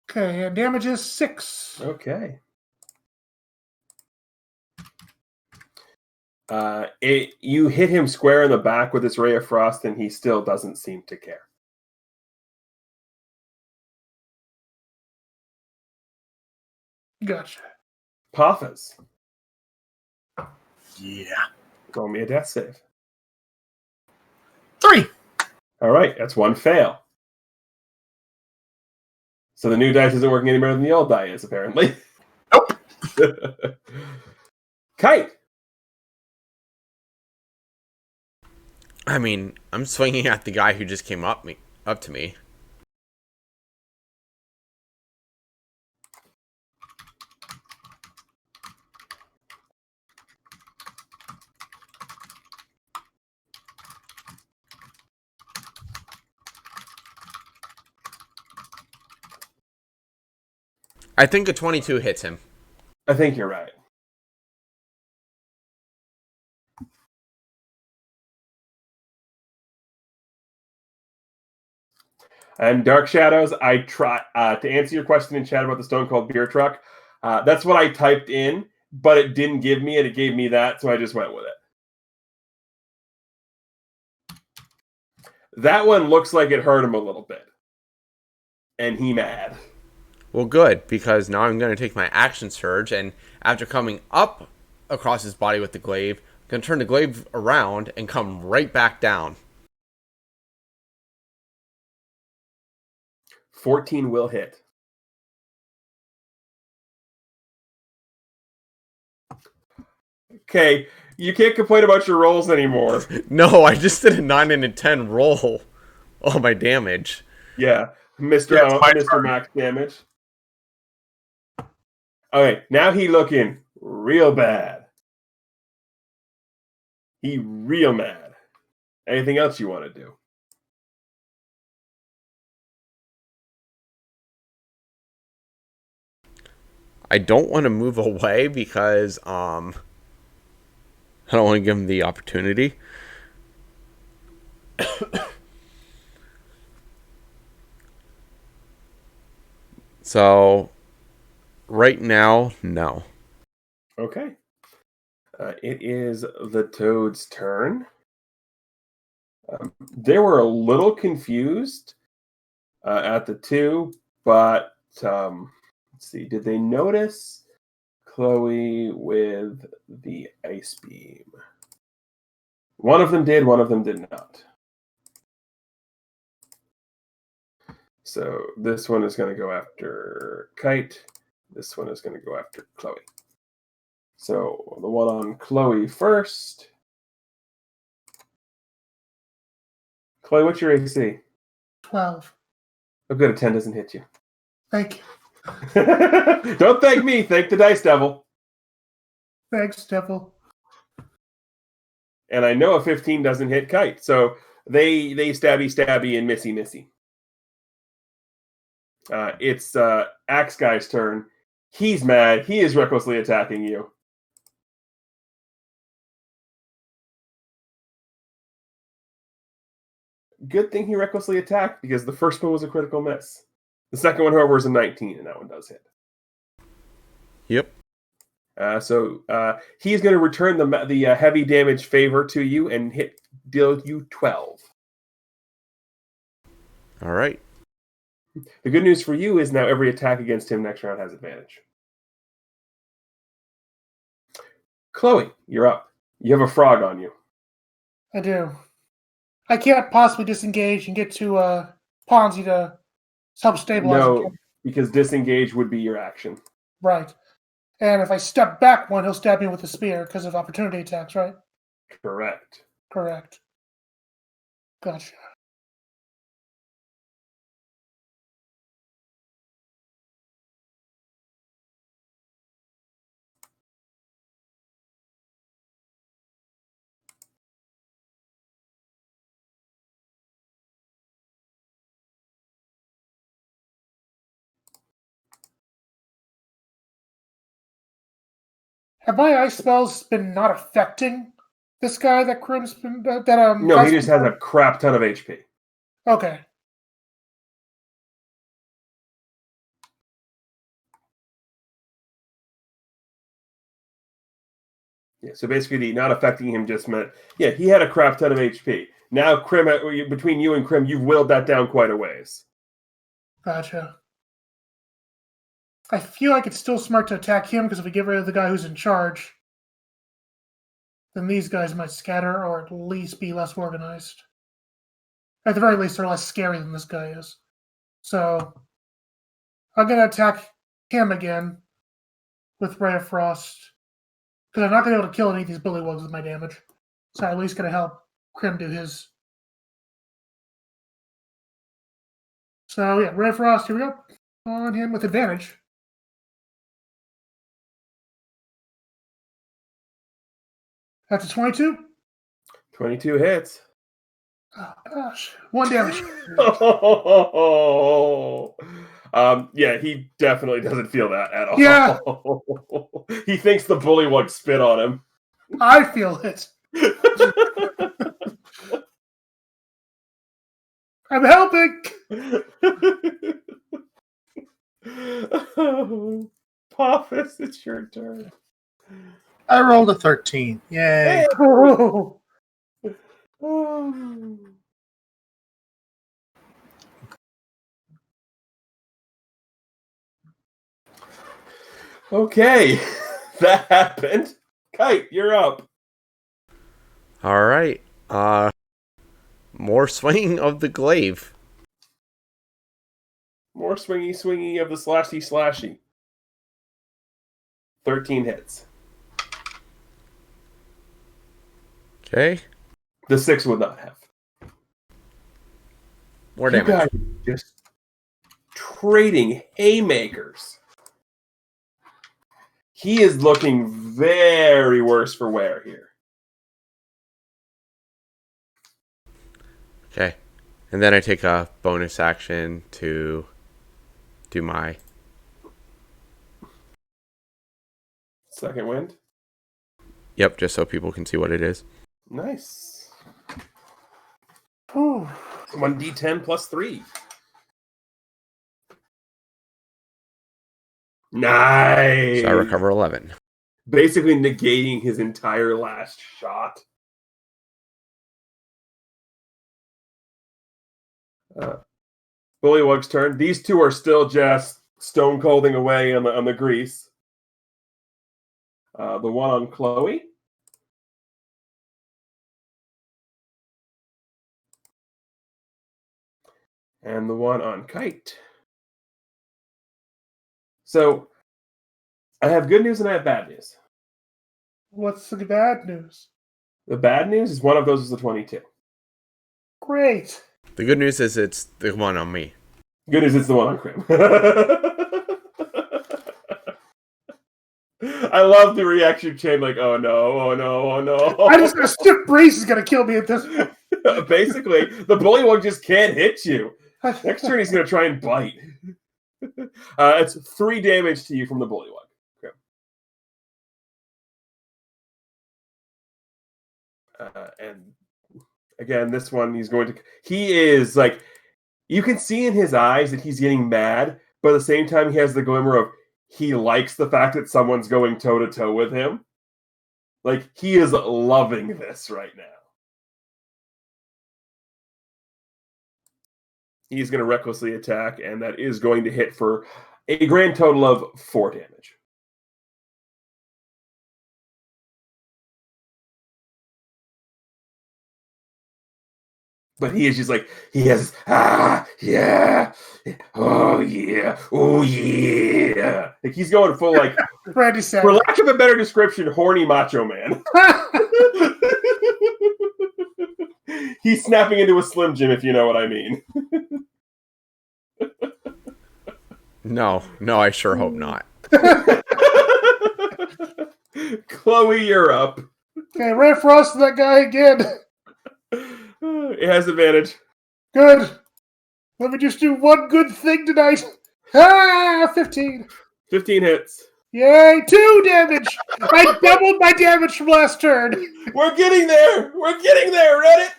Okay, and damage is 6. Okay. You hit him square in the back with this Ray of Frost, and he still doesn't seem to care. Gotcha. Paphos. Yeah. Roll me a death save. 3. All right, that's 1 fail. So the new dice isn't working any better than the old die is, apparently. Nope. Kite. I mean, I'm swinging at the guy who just came up to me. I think a 22 hits him. I think you're right. And Dark Shadows, I try to answer your question in chat about the Stone Cold Beer Truck. That's what I typed in, but it didn't give me it. It gave me that, so I just went with it. That one looks like it hurt him a little bit. And he mad. Well, good, because now I'm going to take my action surge, and after coming up across his body with the glaive, I'm going to turn the glaive around and come right back down. 14 will hit. Okay, you can't complain about your rolls anymore. No, I just did a 9 and a 10 roll. Oh, my damage. Yeah, Mr. Yeah, it's my Mr. turn. Max damage. Okay, now he looking real bad. He real mad. Anything else you want to do? I don't want to move away because I don't want to give him the opportunity. So, right now, no. Okay. It is the Toad's turn. They were a little confused at the two, but let's see. Did they notice Chloe with the ice beam? One of them did, one of them did not. So this one is going to go after Kite. This one is going to go after Chloe. So the one on Chloe first. Chloe, what's your AC? 12. Oh, good. A 10 doesn't hit you. Thank you. Don't thank me. Thank the Dice Devil. Thanks, Devil. And I know a 15 doesn't hit Kite. So they stabby and missy. It's Axe Guy's turn. He's mad. He is recklessly attacking you. Good thing he recklessly attacked because the first one was a critical miss. The second one, however, is a 19, and that one does hit. Yep. So he's going to return the heavy damage favor to you and deal you 12. All right. The good news for you is now every attack against him next round has advantage. Chloe, you're up. You have a frog on you. I do. I can't possibly disengage and get to Ponzi to help stabilize No, him. because disengage would be your action. Right. And if I step back one, he'll stab me with a spear because of opportunity attacks, right? Correct. Correct. Gotcha. Have my ice spells been not affecting this guy that Crim's been No, he just has a crap ton of HP. Okay. Yeah, so basically, the not affecting him just meant, yeah, he had a crap ton of HP. Now, Crim, between you and Crim, you've whittled that down quite a ways. Gotcha. I feel like it's still smart to attack him because if we get rid of the guy who's in charge, then these guys might scatter or at least be less organized. At the very least, they're less scary than this guy is. So I'm going to attack him again with Ray of Frost because I'm not going to be able to kill any of these bullywugs with my damage. So I'm at least going to help Crim do his. So yeah, Ray of Frost, here we go. On him with advantage. That's a 22. 22 hits. Oh, gosh. 1 damage. Yeah, he definitely doesn't feel that at all. Yeah. He thinks the bullywug spit on him. I feel it. I'm helping. Poffus, it's your turn. I rolled a 13. Yay. Oh. Okay, that happened. Kite, you're up. All right. More swinging of the glaive. More swingy of the slashy. 13 hits. Okay. The 6 would not have. More You damage. guys are just trading haymakers. He is looking very worse for wear here. Okay. And then I take a bonus action to do my... Second wind. Yep, just so people can see what it is. Nice. Whew. 1d10 plus 3. Nice. So I recover 11. Basically negating his entire last shot. Bullywug's turn. These two are still just stone colding away on the grease. The one on Chloe. And the one on Kite. So, I have good news and I have bad news. What's the bad news? The bad news is one of those is a 22. Great. The good news is it's the one on me. Good news, it's the one on Crim. I love the reaction chain, like, oh no, oh no, oh no. I just got a stiff brace is gonna kill me at this point. Basically, the bullywug just can't hit you. Next turn, he's going to try and bite. It's 3 damage to you from the bullywug. Okay. And again, this one, he is like, you can see in his eyes that he's getting mad, but at the same time, he has the glimmer of he likes the fact that someone's going toe-to-toe with him. Like, he is loving this right now. He's going to recklessly attack, and that is going to hit for a grand total of 4 damage. But he is just like, he has, yeah, oh yeah, oh yeah. Like, he's going full, like, Randy said. for lack of a better description, horny macho man. He's snapping into a Slim Jim, if you know what I mean. No, I sure hope not. Chloe, you're up. Okay, Ray Frost that guy again. It has advantage. Good. Let me just do one good thing tonight. 15. 15 hits. Yay, 2 damage. I doubled my damage from last turn. We're getting there. Reddit.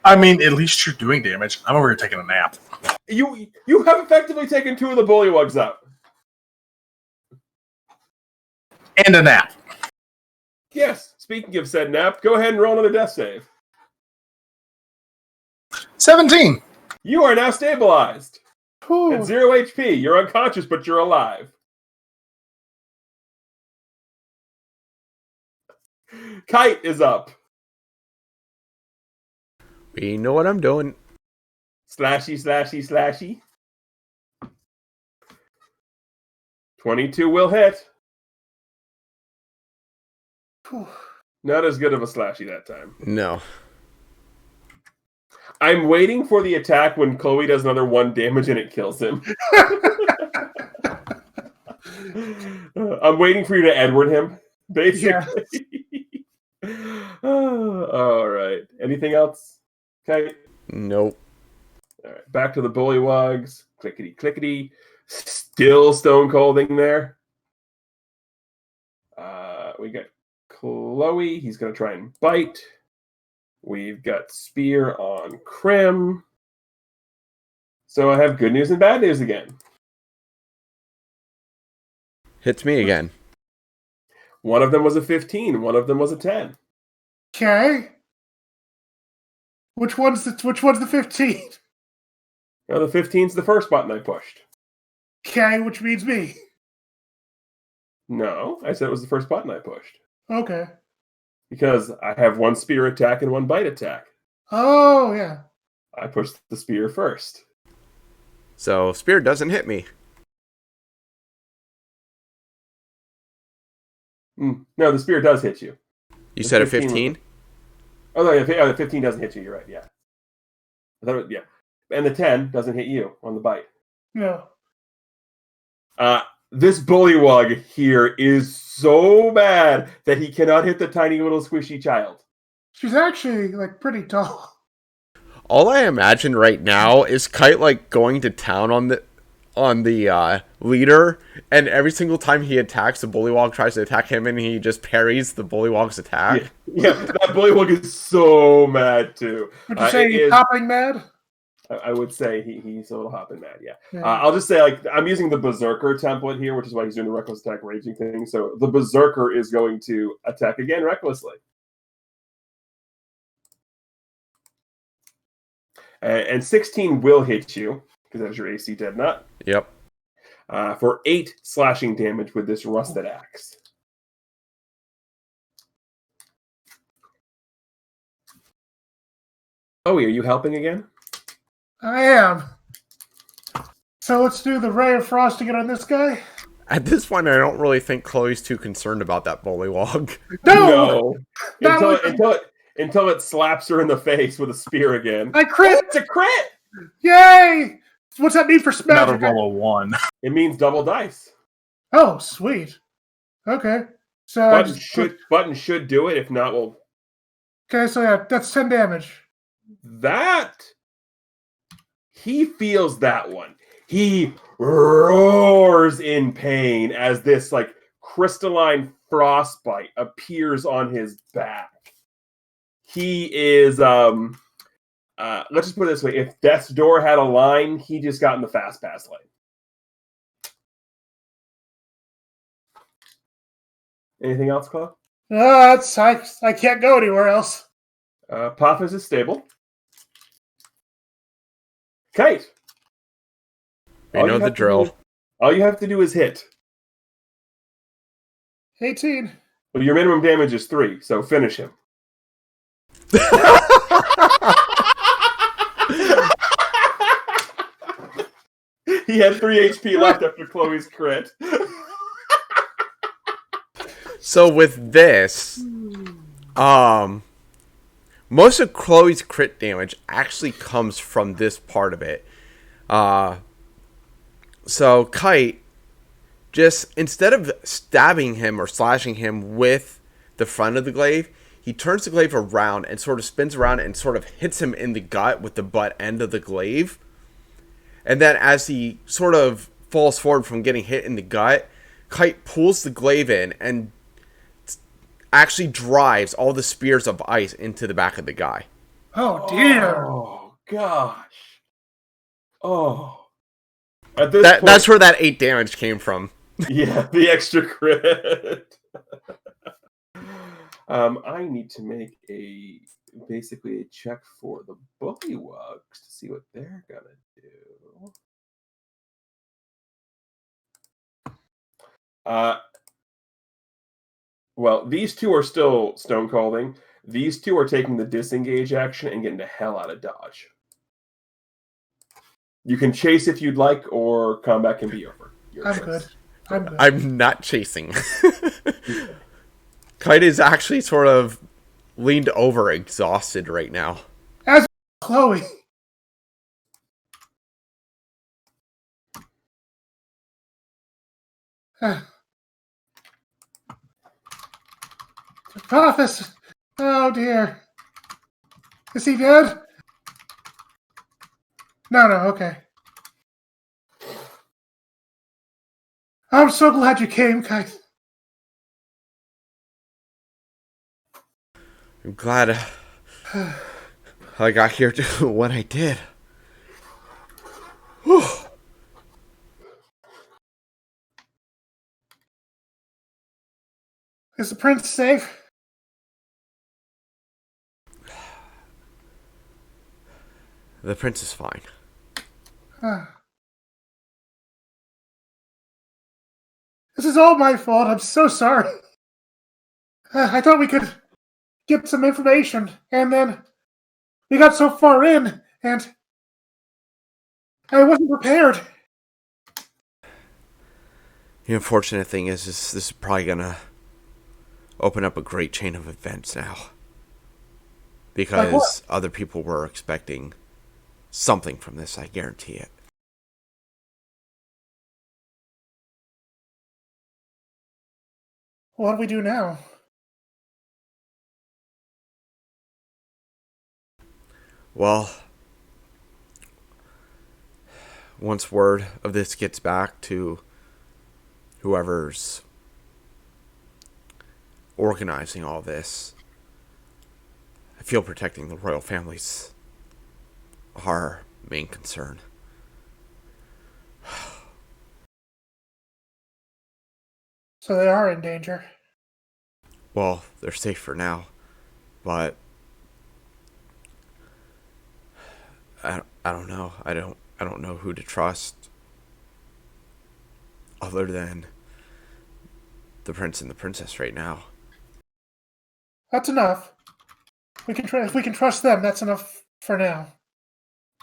I mean, at least you're doing damage. I'm over here taking a nap. You have effectively taken 2 of the bullywugs out. And a nap. Yes. Speaking of said nap, go ahead and roll another death save. 17. You are now stabilized. Whew. At 0 HP. You're unconscious, but you're alive. Kite is up. We know what I'm doing. Slashy. 22 will hit. Whew. Not as good of a slashy that time. No. I'm waiting for the attack when Chloe does another 1 damage and it kills him. I'm waiting for you to Edward him, basically. All right. Anything else? Okay. Nope. All right. Back to the bullywugs. Clickety. Still stone colding there. We got Chloe. He's going to try and bite. We've got Spear on Crim. So I have good news and bad news again. Hits me again. One of them was a 15. One of them was a 10. Okay. Which one's the 15? Now the 15's the first button I pushed. Okay, which means me. No, I said it was the first button I pushed. Okay. Because I have one spear attack and one bite attack. Oh, yeah. I pushed the spear first. So spear doesn't hit me. No, the spear does hit you. You The said a 15? Oh, no, the 15 doesn't hit you. You're right, yeah. Yeah. And the 10 doesn't hit you on the bite. No. This bullywug here is so bad that he cannot hit the tiny little squishy child. She's actually, like, pretty tall. All I imagine right now is Kite like going to town on the leader, and every single time he attacks, the bullywog tries to attack him, and he just parries the bullywog's attack. Yeah, that bullywug is so mad too. Would you say he's hopping mad? I would say he's a little hopping mad, yeah. I'll just say, like, I'm using the Berserker template here, which is why he's doing the reckless attack raging thing. So the Berserker is going to attack again recklessly. And 16 will hit you, because that is your AC dead nut. Yep. For 8 slashing damage with this rusted axe. Oh, are you helping again? I am. So let's do the Ray of Frost to get on this guy. At this point, I don't really think Chloe's too concerned about that bullywog. No. Until it slaps her in the face with a spear again. I crit! Oh, it's a crit! Yay! What's that mean for smash? Not a roll of 1. It means double dice. Oh, sweet. Okay. So Button should do it. If not, well. Okay, so yeah, that's 10 damage. He feels that one. He roars in pain as this like crystalline frostbite appears on his back. He is let's just put it this way: if Death's Door had a line, he just got in the fast pass lane. Anything else, Claude? I can't go anywhere else. Pothos is stable. Kite. We know the drill. All you have to do is hit. 18. Well, your minimum damage is 3, so finish him. He had 3 HP left after Chloe's crit. So with this, most of Chloe's crit damage actually comes from this part of it. So Kite, just instead of stabbing him or slashing him with the front of the glaive, he turns the glaive around and sort of spins around and sort of hits him in the gut with the butt end of the glaive. And then as he sort of falls forward from getting hit in the gut, Kite pulls the glaive in and actually drives all the spears of ice into the back of the guy. Oh, dear. Oh, gosh. Oh. At this point, That's where that 8 damage came from. Yeah, the extra crit. I need to make basically a check for the bullywugs to see what they're gonna do. Well, these two are still stone colding. These two are taking the disengage action and getting the hell out of dodge. You can chase if you'd like, or combat can be over. I'm good. I'm not chasing. Kite is actually sort of leaned over, exhausted right now. As Chloe. Office. Oh dear. Is he dead? No, okay. I'm so glad you came, Kite. I'm glad I got here to do what I did. Whew. Is the prince safe? The prince is fine. This is all my fault. I'm so sorry. I thought we could get some information, and then we got so far in, and I wasn't prepared. The unfortunate thing is this is probably gonna open up a great chain of events now. Because other people were expecting something from this, I guarantee it. What do we do now? Well, once word of this gets back to whoever's organizing all this, I feel protecting the royal family's our main concern. So they are in danger. Well, they're safe for now, but I don't know. I don't know who to trust other than the prince and the princess right now. That's enough. If we can trust them, that's enough for now.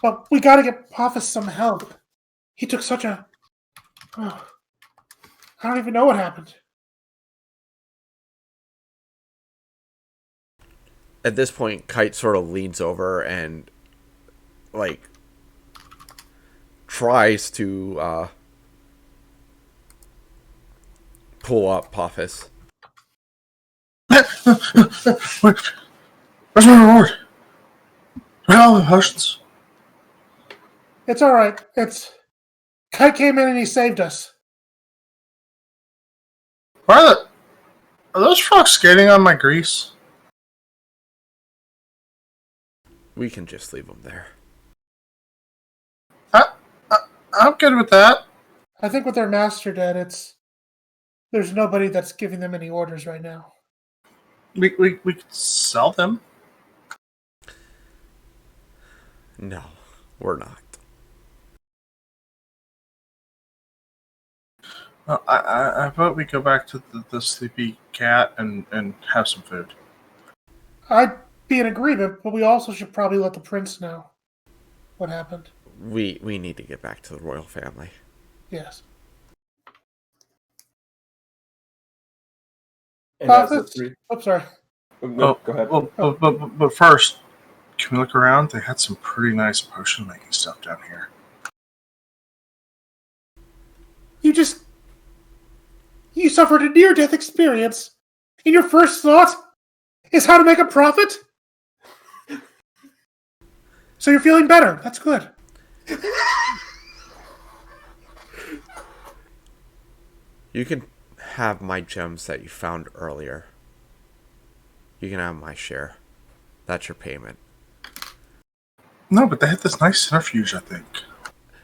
But we gotta get Poffus some help. He took such a... Oh, I don't even know what happened. At this point, Kite sort of leans over and, like, tries to pull up Poffus. Where's my reward? Where are all the potions? It's alright. Kite came in and he saved us. Are those frogs skating on my grease? We can just leave them there. I'm good with that. I think with their master dead, there's nobody that's giving them any orders right now. We could sell them. No, we're not. I vote we go back to the sleepy cat and have some food. I'd be in agreement, but we also should probably let the prince know what happened. We need to get back to the royal family. Yes. And as the three... I'm sorry. No, go ahead. But first, can we look around? They had some pretty nice potion making stuff down here. You suffered a near-death experience, and your first thought is how to make a profit? So you're feeling better. That's good. You can have my gems that you found earlier. You can have my share. That's your payment. No, but they had this nice centrifuge, I think.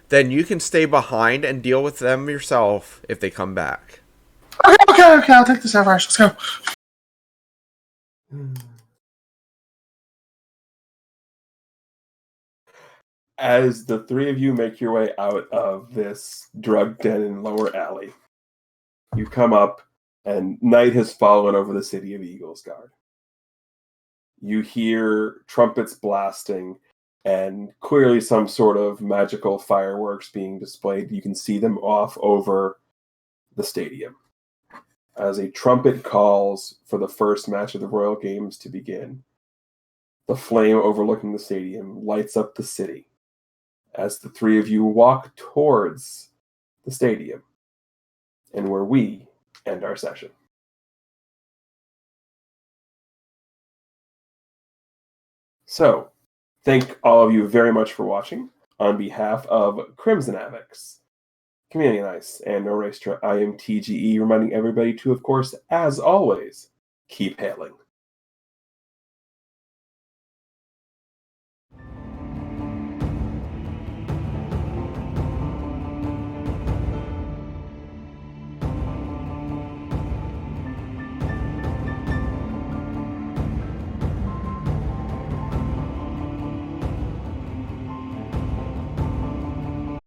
Then you can stay behind and deal with them yourself if they come back. Okay, I'll take the sapphire. Let's go. As the three of you make your way out of this drug den in Lower Alley, you come up, and night has fallen over the city of Eaglesguard. You hear trumpets blasting, and clearly some sort of magical fireworks being displayed. You can see them off over the stadium. As a trumpet calls for the first match of the Royal Games to begin, the flame overlooking the stadium lights up the city as the three of you walk towards the stadium and where we end our session. So, thank all of you very much for watching. On behalf of Crimson Avex, Chameleon Ice, and Norestra, I am TGE, reminding everybody to, of course, as always, keep hailing.